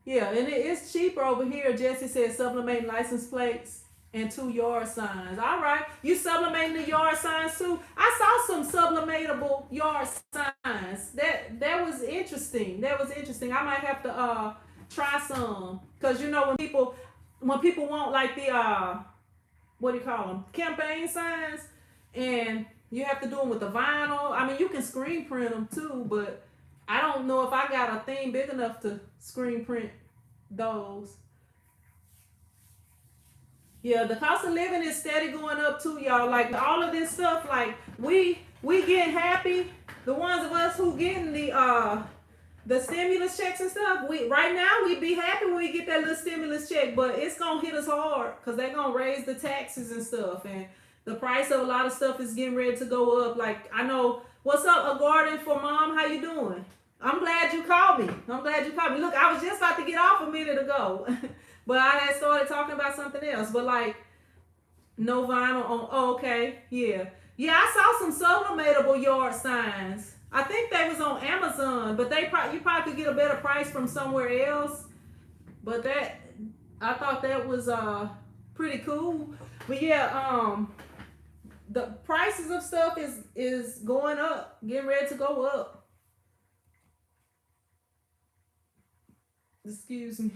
Yeah, and it's cheaper over here. Jesse says sublimating license plates and 2 yard signs. All right, you sublimating the yard signs too? I saw some sublimatable yard signs. That was interesting. I might have to try some because when people want like the what do you call them, campaign signs, and you have to do them with the vinyl. I mean, you can screen print them too, but I don't know if I got a thing big enough to screen print those. Yeah, the cost of living is steady going up too, y'all. Like all of this stuff, like we getting happy. The ones of us who getting the stimulus checks and stuff, right now we'd be happy when we get that little stimulus check, but it's gonna hit us hard because they're gonna raise the taxes and stuff, and the price of a lot of stuff is getting ready to go up. Like I know, what's up, a garden for mom? How you doing? I'm glad you called me. Look, I was just about to get off a minute ago, but I had started talking about something else. But like, no vinyl on. Oh, okay, yeah. I saw some sublimatable yard signs. I think they was on Amazon, but you probably could get a better price from somewhere else. But I thought that was pretty cool. But yeah, the prices of stuff is going up, getting ready to go up. Excuse me.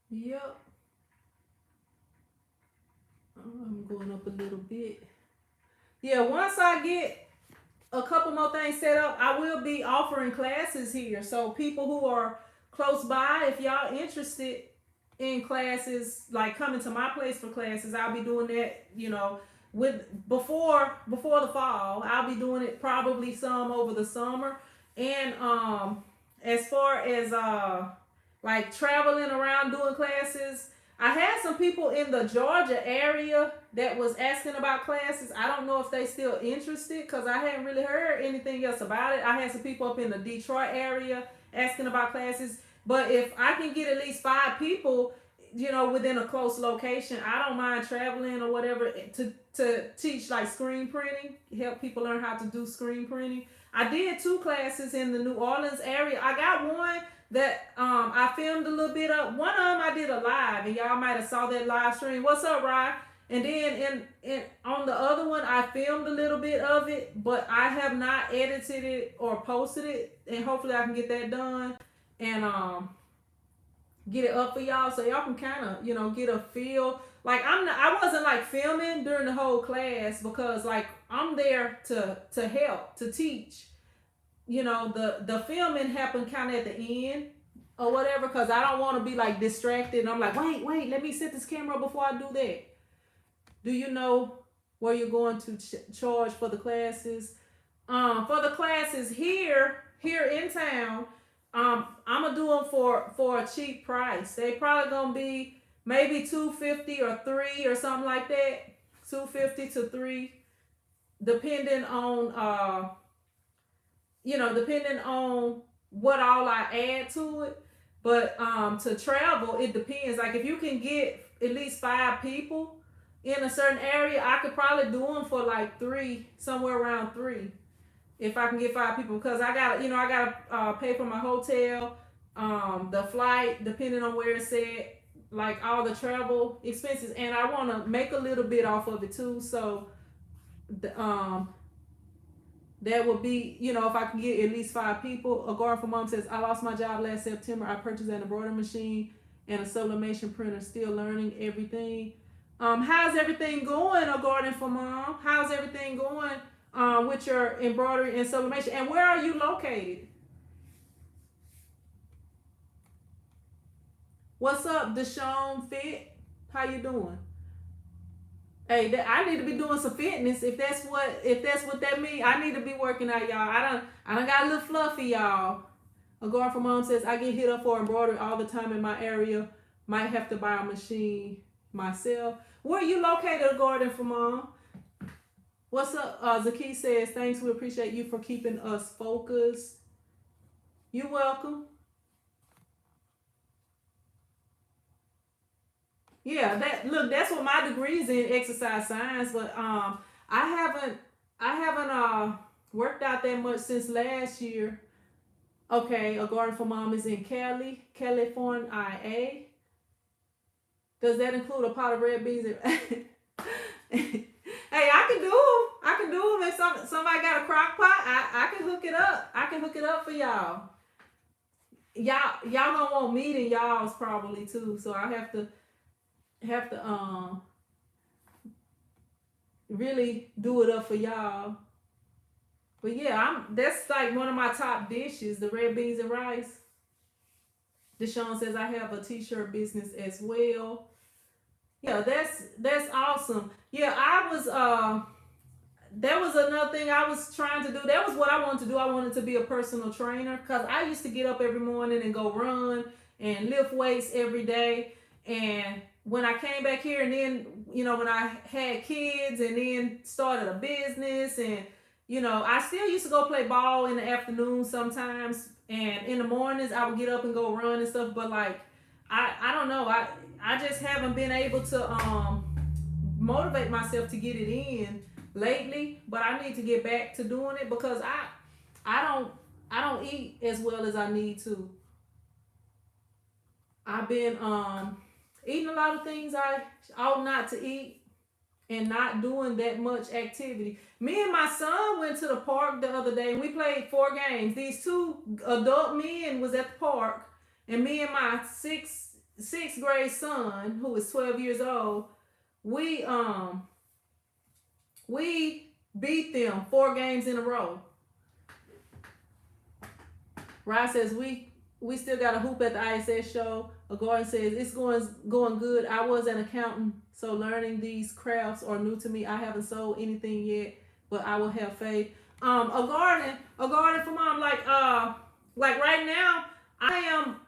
Yep. I'm going up a little bit. Yeah, once I get a couple more things set up, I will be offering classes here. So people who are close by, if y'all interested in classes, like coming to my place for classes, I'll be doing that, before the fall. I'll be doing it probably some over the summer. And as far as like traveling around doing classes, I had some people in the Georgia area that was asking about classes. I don't know if they still interested because I hadn't really heard anything else about it. I had some people up in the Detroit area asking about classes. But if I can get at least 5 people, within a close location, I don't mind traveling or whatever to teach like screen printing, help people learn how to do screen printing. I did 2 classes in the New Orleans area. I got one that I filmed a little bit of. One of them I did a live, and y'all might have saw that live stream. What's up, Ryan? And then in on the other one, I filmed a little bit of it, but I have not edited it or posted it, and hopefully I can get that done. and get it up for y'all so y'all can kind of, you know, get a feel. Like I wasn't like filming during the whole class because like I'm there to help, to teach. You know, the filming happened kind of at the end or whatever, because I don't want to be like distracted. And I'm like, wait, let me set this camera before I do that. Do you know where you're going to charge for the classes? For the classes here in town, I'm gonna do them for a cheap price. They probably gonna be maybe $250 or $3 or something like that. $250 to $3, depending on depending on what all I add to it. But to travel, it depends. Like if you can get at least 5 people in a certain area, I could probably do them for like $3, somewhere around $3. If I can get 5 people, because I gotta pay for my hotel, the flight, depending on where it's at, like all the travel expenses, and I want to make a little bit off of it too. So, that would be, if I can get at least 5 people. A garden for mom says, I lost my job last September. I purchased an embroidery machine and a sublimation printer. Still learning everything. How's everything going, a garden for mom? How's everything going? With your embroidery and sublimation, and where are you located? What's up, Deshaun Fit? How you doing? Hey, I need to be doing some fitness. If that's what that means, I need to be working out, y'all. I done got a little fluffy, y'all. A garden for mom says, I get hit up for embroidery all the time in my area. Might have to buy a machine myself. Where are you located, a garden for mom? What's up? Zaki says, thanks. We appreciate you for keeping us focused. You're welcome. Yeah, that's what my degree is in, exercise science. But I haven't worked out that much since last year. Okay, a garden for mom is in California. Does that include a pot of red beans? Hey, I can do them. If somebody got a crock pot, I can hook it up. I can hook it up for y'all. Y'all gonna want meat in y'all's probably too. So I have to really do it up for y'all. But yeah, that's like one of my top dishes, the red beans and rice. Deshaun says I have a t-shirt business as well. Yeah, that's awesome. Yeah, that was another thing I was trying to do. That was what I wanted to do. I wanted to be a personal trainer, because I used to get up every morning and go run and lift weights every day. And when I came back here, and then, when I had kids and then started a business, and, I still used to go play ball in the afternoon sometimes. And in the mornings, I would get up and go run and stuff. But like, I don't know. I just haven't been able to motivate myself to get it in lately, but I need to get back to doing it, because I don't eat as well as I need to. I've been eating a lot of things I ought not to eat, and not doing that much activity. Me and my son went to the park the other day, and we played 4 games. These 2 adult men was at the park, and me and my sixth grade son, who is 12 years old, we beat them 4 games in a row. Ryan says we still got a hoop at the ISS show. A garden says it's going good. I was an accountant, so learning these crafts are new to me. I haven't sold anything yet, but I will have faith. A garden for mom, like right now, I am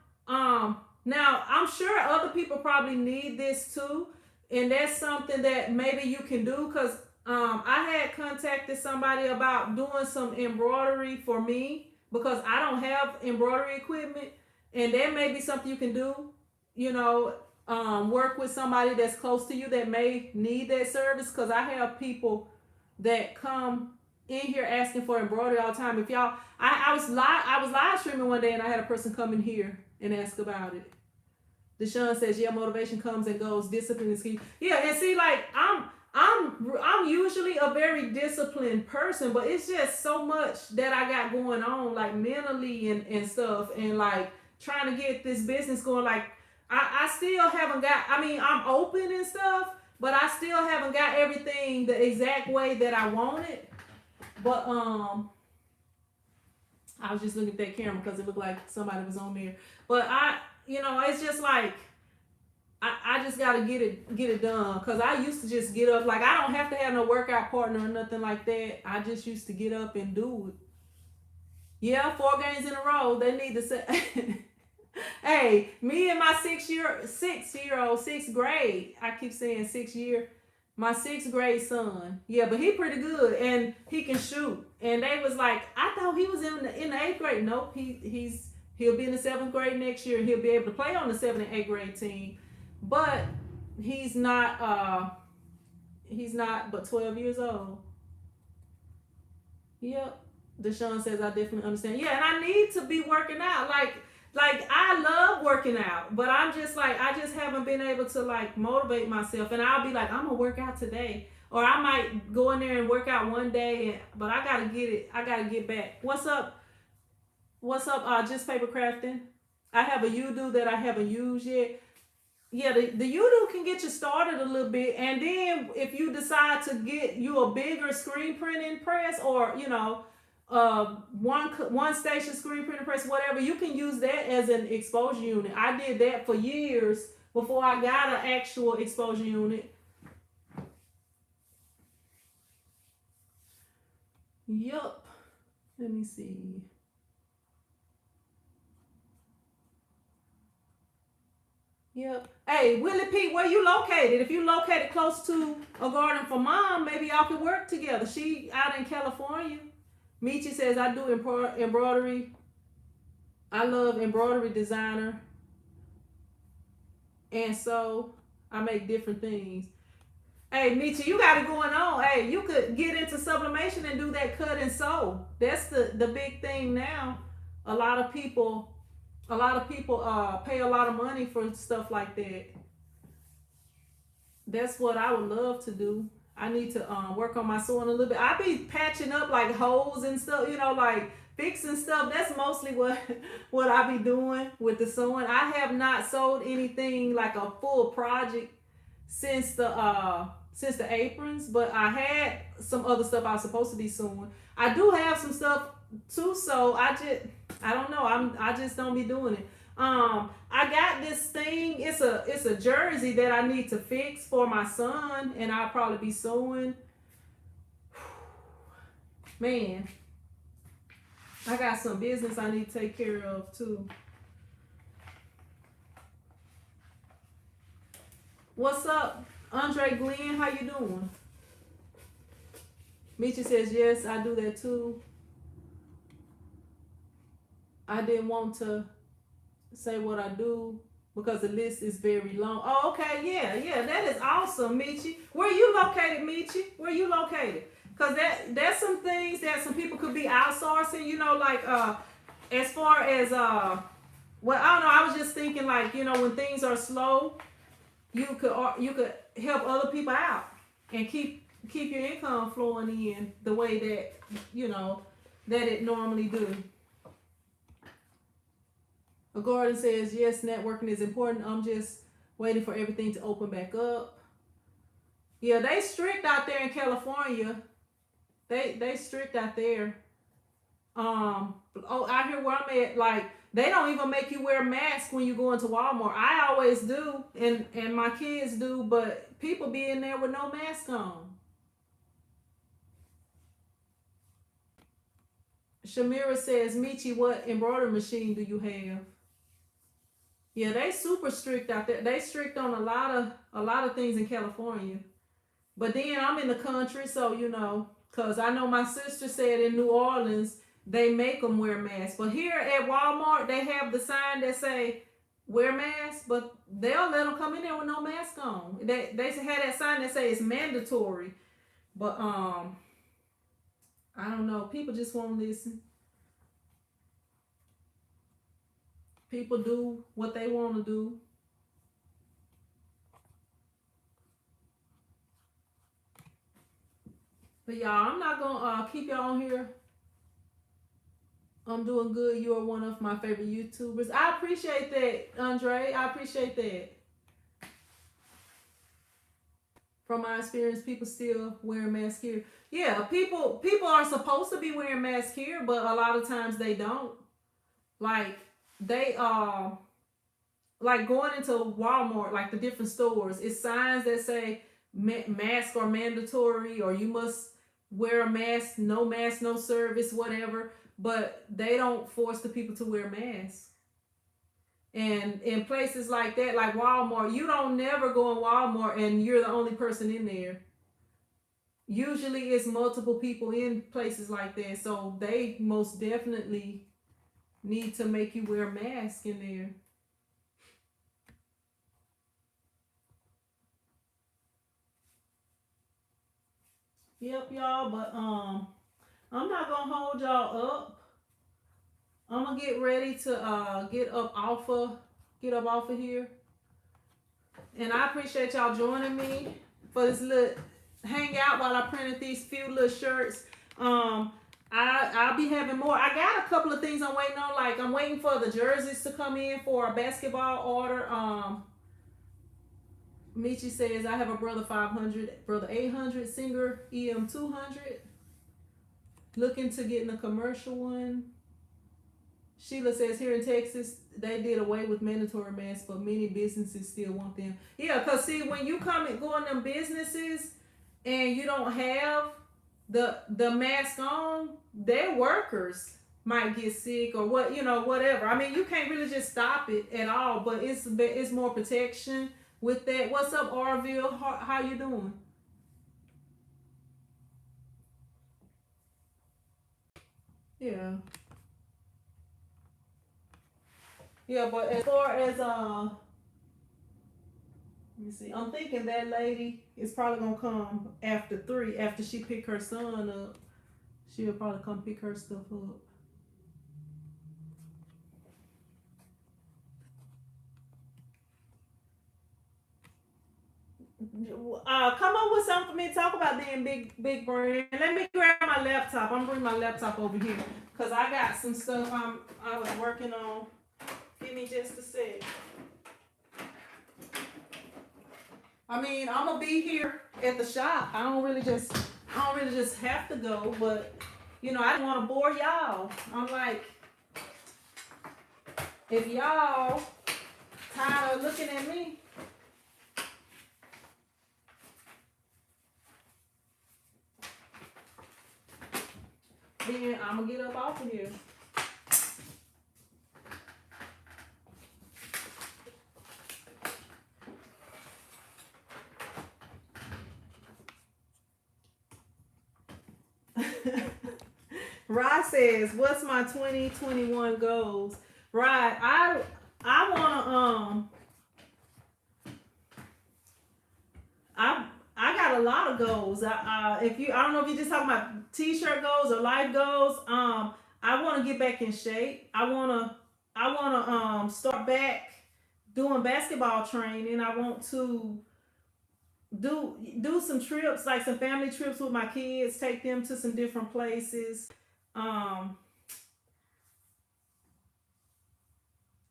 now I'm sure other people probably need this too, and that's something that maybe you can do, because I had contacted somebody about doing some embroidery for me, because I don't have embroidery equipment, and that may be something you can do. Work with somebody that's close to you that may need that service, because I have people that come in here asking for embroidery all the time. If y'all, I was live streaming one day, and I had a person come in here and ask about it. Deshaun says, yeah, motivation comes and goes. Discipline is key. Yeah, and see, like, I'm usually a very disciplined person, but it's just so much that I got going on, like mentally and stuff, and like trying to get this business going. Like I still haven't got, I mean, I'm open and stuff, but I still haven't got everything the exact way that I want it. But I was just looking at that camera because it looked like somebody was on there. But it's just like I just gotta get it done. Cause I used to just get up, like I don't have to have no workout partner or nothing like that. I just used to get up and do it. Yeah, 4 games in a row. They need to say hey, me and my 6-year-old, 6th grade. I keep saying 6 year. My 6th grade son. Yeah, but he pretty good and he can shoot. And they was like, I thought he was in the 8th grade. Nope, he'll be in the 7th grade next year. He'll be able to play on the 7th and 8th grade team. But he's not but 12 years old. Yep. Deshaun says I definitely understand. Yeah, and I need to be working out. Like I love working out, but I'm just like, I just haven't been able to like motivate myself. And I'll be like, I'm gonna work out today, or I might go in there and work out one day. But I gotta get it. I gotta get back. What's up? Just paper crafting. I have a U-Do that I haven't used yet. Yeah, the U-Do can get you started a little bit, and then if you decide to get you a bigger screen printing press, or one station screen printer press, whatever, you can use that as an exposure unit. I did that for years before I got an actual exposure unit. Yup. Let me see. Yep. Hey, Willie Pete, where you located? If you located close to a garden for mom, maybe y'all could work together. She out in California. Michi says, I do embroidery. I love embroidery designer. And so I make different things. Hey, Michi, you got it going on. Hey, you could get into sublimation and do that cut and sew. That's the big thing now. A lot of people pay a lot of money for stuff like that. That's what I would love to do. I need to work on my sewing a little bit. I be patching up like holes and stuff, like fixing stuff. That's mostly what I be doing with the sewing. I have not sewed anything like a full project since the aprons, but I had some other stuff I was supposed to be sewing. I do have some stuff to sew. I don't know. I just don't be doing it. I got this thing. It's a jersey that I need to fix for my son, and I'll probably be sewing. Man, I got some business I need to take care of too. What's up, Andre Glenn? How you doing? Michi says yes, I do that too. I didn't want to say what I do because the list is very long. Oh, okay, yeah, that is awesome, Michi. Where you located, Michi? Where you located? Because that's some things that some people could be outsourcing, as far as well, I don't know, I was just thinking like, when things are slow, you could help other people out and keep your income flowing in the way that that it normally do. Gordon says, yes, networking is important. I'm just waiting for everything to open back up. Yeah, they strict out there in California. They strict out there. Out here where I'm at, like, they don't even make you wear a mask when you go into Walmart. I always do, and my kids do, but people be in there with no mask on. Shamira says, Michi, what embroidery machine do you have? Yeah, they super strict out there. They strict on a lot of things in California. But then I'm in the country, so because I know my sister said in New Orleans they make them wear masks. But here at Walmart, they have the sign that say wear masks, but they'll let them come in there with no mask on. They had that sign that say it's mandatory. But I don't know. People just won't listen. People do what they want to do. But y'all, I'm not gonna keep y'all on here I'm doing good. You are one of my favorite YouTubers. I appreciate that, Andre. I appreciate that. From my experience, people still wearing masks here. Yeah, people are supposed to be wearing masks here, but a lot of times they don't. Like they like going into Walmart, like the different stores, it's signs that say masks are mandatory or you must wear a mask, no service, whatever. But they don't force the people to wear masks. And in places like that, like Walmart, you don't never go in Walmart and you're the only person in there. Usually it's multiple people in places like that. So they most definitely need to make you wear a mask in there. Yep, y'all, but I'm not gonna hold y'all up. I'm gonna get ready to get up off of here. And I appreciate y'all joining me for this little hangout while I printed these few little shirts. I'll be having more. I got a couple of things I'm waiting on. Like I'm waiting for the jerseys to come in for a basketball order. Michi says I have a brother 500, brother 800, singer EM 200. Looking to get in a commercial one. Sheila says here in Texas, they did away with mandatory masks, but many businesses still want them. Yeah, because see, when you come and go in them businesses and you don't have the mask on, their workers might get sick or what, whatever. I mean, you can't really just stop it at all, but it's more protection with that. What's up, Orville? How you doing? Yeah. Yeah, but as far as let me see. I'm thinking that lady is probably gonna come after 3, after she pick her son up. She'll probably come pick her stuff up. Come up with something for me to talk about then, big brain. Let me grab my laptop. I'm bringing my laptop over here because I got some stuff I was working on. Give me just a sec. I mean, I'm gonna be here at the shop. I don't really just have to go, but I don't want to bore y'all. I'm like, if y'all tired of looking at me, then I'm gonna get up off of here. Rod says, "What's my 2021 goals?" Rod, I wanna I got a lot of goals. I don't know if you're just talking about t-shirt goals or life goals. I want to get back in shape. I wanna start back doing basketball training. I want to do some trips, like some family trips with my kids, take them to some different places. Um,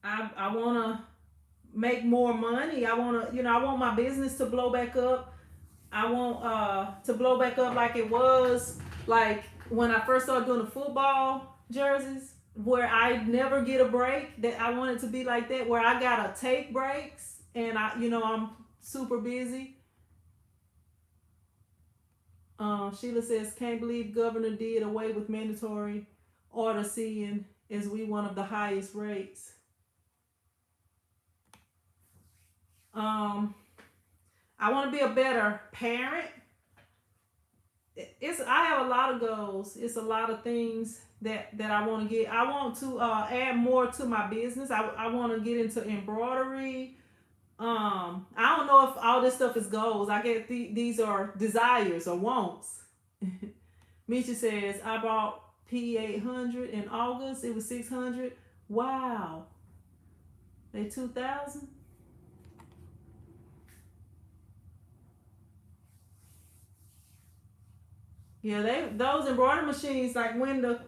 I want to make more money. I want to, I want my business to blow back up. I want to blow back up like it was like when I first started doing the football jerseys, where I never get a break. That I want it to be like that, where I gotta take breaks and I'm super busy. Sheila says, "Can't believe governor did away with mandatory order seeing as we one of the highest rates." I want to be a better parent. I have a lot of goals. It's a lot of things that I want to get. I want to add more to my business. I want to get into embroidery. I don't know if all this stuff is goals. I get these are desires or wants. Misha says, "I bought P800 in August. It was 600. Wow. They 2,000." Yeah, those embroidery machines, like when the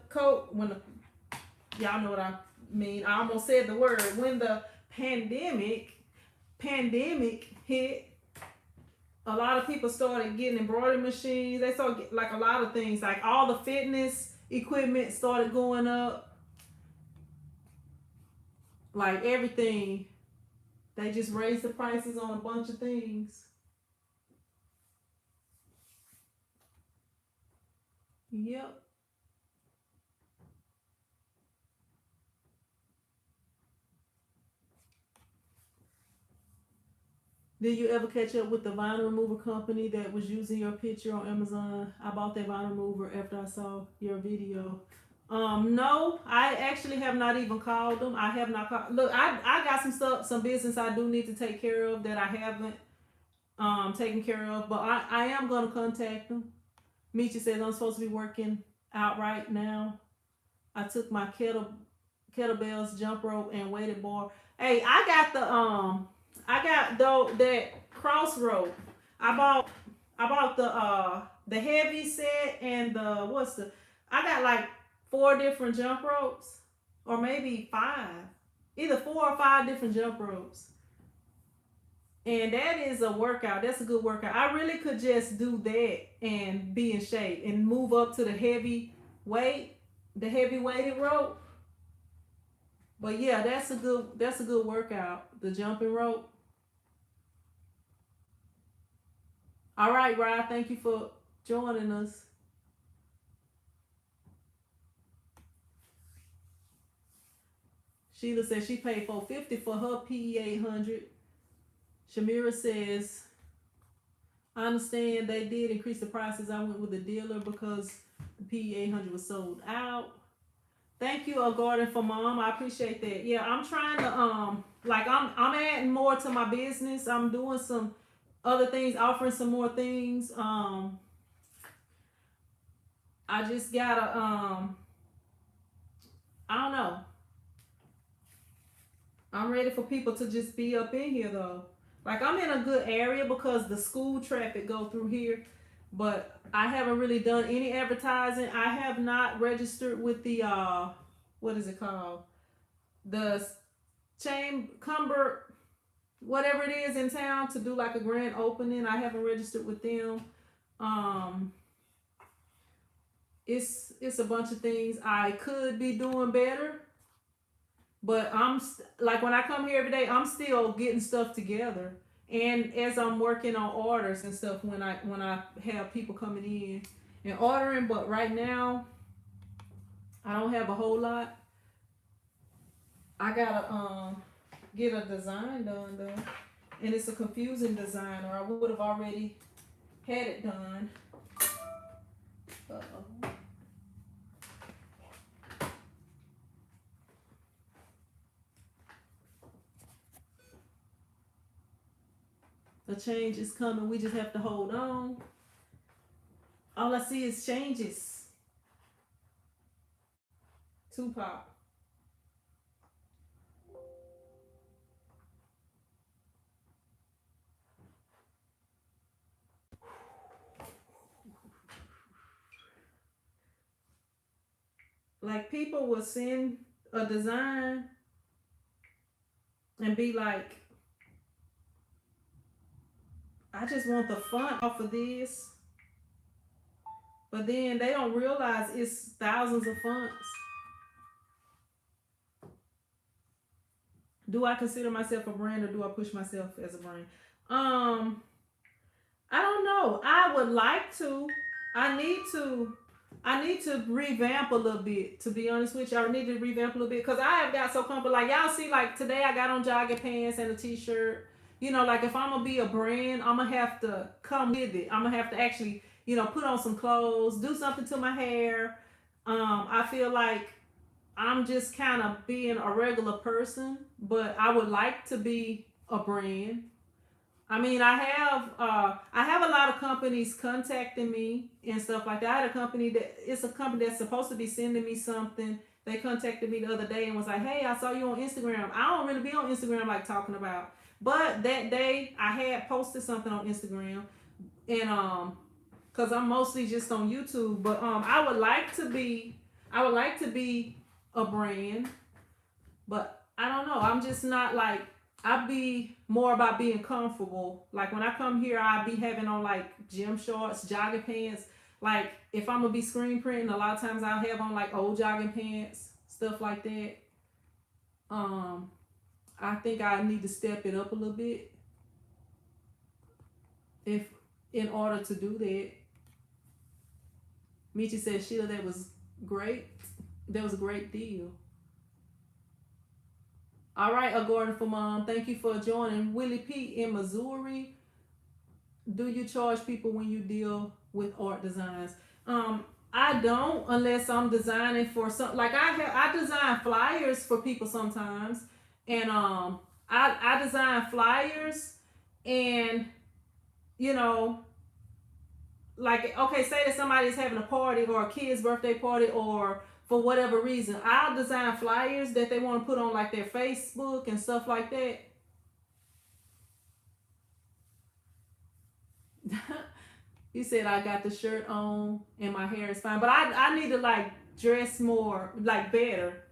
Y'all know what I mean. I almost said the word. When the pandemic hit, a lot of people started getting embroidery machines. They started getting, like, a lot of things. Like, all the fitness equipment started going up. Like, everything. They just raised the prices on a bunch of things. Yep. Did you ever catch up with the vinyl remover company that was using your picture on Amazon? I bought that vinyl remover after I saw your video. No, I actually have not even called them. I have not called. Look, I got some stuff, some business I do need to take care of that I haven't taken care of, but I am gonna contact them. Michi says I'm supposed to be working out right now. I took my kettlebells, jump rope, and weighted bar. Hey, I got though that cross rope. I bought the heavy set and I got like 4 different jump ropes, or maybe 5. Either 4 or 5 different jump ropes. And that is a workout. That's a good workout. I really could just do that and be in shape and move up to the heavy weighted rope. But yeah, that's a good workout. The jumping rope. All right, Rod, thank you for joining us. Sheila says she paid $450 for her PE 800. Shamira says, I understand they did increase the prices. I went with the dealer because the PE 800 was sold out. Thank you, Garden for Mom. I appreciate that. Yeah, I'm trying to like I'm adding more to my business. I'm doing some other things, offering some more things. I just gotta I don't know. I'm ready for people to just be up in here though. Like, I'm in a good area because the school traffic go through here, but I haven't really done any advertising. I have not registered with the what is it called? The Cumber, whatever it is in town, to do like a grand opening. I haven't registered with them. It's a bunch of things I could be doing better. But like, when I come here every day, I'm still getting stuff together. And as I'm working on orders and stuff, when I have people coming in and ordering, but right now I don't have a whole lot. I gotta get a design done though. And it's a confusing design, or I would have already had it done. Uh-oh. A change is coming. We just have to hold on. All I see is changes. Tupac. Like, people will send a design and be like, I just want the font off of this. But then they don't realize it's thousands of fonts. Do I consider myself a brand, or do I push myself as a brand? I don't know. I would like to. I need to revamp a little bit, to be honest with you. I need to revamp a little bit because I have got so comfortable. Like, y'all see, like, today I got on jogging pants and a t-shirt. You know, like, if I'm gonna be a brand, I'm gonna have to come with it. I'm gonna have to actually, you know, put on some clothes, do something to my hair. I feel like I'm just kind of being a regular person, but I would like to be a brand. I mean, I have a lot of companies contacting me and stuff like that. I had a company that's supposed to be sending me something. They contacted me the other day and was like, hey, I saw you on Instagram. I don't really be on Instagram like talking about. But that day I had posted something on Instagram, and cause I'm mostly just on YouTube. But I would like to be a brand, but I don't know. I'm just not like, I be more about being comfortable. Like when I come here, I be having on like gym shorts, jogging pants. Like if I'm gonna be screen printing, a lot of times I'll have on like old jogging pants, stuff like that. Um, I think I need to step it up a little bit if in order to do that. Michi said, Sheila, that was great. That was a great deal. All right, a Gordon for Mom. Thank you for joining. Willie P in Missouri. Do you charge people when you deal with art designs? I don't, unless I'm designing for some, like I design flyers for people sometimes, and I design flyers, and you know, like, okay, say that somebody's having a party or a kid's birthday party, or for whatever reason, I'll design flyers that they want to put on like their Facebook and stuff like that. You said I got the shirt on and my hair is fine, but I need to like dress more, like better,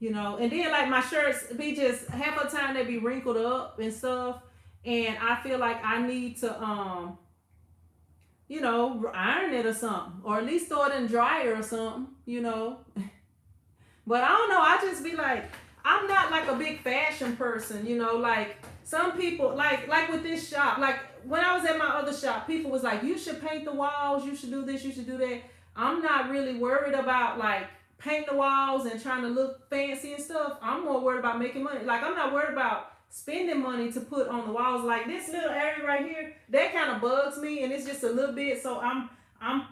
you know. And then like my shirts be just half the time they be wrinkled up and stuff, and I feel like I need to you know, iron it or something, or at least throw it in the dryer or something, you know. But I don't know. I just be like, I'm not like a big fashion person, you know. Like some people, like with this shop, like when I was at my other shop, people was like, you should paint the walls, you should do this, you should do that. I'm not really worried about like painting the walls and trying to look fancy and stuff. I'm more worried about making money. Like I'm not worried about spending money to put on the walls. Like this little area right here, that kind of bugs me, and it's just a little bit. So I'm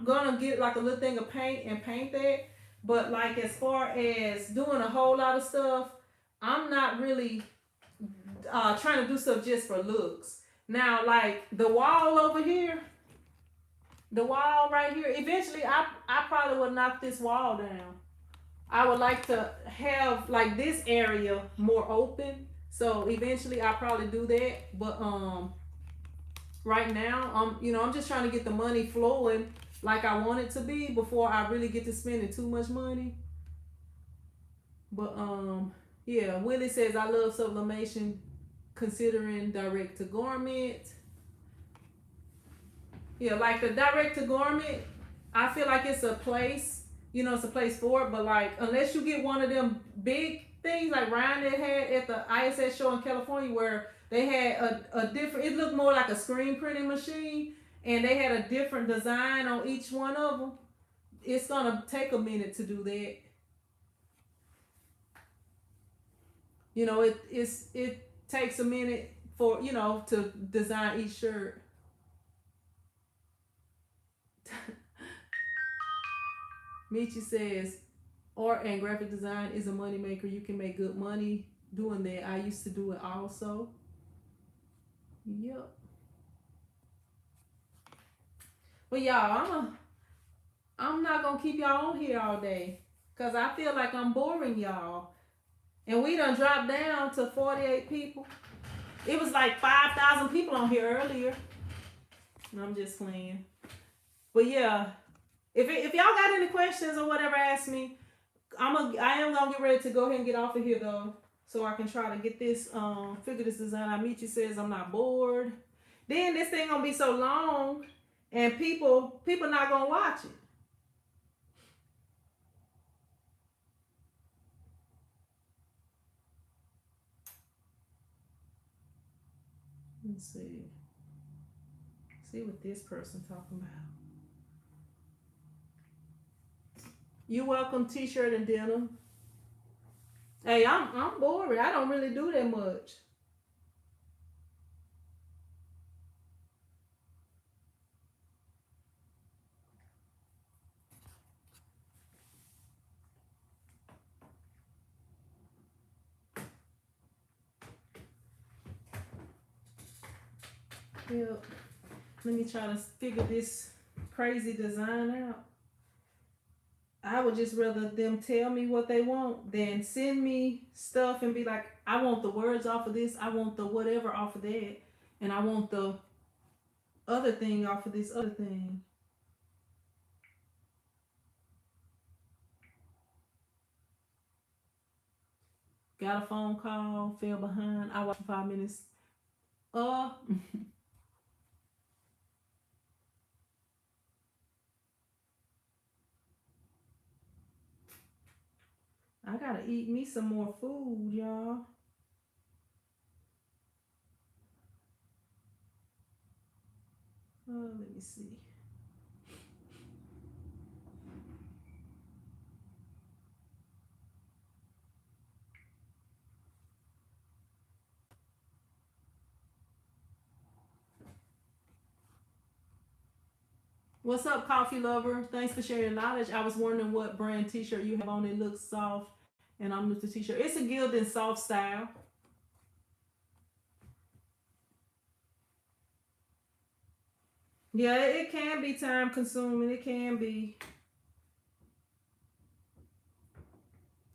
gonna get like a little thing of paint and paint that. But like as far as doing a whole lot of stuff, I'm not really trying to do stuff just for looks. Now, like the wall over here, the wall right here, eventually I probably would knock this wall down. I would like to have like this area more open. So eventually I'll probably do that. But right now, you know, I'm just trying to get the money flowing like I want it to be before I really get to spending too much money. But yeah, Willie says I love sublimation considering direct to garment. Yeah, like the direct to garment, I feel like it's a place, you know, it's a place for it, but like unless you get one of them big things like Ryan that had at the ISS show in California where they had a different, it looked more like a screen printing machine, and they had a different design on each one of them. It's gonna take a minute to do that. You know, it takes a minute for, you know, to design each shirt. Michi says art and graphic design is a money maker. You can make good money doing that. I used to do it also. Yep. But y'all, I'm not gonna keep y'all on here all day, cause I feel like I'm boring y'all. And we done dropped down to 48 people. It was like 5,000 people on here earlier. I'm just playing. But yeah, if y'all got any questions or whatever, ask me. I am gonna get ready to go ahead and get off of here though, so I can try to get this figure this design. Michi says I'm not bored. Then this thing gonna be so long, and people not gonna watch it. Let's see. See what this person talking about. You welcome, T-shirt and Denim. Hey, I'm bored. I don't really do that much. Yep. Let me try to figure this crazy design out. I would just rather them tell me what they want than send me stuff and be like, I want the words off of this, I want the whatever off of that, and I want the other thing off of this other thing. Got a phone call, fell behind. I watched 5 minutes. Uh, I gotta eat me some more food, y'all. Let me see. What's up, coffee lover? Thanks for sharing knowledge. I was wondering what brand t-shirt you have on. It looks soft, and I'm new to t-shirt. It's a Gildan soft style. Yeah, it can be time consuming. It can be.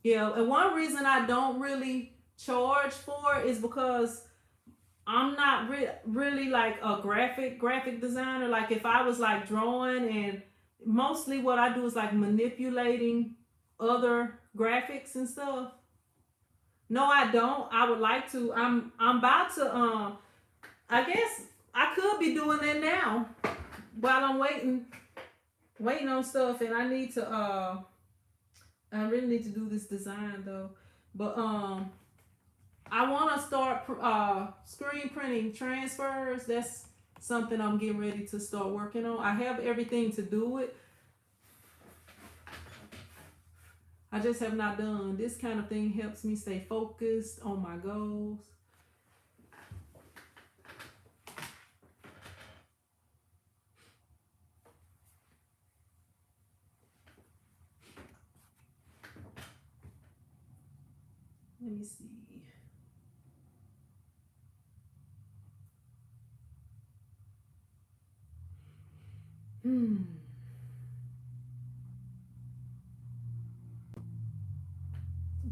Yeah, and one reason I don't really charge for it is because I'm not really like a graphic designer. Like if I was like drawing, and mostly what I do is like manipulating other graphics and stuff. No, I don't. I would like to. I'm about to I guess I could be doing that now while I'm waiting on stuff, and I really need to do this design though. But I want to start screen printing transfers. That's something I'm getting ready to start working on. I have everything to do it. I just have not done. This kind of thing helps me stay focused on my goals. Let me see.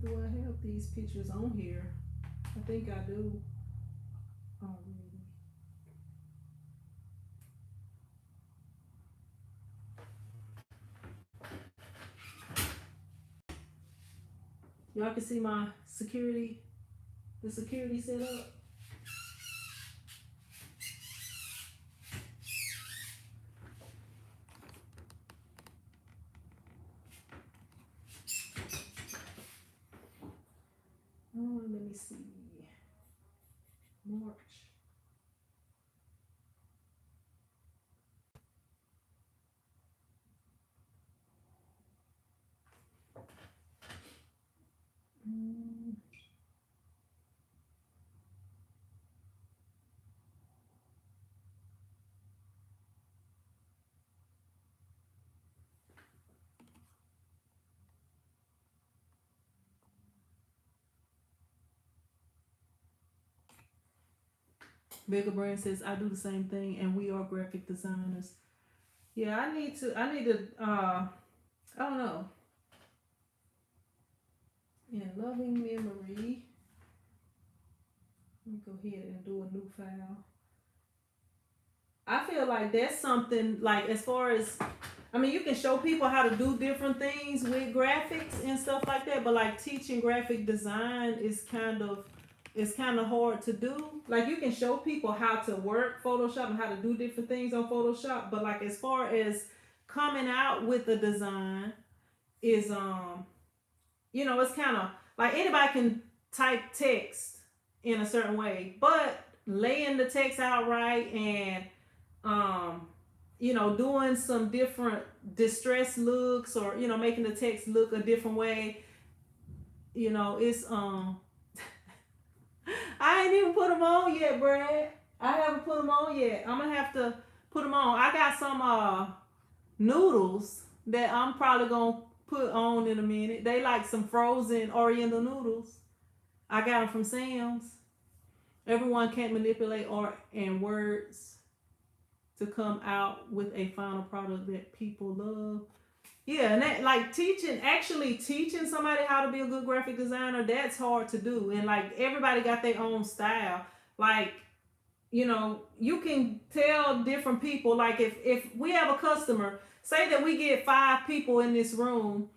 Do I have these pictures on here? I think I do already. Y'all can see my the security setup. Oh, let me see. March. Becca Brand says I do the same thing, and we are graphic designers. Yeah, I need to I don't know. In loving memory. Let me go ahead and do a new file. I feel like that's something like, as far as, I mean, you can show people how to do different things with graphics and stuff like that, but like teaching graphic design is kind of hard to do. Like you can show people how to work Photoshop and how to do different things on Photoshop, but like as far as coming out with the design is it's kind of like anybody can type text in a certain way, but laying the text out right and doing some different distress looks, or making the text look a different way, it's I ain't even put them on yet, Brad. I haven't put them on yet. I'm gonna have to put them on. I got some noodles that I'm probably gonna put on in a minute. They like some frozen oriental noodles. I got them from Sam's. Everyone can't manipulate art and words to come out with a final product that people love. Yeah, and that, like actually teaching somebody how to be a good graphic designer, that's hard to do. And like everybody got their own style. Like, you can tell different people, like if we have a customer, say that we get 5 people in this room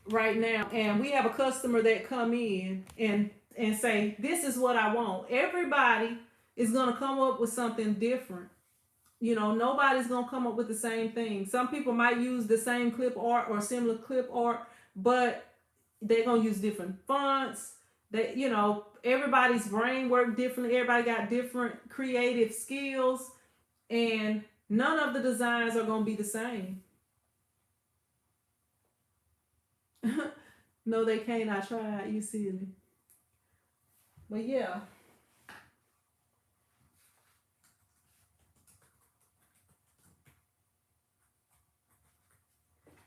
right now, and we have a customer that come in, and and say, this is what I want. Everybody is going to come up with something different. You know, nobody's going to come up with the same thing. Some people might use the same clip art or similar clip art, but they're going to use different fonts. They, you know, everybody's brain work differently. Everybody got different creative skills, and none of the designs are going to be the same. No, they can't. I tried. You silly. But yeah.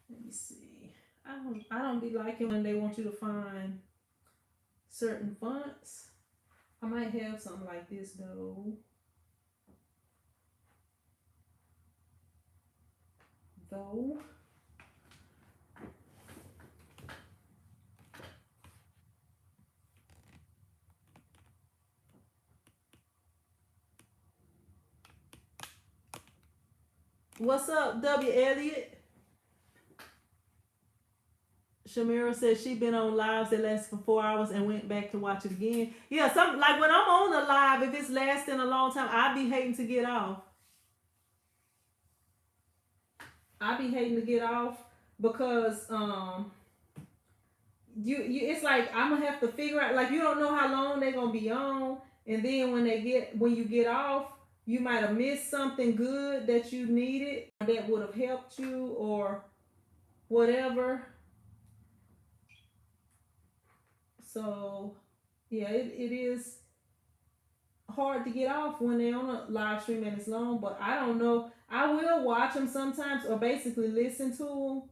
Let me see. I don't be liking when they want you to find certain fonts. I might have something like this though. What's up, W. Elliott? Shamira says she been on lives that last for 4 hours and went back to watch it again. Yeah, some like when I'm on a live, if it's lasting a long time, I be hating to get off. Because you it's like I'm gonna have to figure out, like, you don't know how long they're gonna be on, and then when you get off, you might have missed something good that you needed that would have helped you or whatever. So yeah, it is hard to get off when they're on a live stream and it's long, but I don't know. I will watch them sometimes, or basically listen to them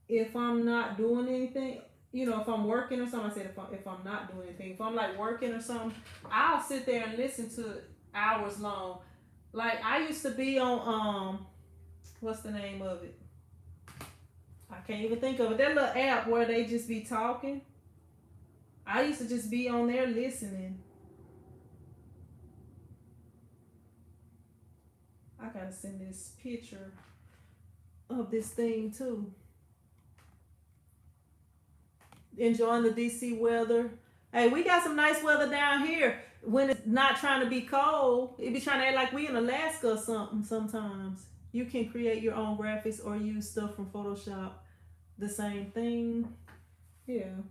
if I'm not doing anything. You know, if I'm working or something. I said if I'm not doing anything. If I'm like working or something, I'll sit there and listen to it hours long. Like I used to be on what's the name of it? I can't even think of it. That little app where they just be talking. I used to just be on there listening. I gotta send this picture of this thing too. Enjoying the DC weather. Hey, we got some nice weather down here when it's not trying to be cold. It be trying to act like we in Alaska or something sometimes. You can create your own graphics or use stuff from Photoshop. The same thing. Yeah.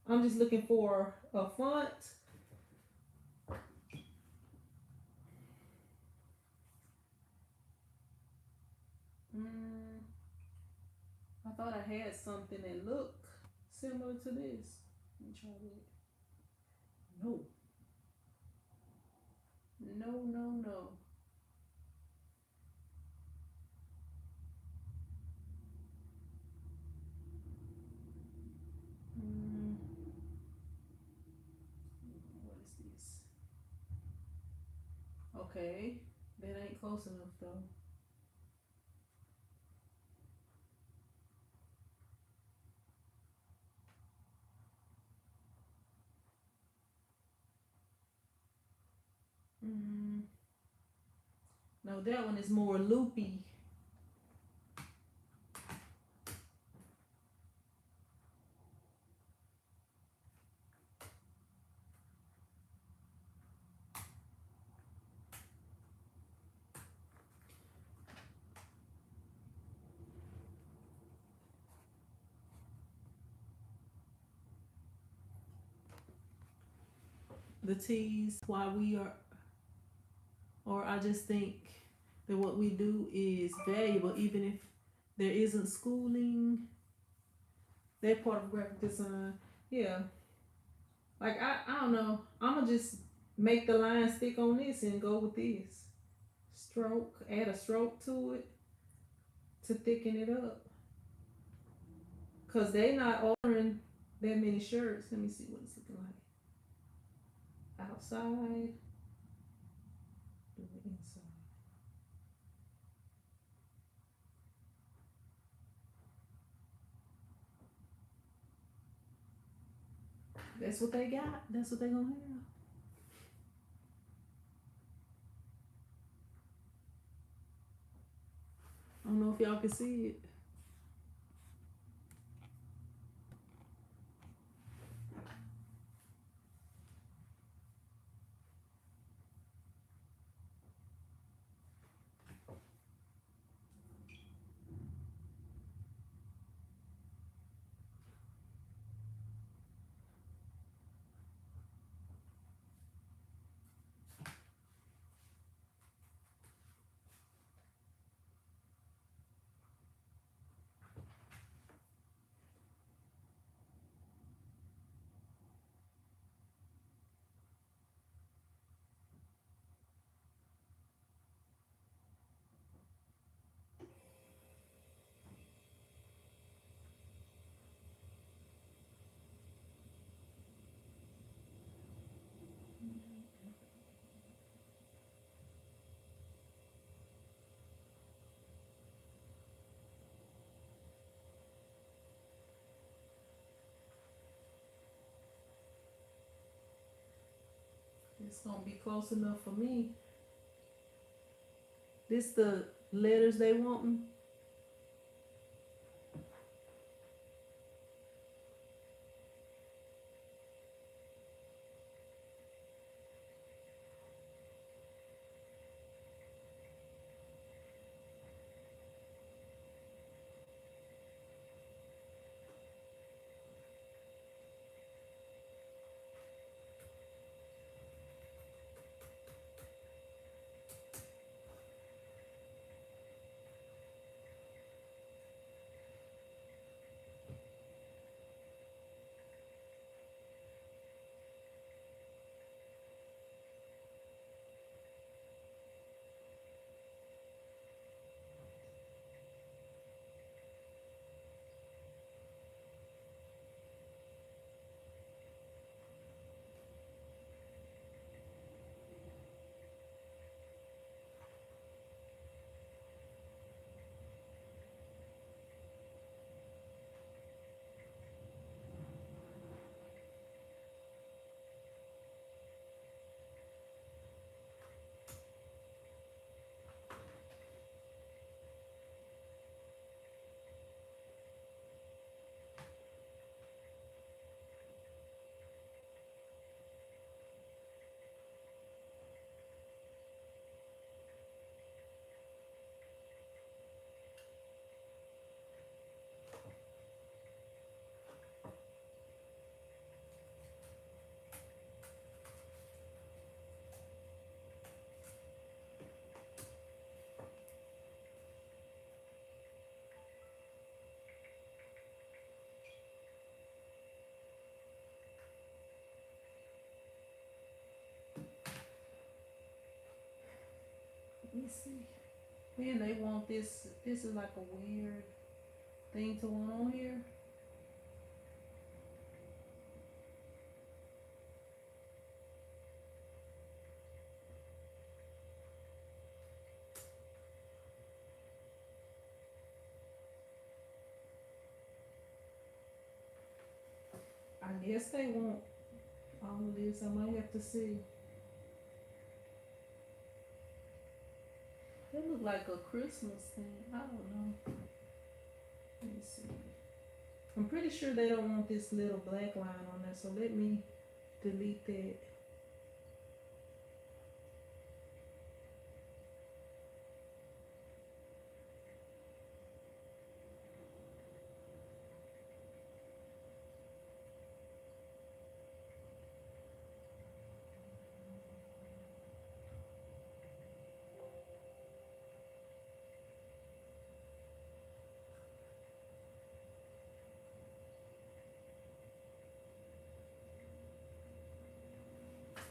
I'm just looking for a font. I thought I had something that looked similar to this. Let me try that. No. No. What is this? Okay, that ain't close enough though. No, that one is more loopy. The T's, why we are, or I just think that what we do is valuable, even if there isn't schooling. They're part of graphic design. Yeah. Like, I don't know. I'm going to just make the line stick on this and go with this. Stroke, add a stroke to it to thicken it up. Because they not ordering that many shirts. Let me see what it's looking like. Outside. Do the inside. That's what they got. That's what they gonna have. I don't know if y'all can see it. It's gonna be close enough for me. This the letters they want. Let me see. Man, they want this. This is like a weird thing to want on here. I guess they want all of this. I might have to see. It look like a Christmas thing. I don't know. Let me see. I'm pretty sure they don't want this little black line on there, so let me delete that.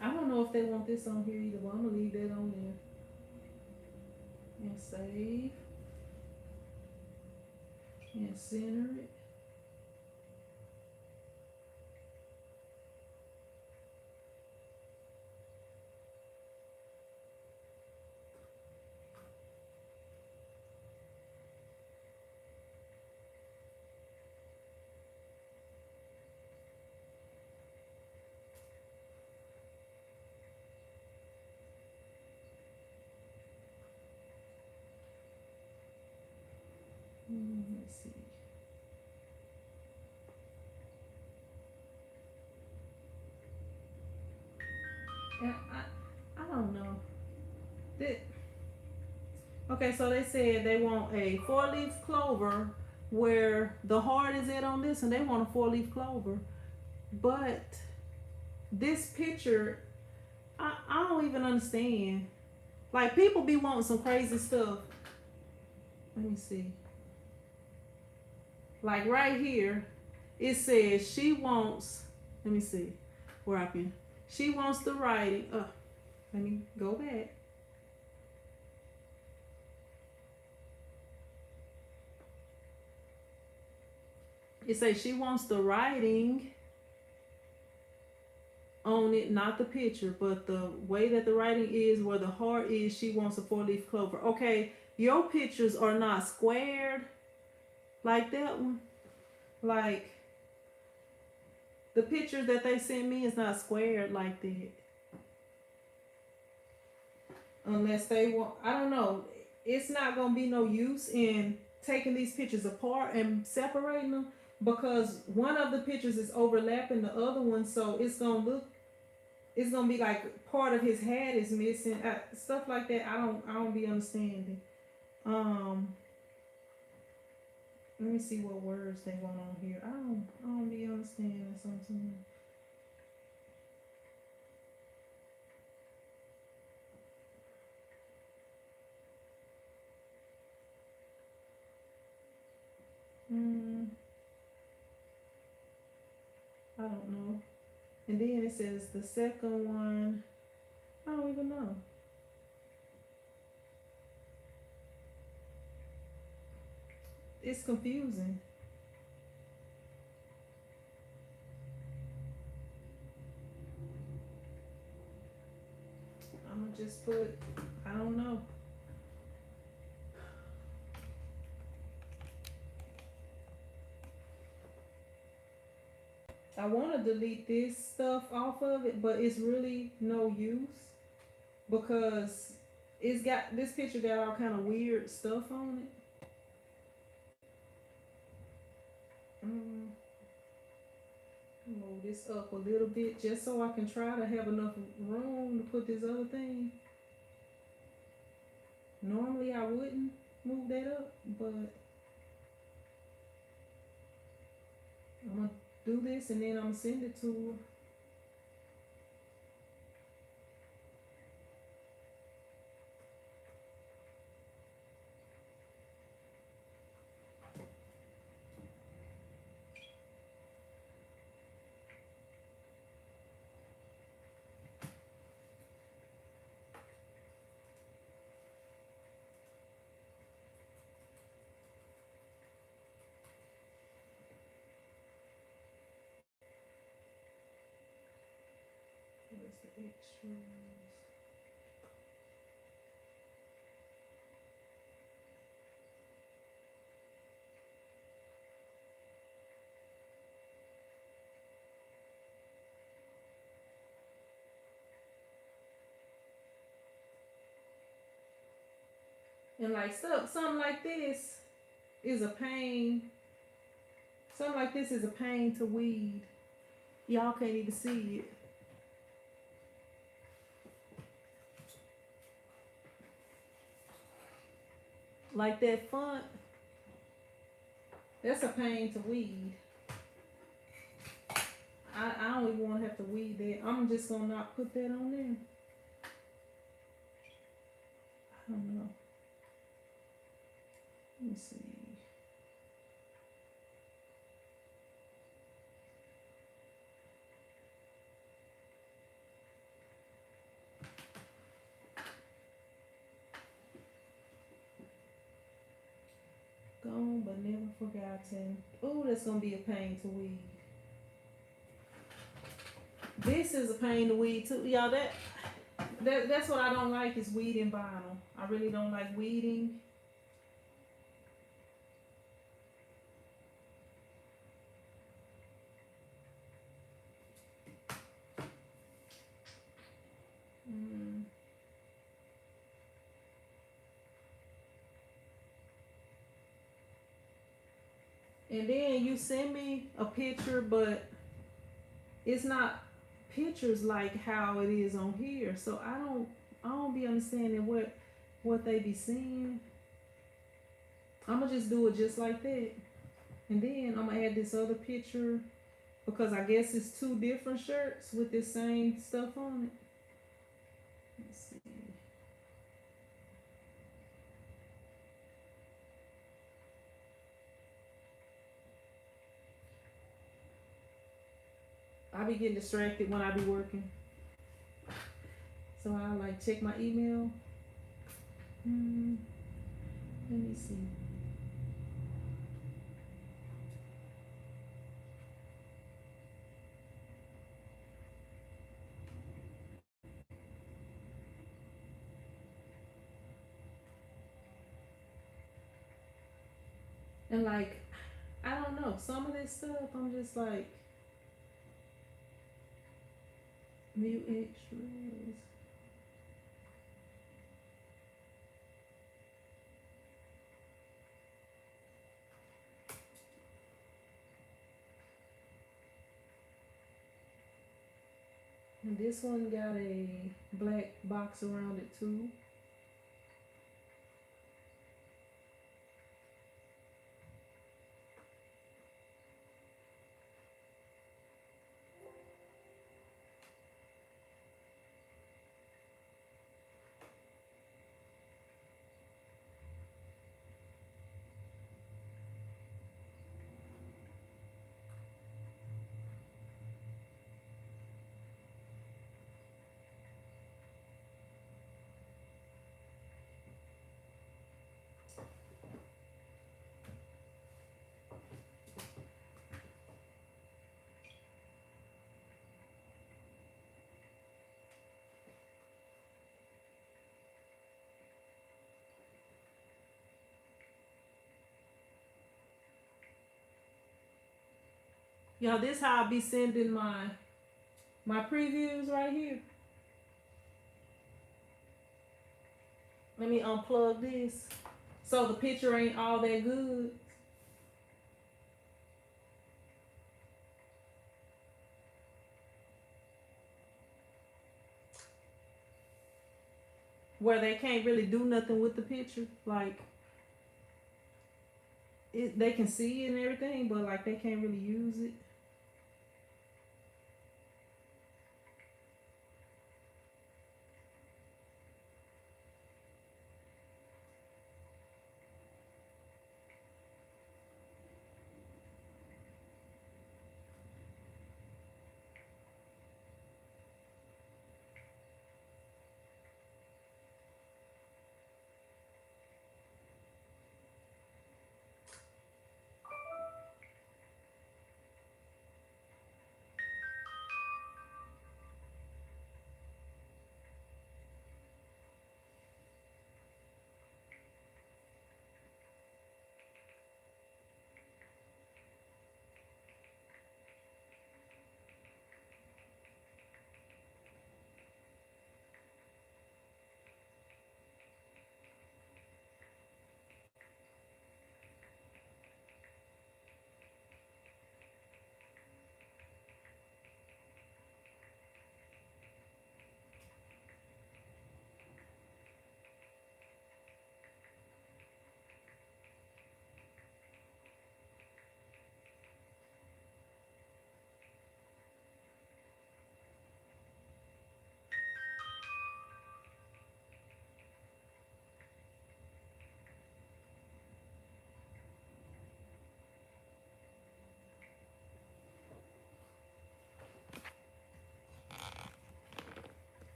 I don't know if they want this on here either, but I'm gonna leave that on there. And save. And center it. Let's see. Yeah, I don't know. Okay, so they said they want a 4-leaf clover where the heart is at on this, and they want a 4-leaf clover. But this picture, I don't even understand. Like, people be wanting some crazy stuff. Let me see. Like right here, it says she wants, let me see where I can, she wants the writing. Let me go back. It says she wants the writing on it, not the picture, but the way that the writing is, where the heart is, she wants a 4-leaf clover. Okay, your pictures are not squared like that one. Like, the picture that they sent me is not squared like that. unless they want. I don't know. It's not gonna be no use in taking these pictures apart and separating them because one of the pictures is overlapping the other one, so it's gonna be like part of his hat is missing, stuff like that. I don't be understanding. Um, Let me see what words they want on here. I don't be understanding something. Mm, I don't know. And then it says the second one. I don't even know. It's confusing. I'm gonna just put, I don't know. I want to delete this stuff off of it, but it's really no use because it's got, this picture got all kind of weird stuff on it. Move this up a little bit just so I can try to have enough room to put this other thing. Normally I wouldn't move that up, but I'm gonna do this and then I'm gonna send it to her. Where's the extras? And like stuff, something like this is a pain. Something like this is a pain to weed. Y'all can't even see it. Like that font, that's a pain to weed. I don't even want to have to weed that. I'm just gonna not put that on there. I don't know. Let me see. Gone but never forgotten. Oh, that's gonna be a pain to weed. This is a pain to weed too, y'all. That's what I don't like is weeding vinyl. I really don't like weeding. And then you send me a picture, but it's not pictures like how it is on here. So I don't be understanding what they be seeing. I'm gonna just do it just like that. And then I'm gonna add this other picture because I guess it's two different shirts with the same stuff on it. Let's see. I be getting distracted when I be working. So I like check my email. Let me see. And like, I don't know, some of this stuff I'm just like, mute extras. And this one got a black box around it too. Y'all, this how I be sending my previews right here. Let me unplug this so the picture ain't all that good. Where they can't really do nothing with the picture. Like, they can see it and everything, but like they can't really use it.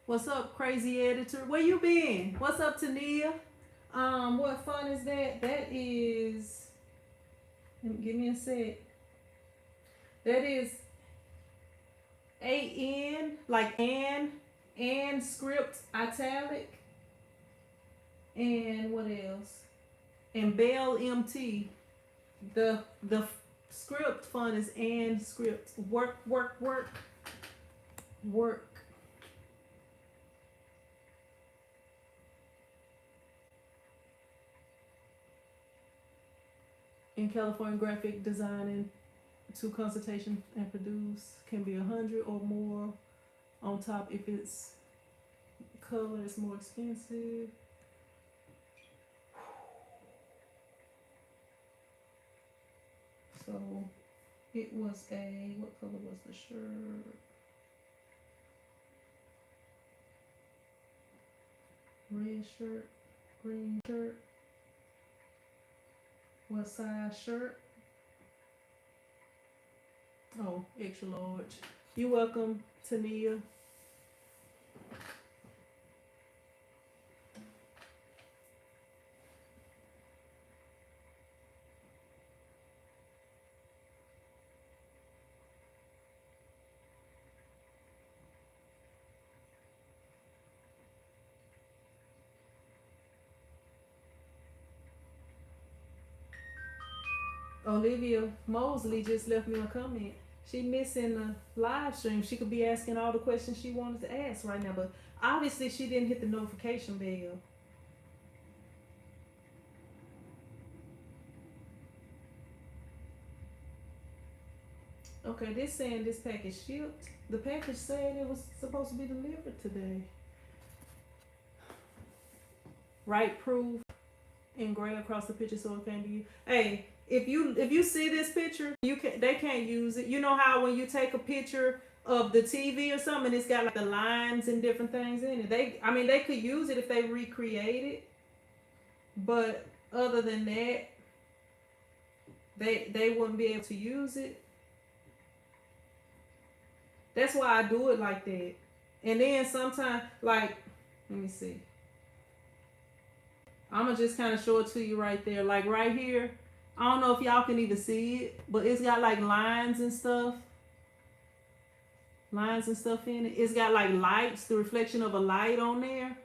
What's up, crazy editor? Where you been? What's up, Tania? What fun is that? That is, give me a sec. That is AN, like and script italic. And what else? And Bell MT. The script font is and script. Work. In California, graphic designing to consultation and produce can be 100 or more on top. If it's color, it's more expensive. So it was what color was the shirt? Red shirt, green shirt. What size shirt? Oh, extra large. You're welcome, Tania. Olivia Mosley just left me a comment. She missing the live stream. She could be asking all the questions she wanted to ask right now, but obviously she didn't hit the notification bell. Okay, this saying this package shipped. The package said it was supposed to be delivered today. Right proof in gray across the picture so it can't be. Hey, if you see this picture, they can't use it. You know how when you take a picture of the TV or something, it's got like the lines and different things in it. They could use it if they recreate it, but other than that, they wouldn't be able to use it. That's why I do it like that. And then sometimes, like, let me see. I'm gonna just kind of show it to you right there. Like right here, I don't know if y'all can even see it, but it's got like lines and stuff. Lines and stuff in it. It's got like lights, the reflection of a light on there.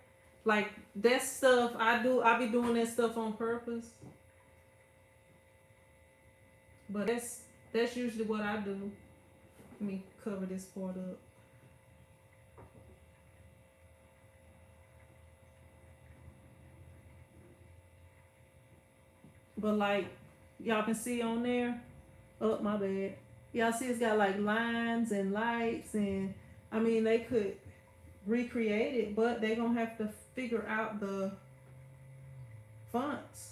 Like that stuff I do, I be doing that stuff on purpose. But that's usually what I do. Let me cover this part up. But like y'all can see on there, oh my bad. Y'all see it's got like lines and lights, and I mean they could recreate it, but they gonna have to figure out the fonts.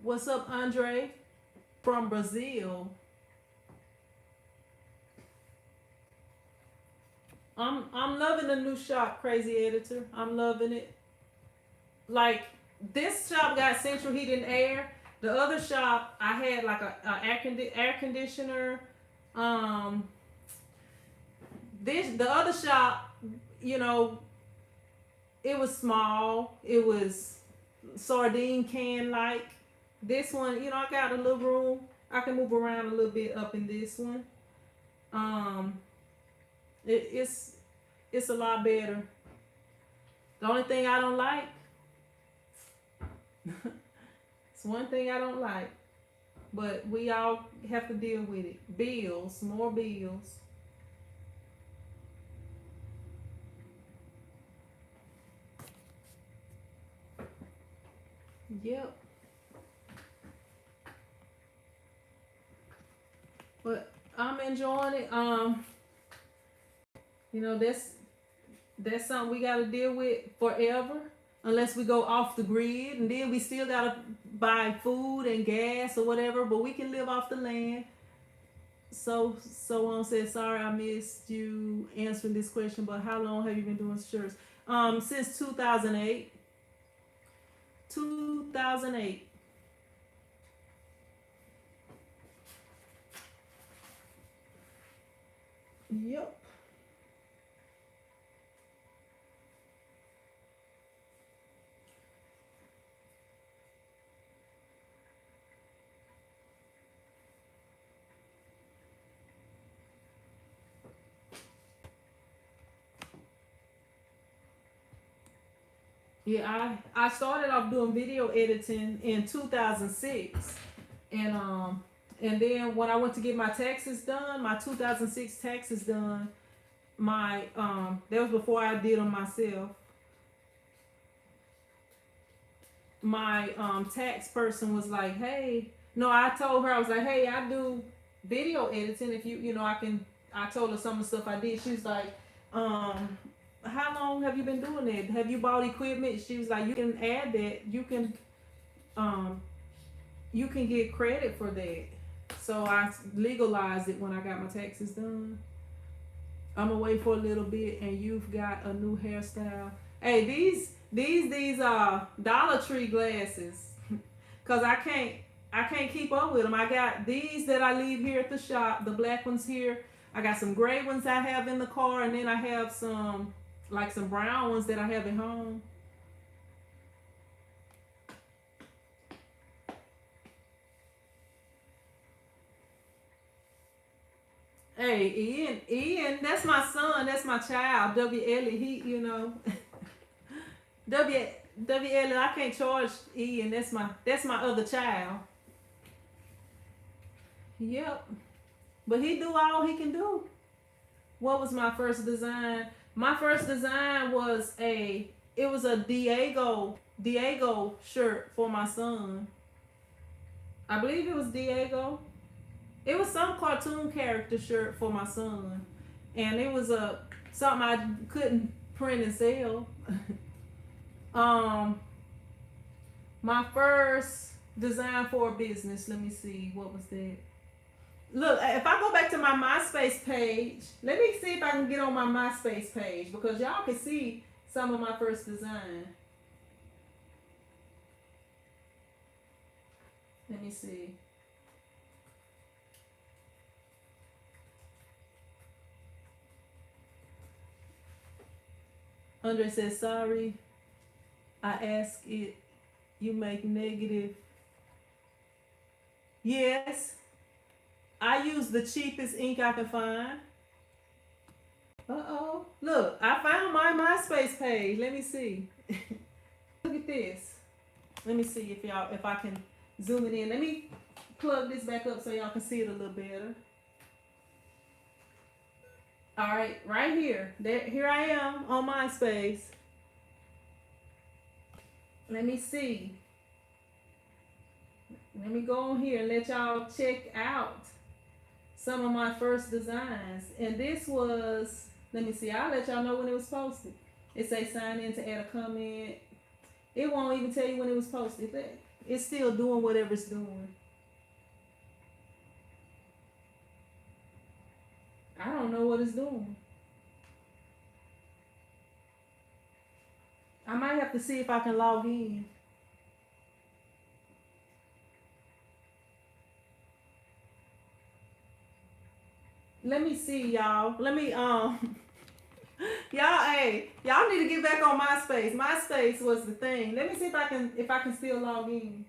What's up, Andre? From Brazil. I'm loving the new shop, Crazy Editor. I'm loving it. Like this shop got central heat and air. The other shop I had like a air conditioner. The other shop, you know, it was small. It was sardine can like. This one, you know, I got a little room. I can move around a little bit up in this one. It's a lot better. The only thing I don't like, it's one thing I don't like, but we all have to deal with it. Bills, more bills. Yep. But I'm enjoying it. You know, that's something we gotta deal with forever unless we go off the grid, and then we still gotta buy food and gas or whatever, but we can live off the land. So on said, sorry I missed you answering this question, but how long have you been doing shirts? Since 2008. 2008. Yep. Yeah, I started off doing video editing in 2006, and then when I went to get my taxes done, my 2006 taxes done, my that was before I did them myself. My tax person was like, hey, no, I told her, I was like, hey, I do video editing. If you know, I told her some of the stuff I did. She was like, how long have you been doing that? Have you bought equipment? She was like, you can add that. You can get credit for that. So I legalized it when I got my taxes done. I'm gonna wait for a little bit, and you've got a new hairstyle. Hey, these are Dollar Tree glasses, cause I can't keep up with them. I got these that I leave here at the shop, the black ones here. I got some gray ones I have in the car, and then I have some brown ones that I have at home. Hey, Ian, that's my son, that's my child. W. Ellie, W. Ellie, I can't charge Ian. That's my other child. Yep. But he do all he can do. What was my first design? My first design was a Diego shirt for my son. I believe it was Diego. It was some cartoon character shirt for my son, and it was something I couldn't print and sell. um, my first design for a business. Let me see, what was that? Look, if I go back to my MySpace page, let me see if I can get on my MySpace page because y'all can see some of my first design. Let me see. Andre says, sorry, I ask it, you make negative. Yes, I use the cheapest ink I can find. Uh-oh. Look, I found my MySpace page. Let me see. Look at this. Let me see if I can zoom it in. Let me plug this back up so y'all can see it a little better. All right, right here. Here I am on MySpace. Let me see. Let me go on here and let y'all check out some of my first designs. And this was, let me see, I'll let y'all know when it was posted. It say sign in to add a comment. It won't even tell you when it was posted. It's still doing whatever it's doing. I don't know what it's doing. I might have to see if I can log in. Let me see, y'all. Let me y'all, hey, y'all need to get back on MySpace. MySpace was the thing. Let me see if I can still log in.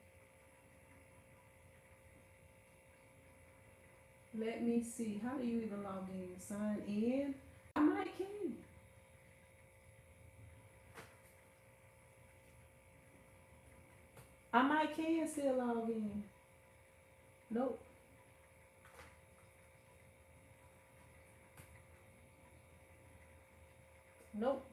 Let me see. How do you even log in? Sign in? I might can. I might can still log in. Nope. Nope.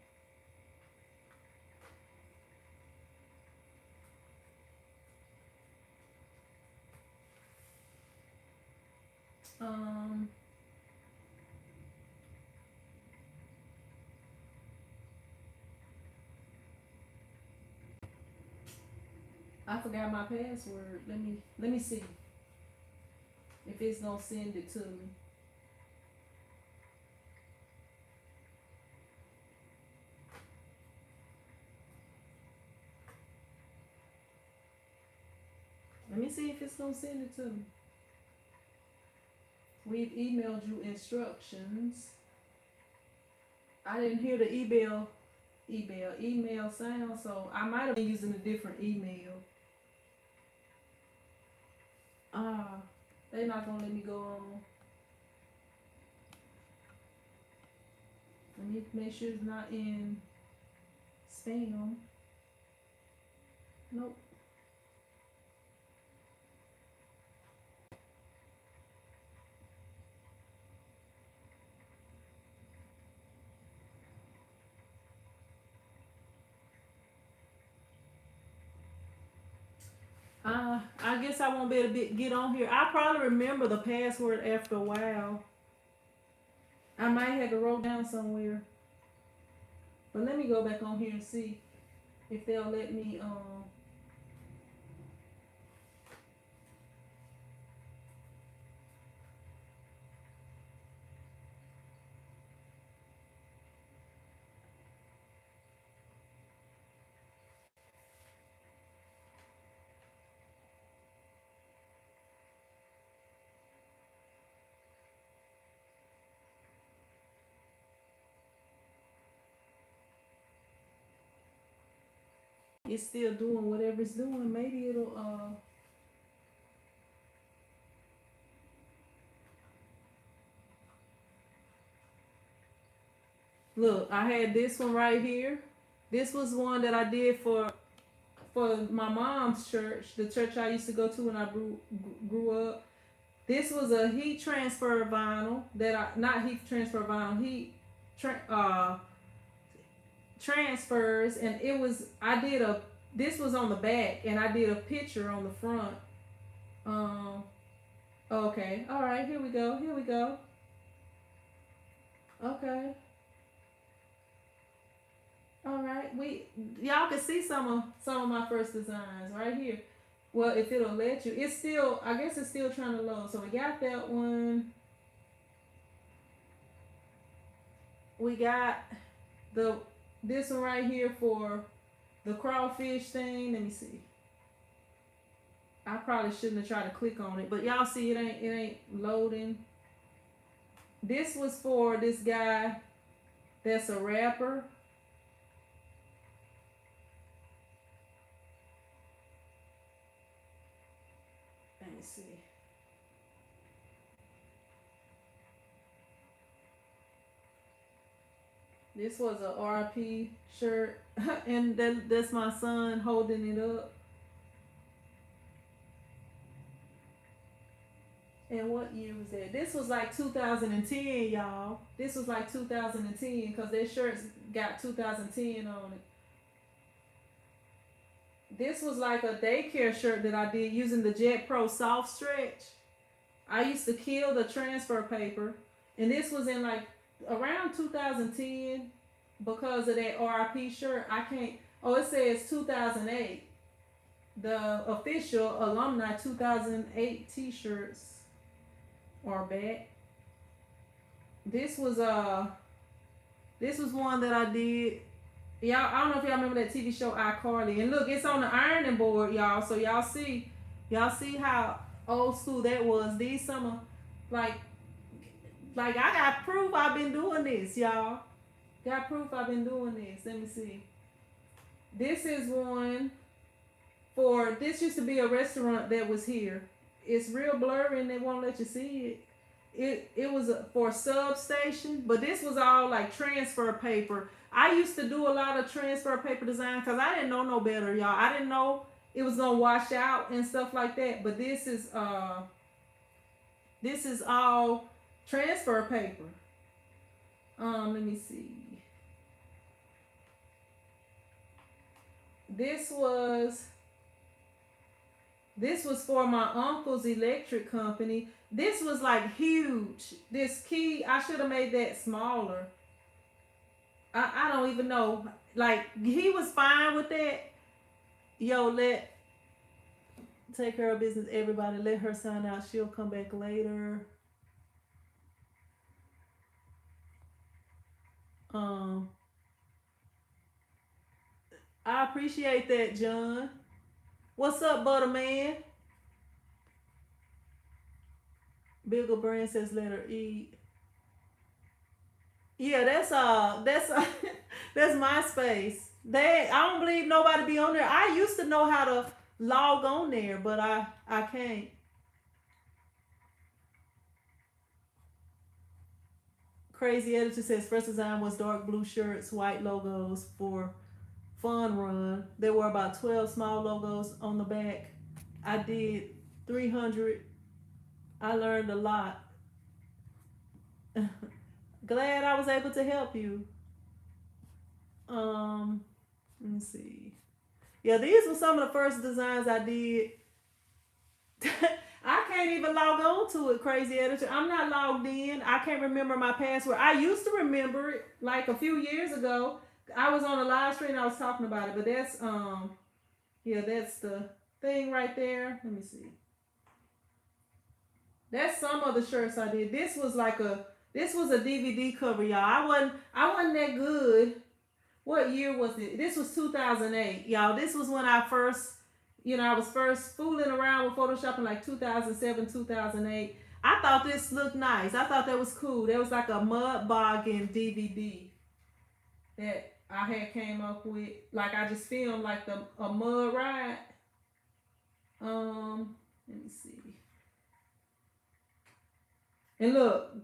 I forgot my password. Let me see if it's gonna send it to me. Let me see if it's gonna send it to me. We've emailed you instructions. I didn't hear the email sound, so I might have been using a different email. They're not gonna let me go on. Let me make sure it's not in spam. Nope. I guess I won't be able to get on here. I'll probably remember the password after a while. I might have to wrote down somewhere. But let me go back on here and see if they'll let me it's still doing whatever it's doing. Maybe it'll Look, I had this one right here. This was one that I did for my mom's church, the church I used to go to when I grew up. This was a heat transfer vinyl that I not heat transfer vinyl transfers, and it was I did a this was on the back, and I did a picture on the front. Um, okay, all right, here we go, here we go. Okay, all right, y'all can see some of my first designs right here. Well, if it'll let you, it's still I guess it's still trying to load. So we got that one. We got the this one right here for the crawfish thing. Let me see. I probably shouldn't have tried to click on it, but y'all see it ain't loading. This was for this guy that's a rapper. Let me see. This was a RP shirt, and that's my son holding it up. And what year was that? This was like 2010, y'all. This was like 2010 because their shirts got 2010 on it. This was like a daycare shirt that I did using the Jet Pro soft stretch. I used to kill the transfer paper, and this was in like around 2010 because of that RIP shirt. I can't. Oh, it says 2008. The official alumni 2008 T-shirts are back. This was one that I did. Y'all, I don't know if y'all remember that TV show iCarly. And look, it's on the ironing board, y'all. So y'all see how old school that was. These summer, like I got proof I've been doing this, y'all. Got proof I've been doing this. Let me see. This is one for, this used to be a restaurant that was here. It's real blurry and they won't let you see it. It was for a substation, but this was all like transfer paper. I used to do a lot of transfer paper design because I didn't know no better, y'all. I didn't know it was gonna wash out and stuff like that. But this is all transfer paper. Let me see. This was for my uncle's electric company. This was like huge. This key, I should have made that smaller. I don't even know. Like, he was fine with that. Yo, take care of business, everybody. Let her sign out. She'll come back later. I appreciate that, John. What's up, Butterman? Bigger Brand says let her eat. Yeah, that's that's MySpace. I don't believe nobody be on there. I used to know how to log on there, but I can't. Crazy Editor says first design was dark blue shirts, white logos for Fun Run. There were about 12 small logos on the back. I did 300. I learned a lot. Glad I was able to help you. Let me see. Yeah, these were some of the first designs I did. I can't even log on to it, Crazy Editor. I'm not logged in. I can't remember my password. I used to remember it like a few years ago. I was on a live stream and I was talking about it, but that's that's the thing right there. Let me see. That's some of the shirts I did. This was a DVD cover, y'all. I wasn't that good. What year was it? This was 2008, y'all. This was when I first, I was first fooling around with Photoshop in like 2007, 2008. I thought this looked nice. I thought that was cool. There was like a mud bogging DVD that I had came up with. Like I just filmed like a mud ride. Let me see. And look,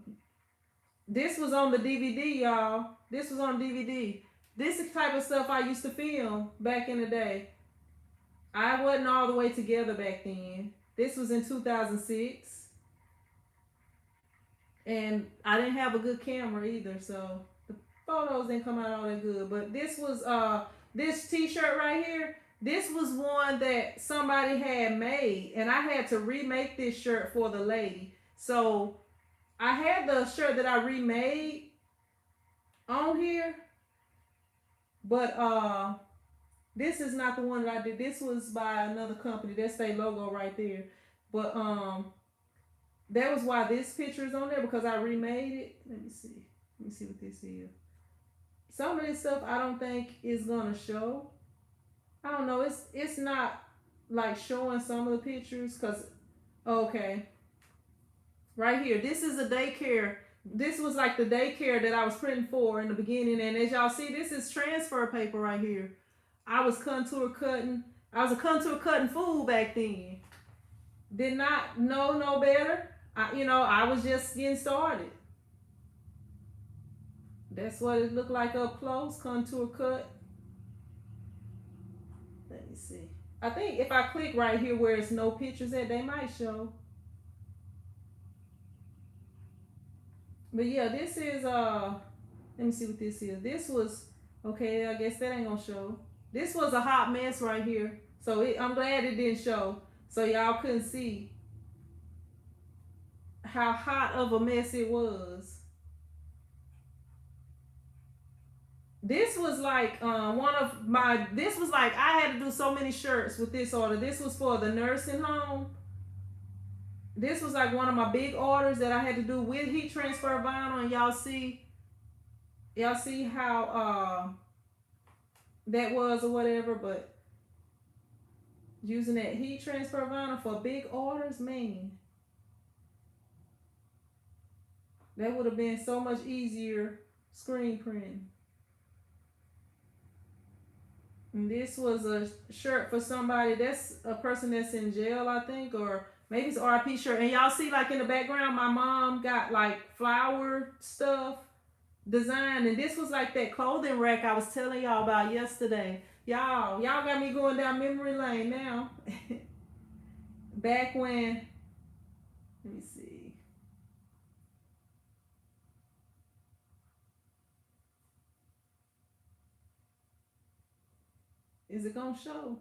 This was on the DVD, y'all. This was on DVD. This is the type of stuff I used to film back in the day. I wasn't all the way together back then. This was in 2006. And I didn't have a good camera either, so the photos didn't come out all that good. But this was this t-shirt right here. This was one that somebody had made, and I had to remake this shirt for the lady. So I had the shirt that I remade on here, but this is not the one that I did. This was by another company. That's their logo right there. But that was why this picture is on there, because I remade it. Let me see. Let me see what this is. Some of this stuff I don't think is gonna show. I don't know. It's not like showing some of the pictures, cause okay. Right here, this is a daycare. This was like the daycare that I was printing for in the beginning, and as y'all see, this is transfer paper right here. I was contour cutting. I was a contour cutting fool back then. Did not know no better. I was just getting started. That's what it looked like up close, contour cut. Let me see. I think if I click right here where it's no pictures at, they might show. But yeah, this is let me see what this is. This was okay, I guess that ain't gonna show. This was a hot mess right here. So I'm glad it didn't show. So y'all couldn't see how hot of a mess it was. This was like this was like, I had to do so many shirts with this order. This was for the nursing home. This was like one of my big orders that I had to do with heat transfer vinyl, and y'all see how that was or whatever. But using that heat transfer vinyl for big orders, man, that would have been so much easier screen printing. And this was a shirt for somebody that's a person that's in jail, I think, or maybe it's RP shirt. And y'all see, like in the background, my mom got like flower stuff designed. And this was like that clothing rack I was telling y'all about yesterday. Y'all got me going down memory lane now. Back when, let me see. Is it gonna show?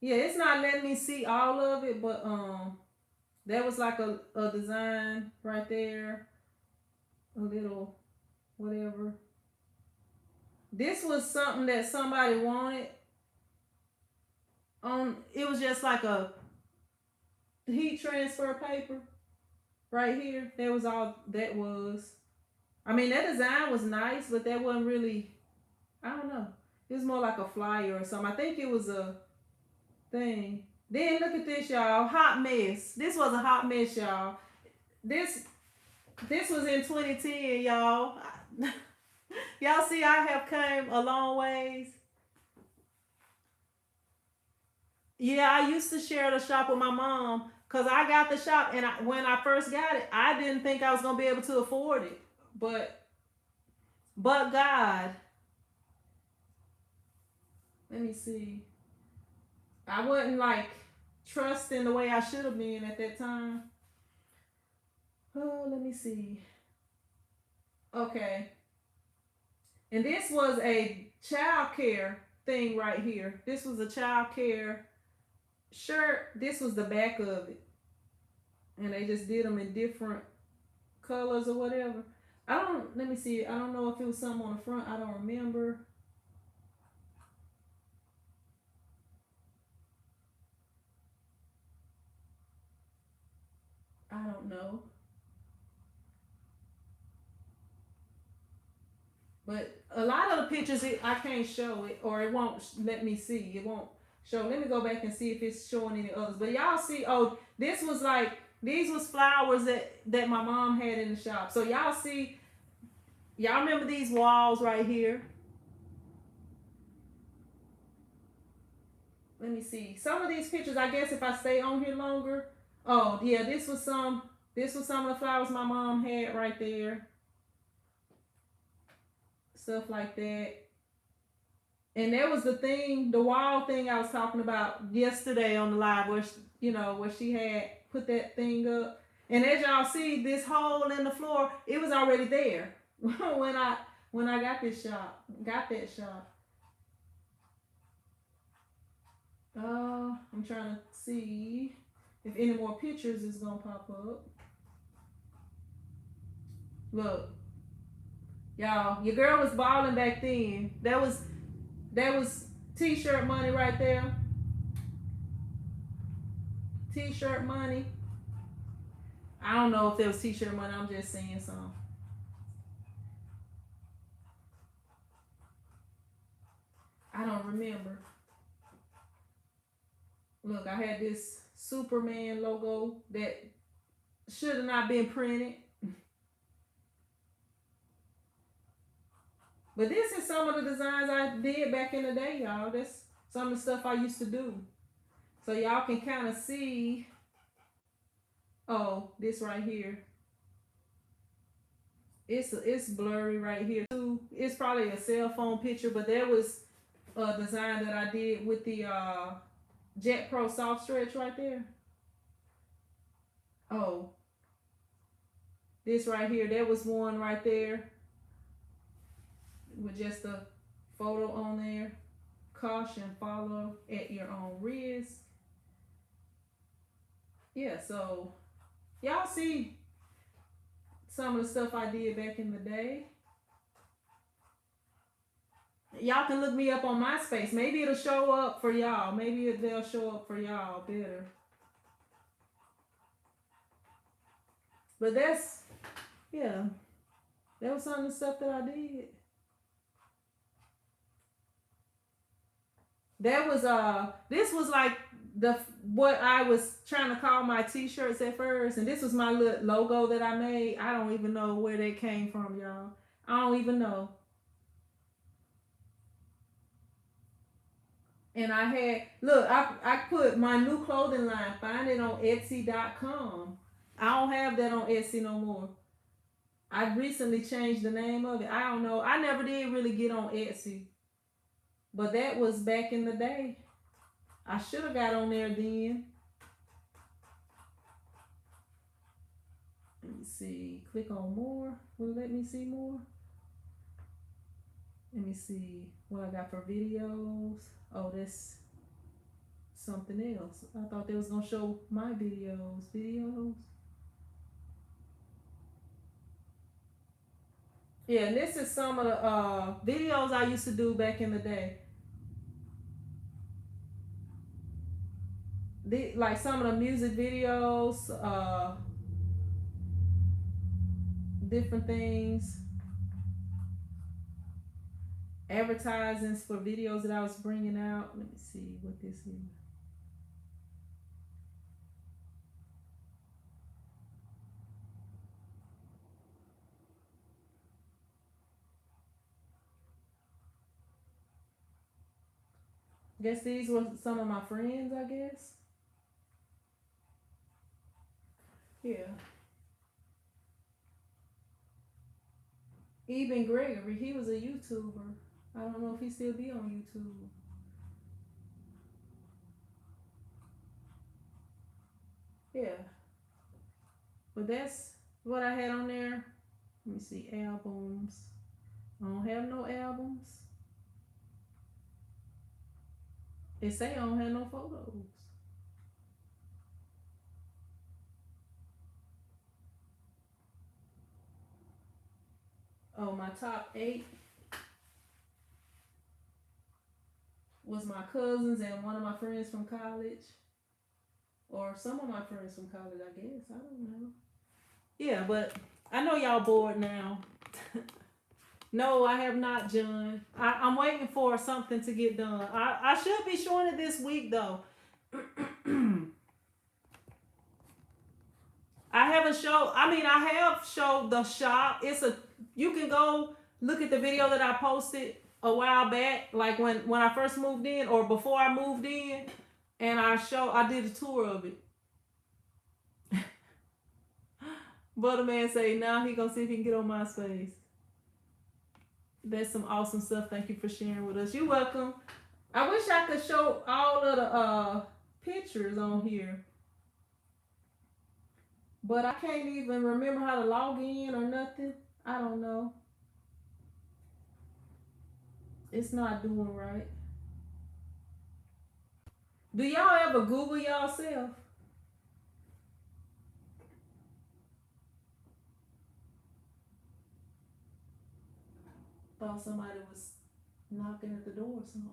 Yeah, it's not letting me see all of it, but that was like a design right there. A little whatever. This was something that somebody wanted. It was just like a heat transfer paper right here. That was all that was. I mean, that design was nice, but that wasn't really, I don't know. It was more like a flyer or something. I think it was a thing. Then look at this, y'all. Hot mess. This was a hot mess, y'all. This was in 2010, y'all. Y'all see I have came a long ways. Yeah, I used to share the shop with my mom because I got the shop, and when I first got it, I didn't think I was going to be able to afford it. But God. Let me see. I wasn't like trusting the way I should have been at that time. Oh, let me see. Okay. And this was a child care thing right here. This was a child care shirt. This was the back of it. And they just did them in different colors or whatever. Let me see. I don't know if it was something on the front. I don't remember. I don't know. But a lot of the pictures, I can't show it, or it won't let me see. It won't show. Let me go back and see if it's showing any others. But y'all see, oh, this was like, these was flowers that my mom had in the shop. So y'all see, y'all remember these walls right here? Let me see. Some of these pictures, I guess if I stay on here longer. Oh, yeah, this was some This was some of the flowers my mom had right there. Stuff like that. And that was the thing, the wall thing I was talking about yesterday on the live, where where she had put that thing up. And as y'all see, this hole in the floor, it was already there when I got this shop, got that shop. I'm trying to see if any more pictures is gonna pop up. Look, y'all, your girl was balling back then. That was T-shirt money right there. T-shirt money. I don't know if there was T-shirt money. I'm just saying something. I don't remember. Look, I had this Superman logo that should have not been printed. But this is some of the designs I did back in the day, y'all. That's some of the stuff I used to do. So y'all can kind of see. Oh, this right here. It's blurry right here too. It's probably a cell phone picture, but there was a design that I did with the Jet Pro soft stretch right there. Oh, this right here, there was one right there with just a photo on there. Caution, follow at your own risk. Yeah, so y'all see some of the stuff I did back in the day. Y'all can look me up on MySpace. Maybe it'll show up for y'all. Maybe they'll show up for y'all better. But that's, yeah, that was some of the stuff that I did. That was this was like what I was trying to call my t-shirts at first, and this was my little logo that I made. I don't even know where that came from, y'all. I don't even know. And I had, look, I put my new clothing line, find it on Etsy.com. I don't have that on Etsy no more. I recently changed the name of it. I don't know. I never did really get on Etsy. But that was back in the day. I should have got on there then. Let me see. Click on more. Will it let me see more? Let me see what I got for videos. Oh, that's something else. I thought they was going to show my videos. Yeah, and this is some of the videos I used to do back in the day. Like some of the music videos, different things, advertisements for videos that I was bringing out. Let me see what this is. Guess these were some of my friends, I guess. Yeah. Even Gregory, he was a YouTuber. I don't know if he still be on YouTube. Yeah. But that's what I had on there. Let me see, albums. I don't have no albums. They say I don't have no photos. Oh, my top 8 was my cousins and one of my friends from college. Or some of my friends from college, I guess. I don't know. Yeah, but I know y'all bored now. No, I have not, John. I'm waiting for something to get done. I should be showing it this week, though. I haven't showed, I have showed the shop. You can go look at the video that I posted a while back, like when I first moved in or before I moved in, and I did a tour of it. Butterman say now he gonna see if he can get on MySpace. That's some awesome stuff. Thank you for sharing with us. You're welcome. I wish I could show all of the pictures on here, but I can't even remember how to log in or nothing. I don't know. It's not doing right. Do y'all ever Google yourself? Thought somebody was knocking at the door or something.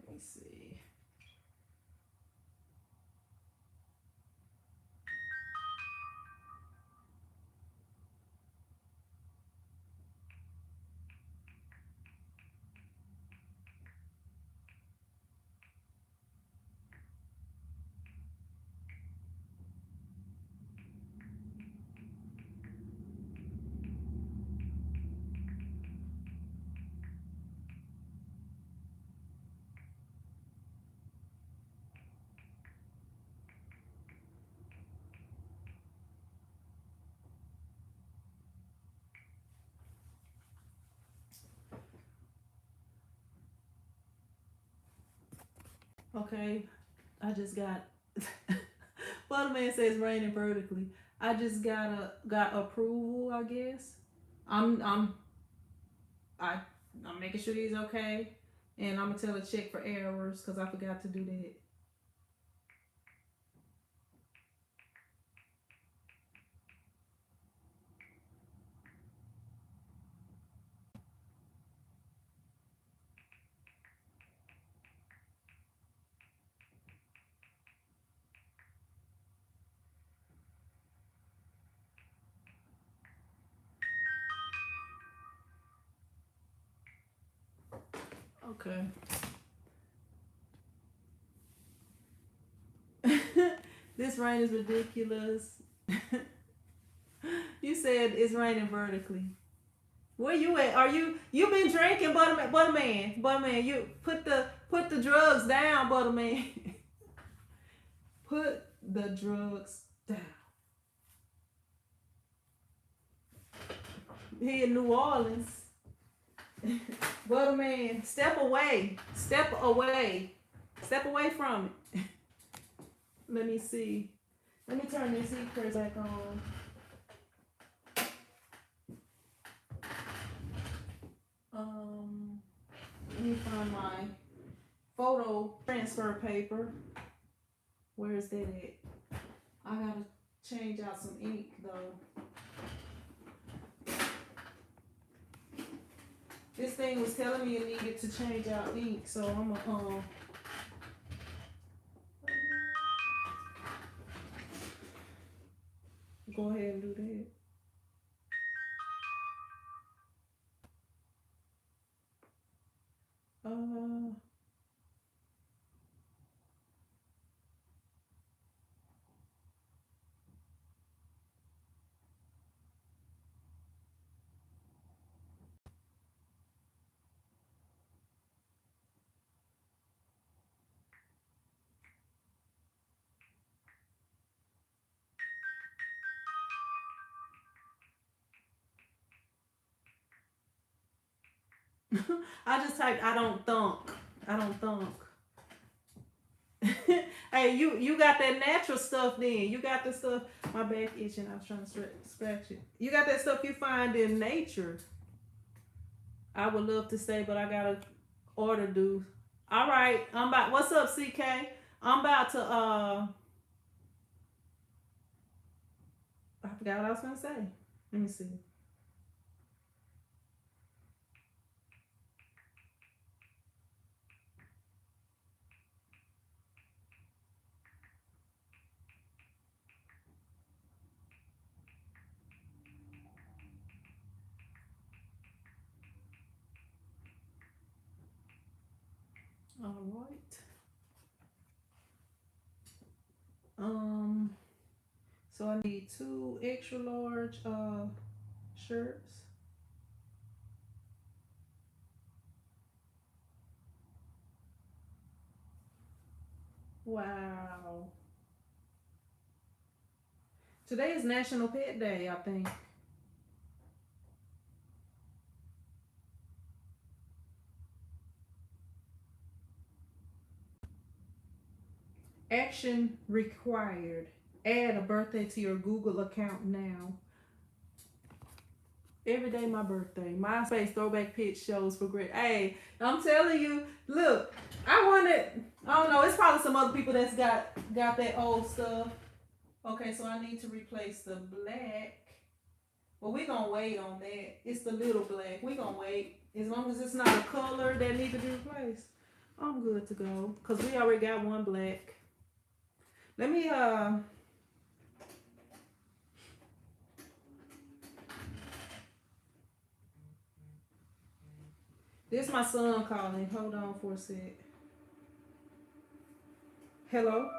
Let me see. Okay, I just got. Butterman says raining vertically. I just got approval, I guess. I'm I I'm making sure he's okay, and I'm gonna tell a check for errors because I forgot to do that. Okay. This rain is ridiculous. You said it's raining vertically. Where you at? Are you been drinking, Butterman? You put the drugs down, Butterman. Put the drugs down. Here in New Orleans. Butterman, step away. Step away. Step away from it. Let me see. Let me turn this heat back on. Let me find my photo transfer paper. Where is that at? I gotta change out some ink though. This thing was telling me it needed to change out ink, so I'm gonna go ahead and do that. I just typed I don't thunk. I don't thunk. Hey, you got that natural stuff then. You got the stuff. My back itching. I was trying to scratch it. You got that stuff you find in nature. I would love to stay, but I gotta order do. All right, I'm about. What's up, CK? I'm about to. I forgot what I was gonna say. Let me see. All right. So I need 2 extra large shirts. Wow. Today is National Pet Day, I think. Action required. Add a birthday to your Google account now. Every day my birthday. MySpace throwback pitch shows for great. Hey, I'm telling you, look, I wanted, I don't know, it's probably some other people that's got that old stuff. Okay, so I need to replace the black. Well, we gonna wait on that. It's the little black. We gonna wait. As long as it's not a color that needs to be replaced, I'm good to go. Cause we already got one black. Let me this my son calling. Hold on for a sec. Hello?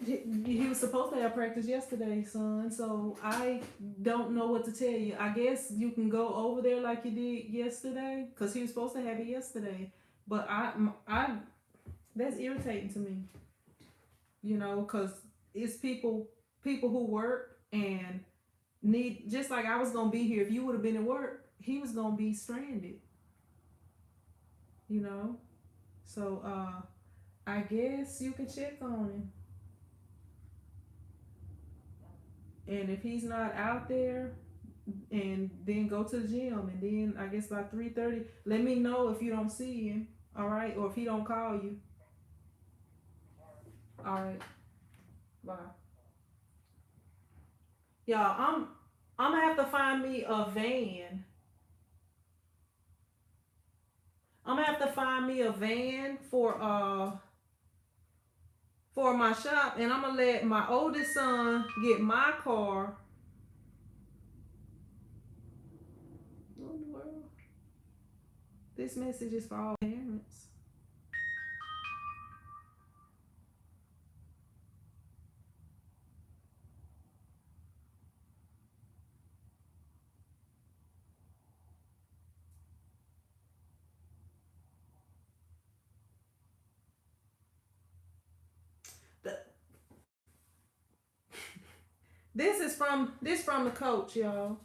He was supposed to have practice yesterday, son. So I don't know what to tell you. I guess you can go over there like you did yesterday, cause he was supposed to have it yesterday. But I that's irritating to me. You know, cause it's people who work and need, just like I was gonna be here. If you would have been at work, he was gonna be stranded. You know, so I guess you can check on him. And if he's not out there, and then go to the gym, and then I guess by 3:30, let me know if you don't see him. All right, or if he don't call you. All right, bye. Y'all, I'm gonna have to find me a van. I'm gonna have to find me a van for my shop, and I'm gonna let my oldest son get my car. What in the world? This message is for all parents. This from the coach, y'all.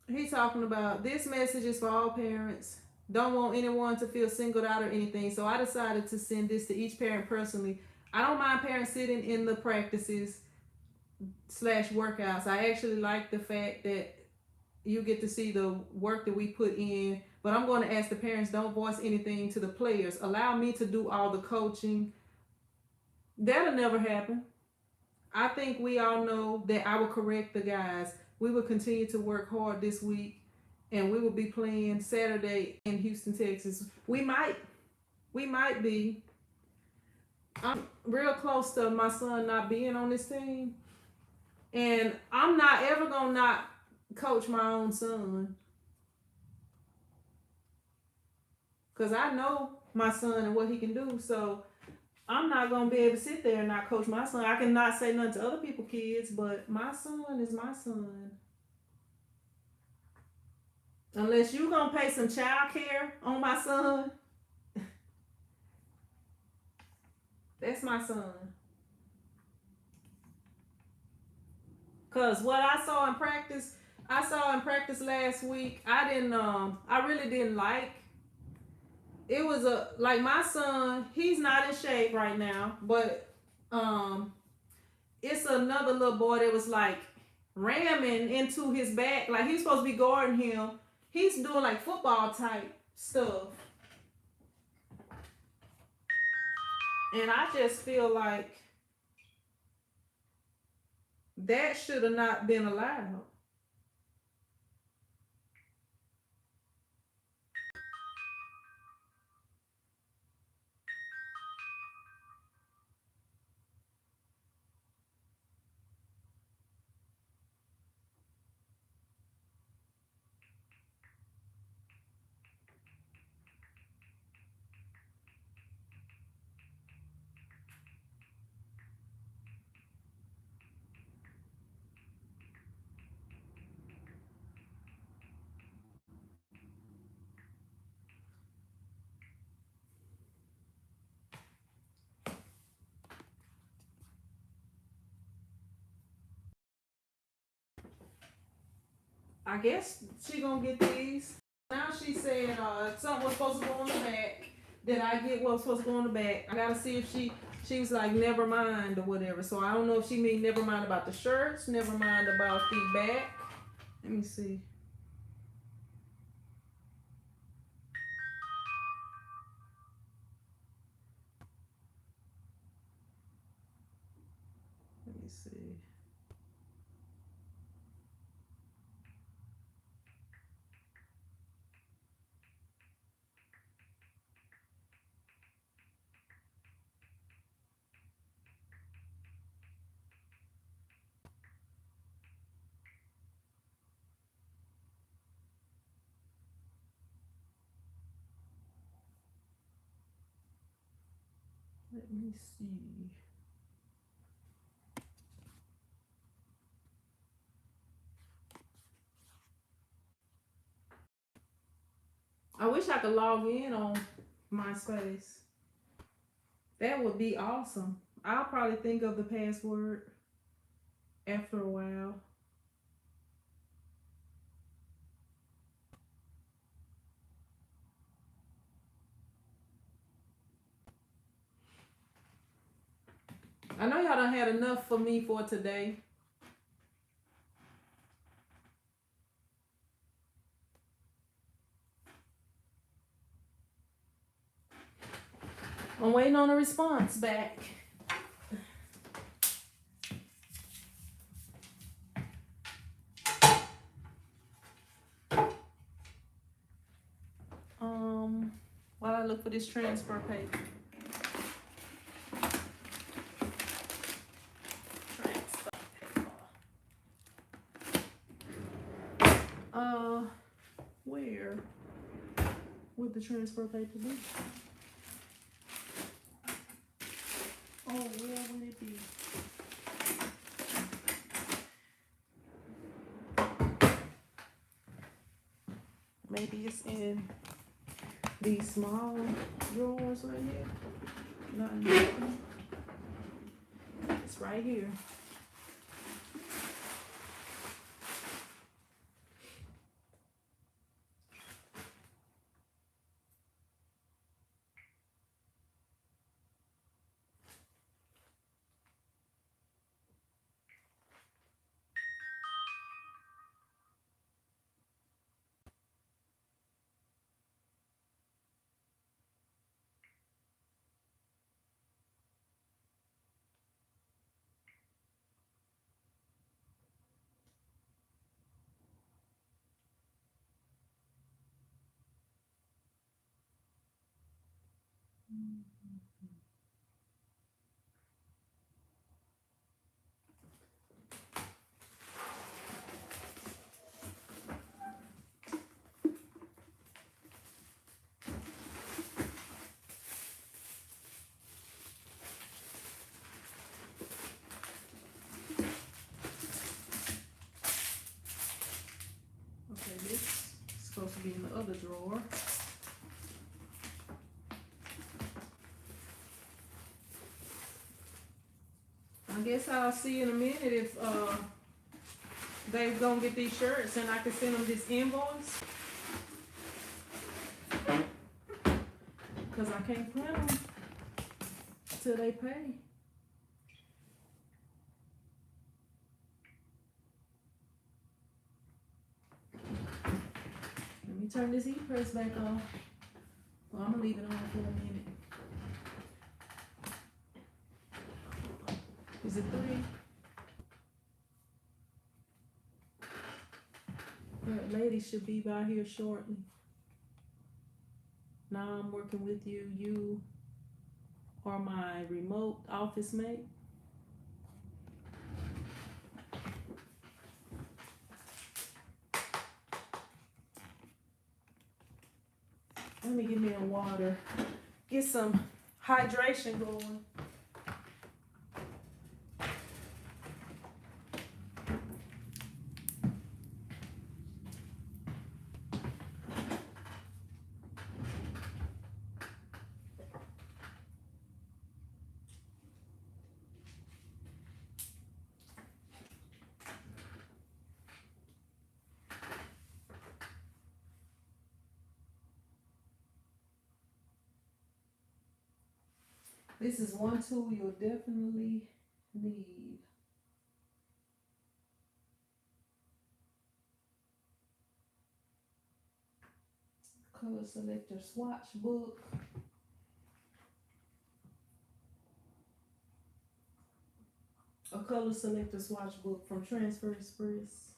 He's talking about this message is for all parents. Don't want anyone to feel singled out or anything. So I decided to send this to each parent personally. I don't mind parents sitting in the practices slash workouts. I actually like the fact that you get to see the work that we put in. But I'm going to ask the parents, don't voice anything to the players. Allow me to do all the coaching. That'll never happen. I think we all know that I will correct the guys. We will continue to work hard this week, and we will be playing Saturday in Houston, Texas. We might be. I'm real close to my son not being on this team, and I'm not ever gonna not coach my own son, because I know my son and what he can do. So I'm not gonna be able to sit there and not coach my son. I cannot say nothing to other people's kids, but my son is my son. Unless you gonna pay some child care on my son, that's my son. Cause what I saw in practice last week, I really didn't like. It was like my son, he's not in shape right now, but um it's another little boy that was like ramming into his back, like he's supposed to be guarding him. He's doing like football type stuff. And I just feel like that should have not been allowed. I guess she gonna get these. Now she said something was supposed to go on the back. That I get what was supposed to go on the back. I gotta see if she was like never mind or whatever. So I don't know if she mean never mind about the shirts, never mind about the back. Let me see. Let me see. Let me see. I wish I could log in on MySpace. That would be awesome. I'll probably think of the password after a while. I know y'all done had enough for me for today. I'm waiting on a response back. While I look for this transfer paper. Transfer paper. Where would the transfer paper be? Oh, where would it be? Maybe it's in these small drawers right here. Not in this one. It's right here. Okay, this is supposed to be in the other drawer. I guess I'll see in a minute if they're gonna get these shirts and I can send them this invoice. Cause I can't print them till they pay. Let me turn this heat press back off. Well, I'm gonna leave it on for a minute. Is it 3? That lady should be by here shortly. Now I'm working with you. You are my remote office mate. Let me give me a water. Get some hydration going. This is one tool you'll definitely need. Color selector swatch book. A color selector swatch book from Transfer Express.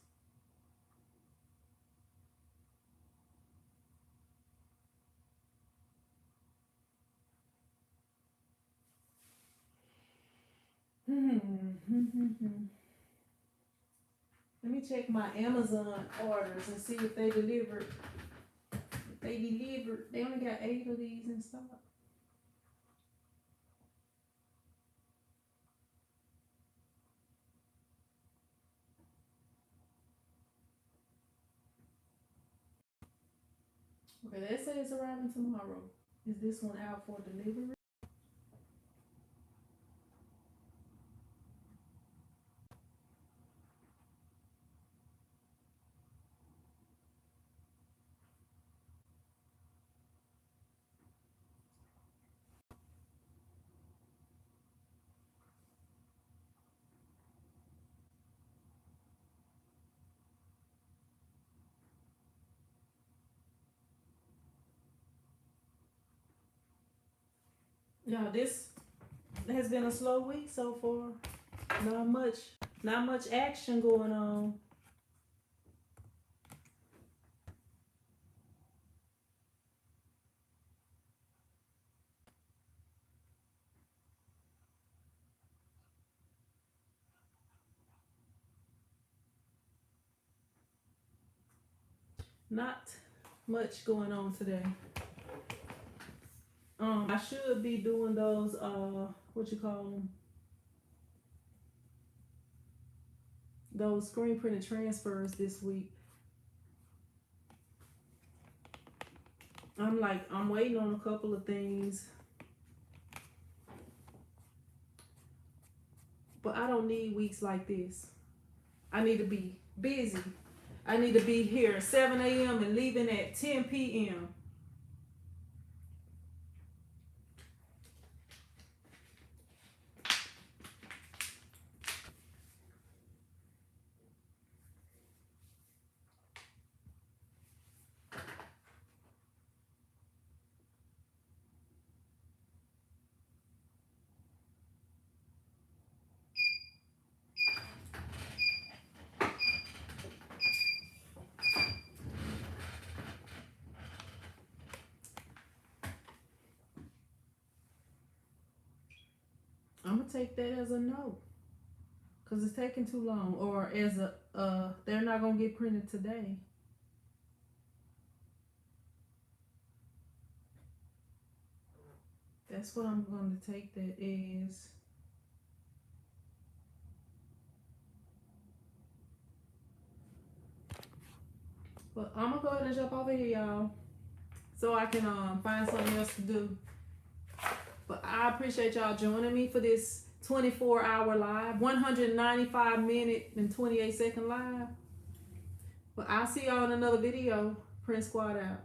Let me check my Amazon orders and see if they delivered. If they delivered, they only got 8 of these in stock. Okay, they say it's arriving tomorrow. Is this one out for delivery? Yeah, this has been a slow week so far. Not much action going on. Not much going on today. I should be doing those what you call them? Those screen printed transfers this week. I'm waiting on a couple of things. But I don't need weeks like this. I need to be busy. I need to be here at 7 a.m. and leaving at 10 p.m. I'm gonna take that as a no, cause it's taking too long, or as a they're not gonna get printed today. That's what I'm going to take that as. But I'm gonna go ahead and jump over here, y'all, so I can find something else to do. But I appreciate y'all joining me for this 24-hour live, 195 minute and 28-second live. But I'll see y'all in another video. Print Squad out.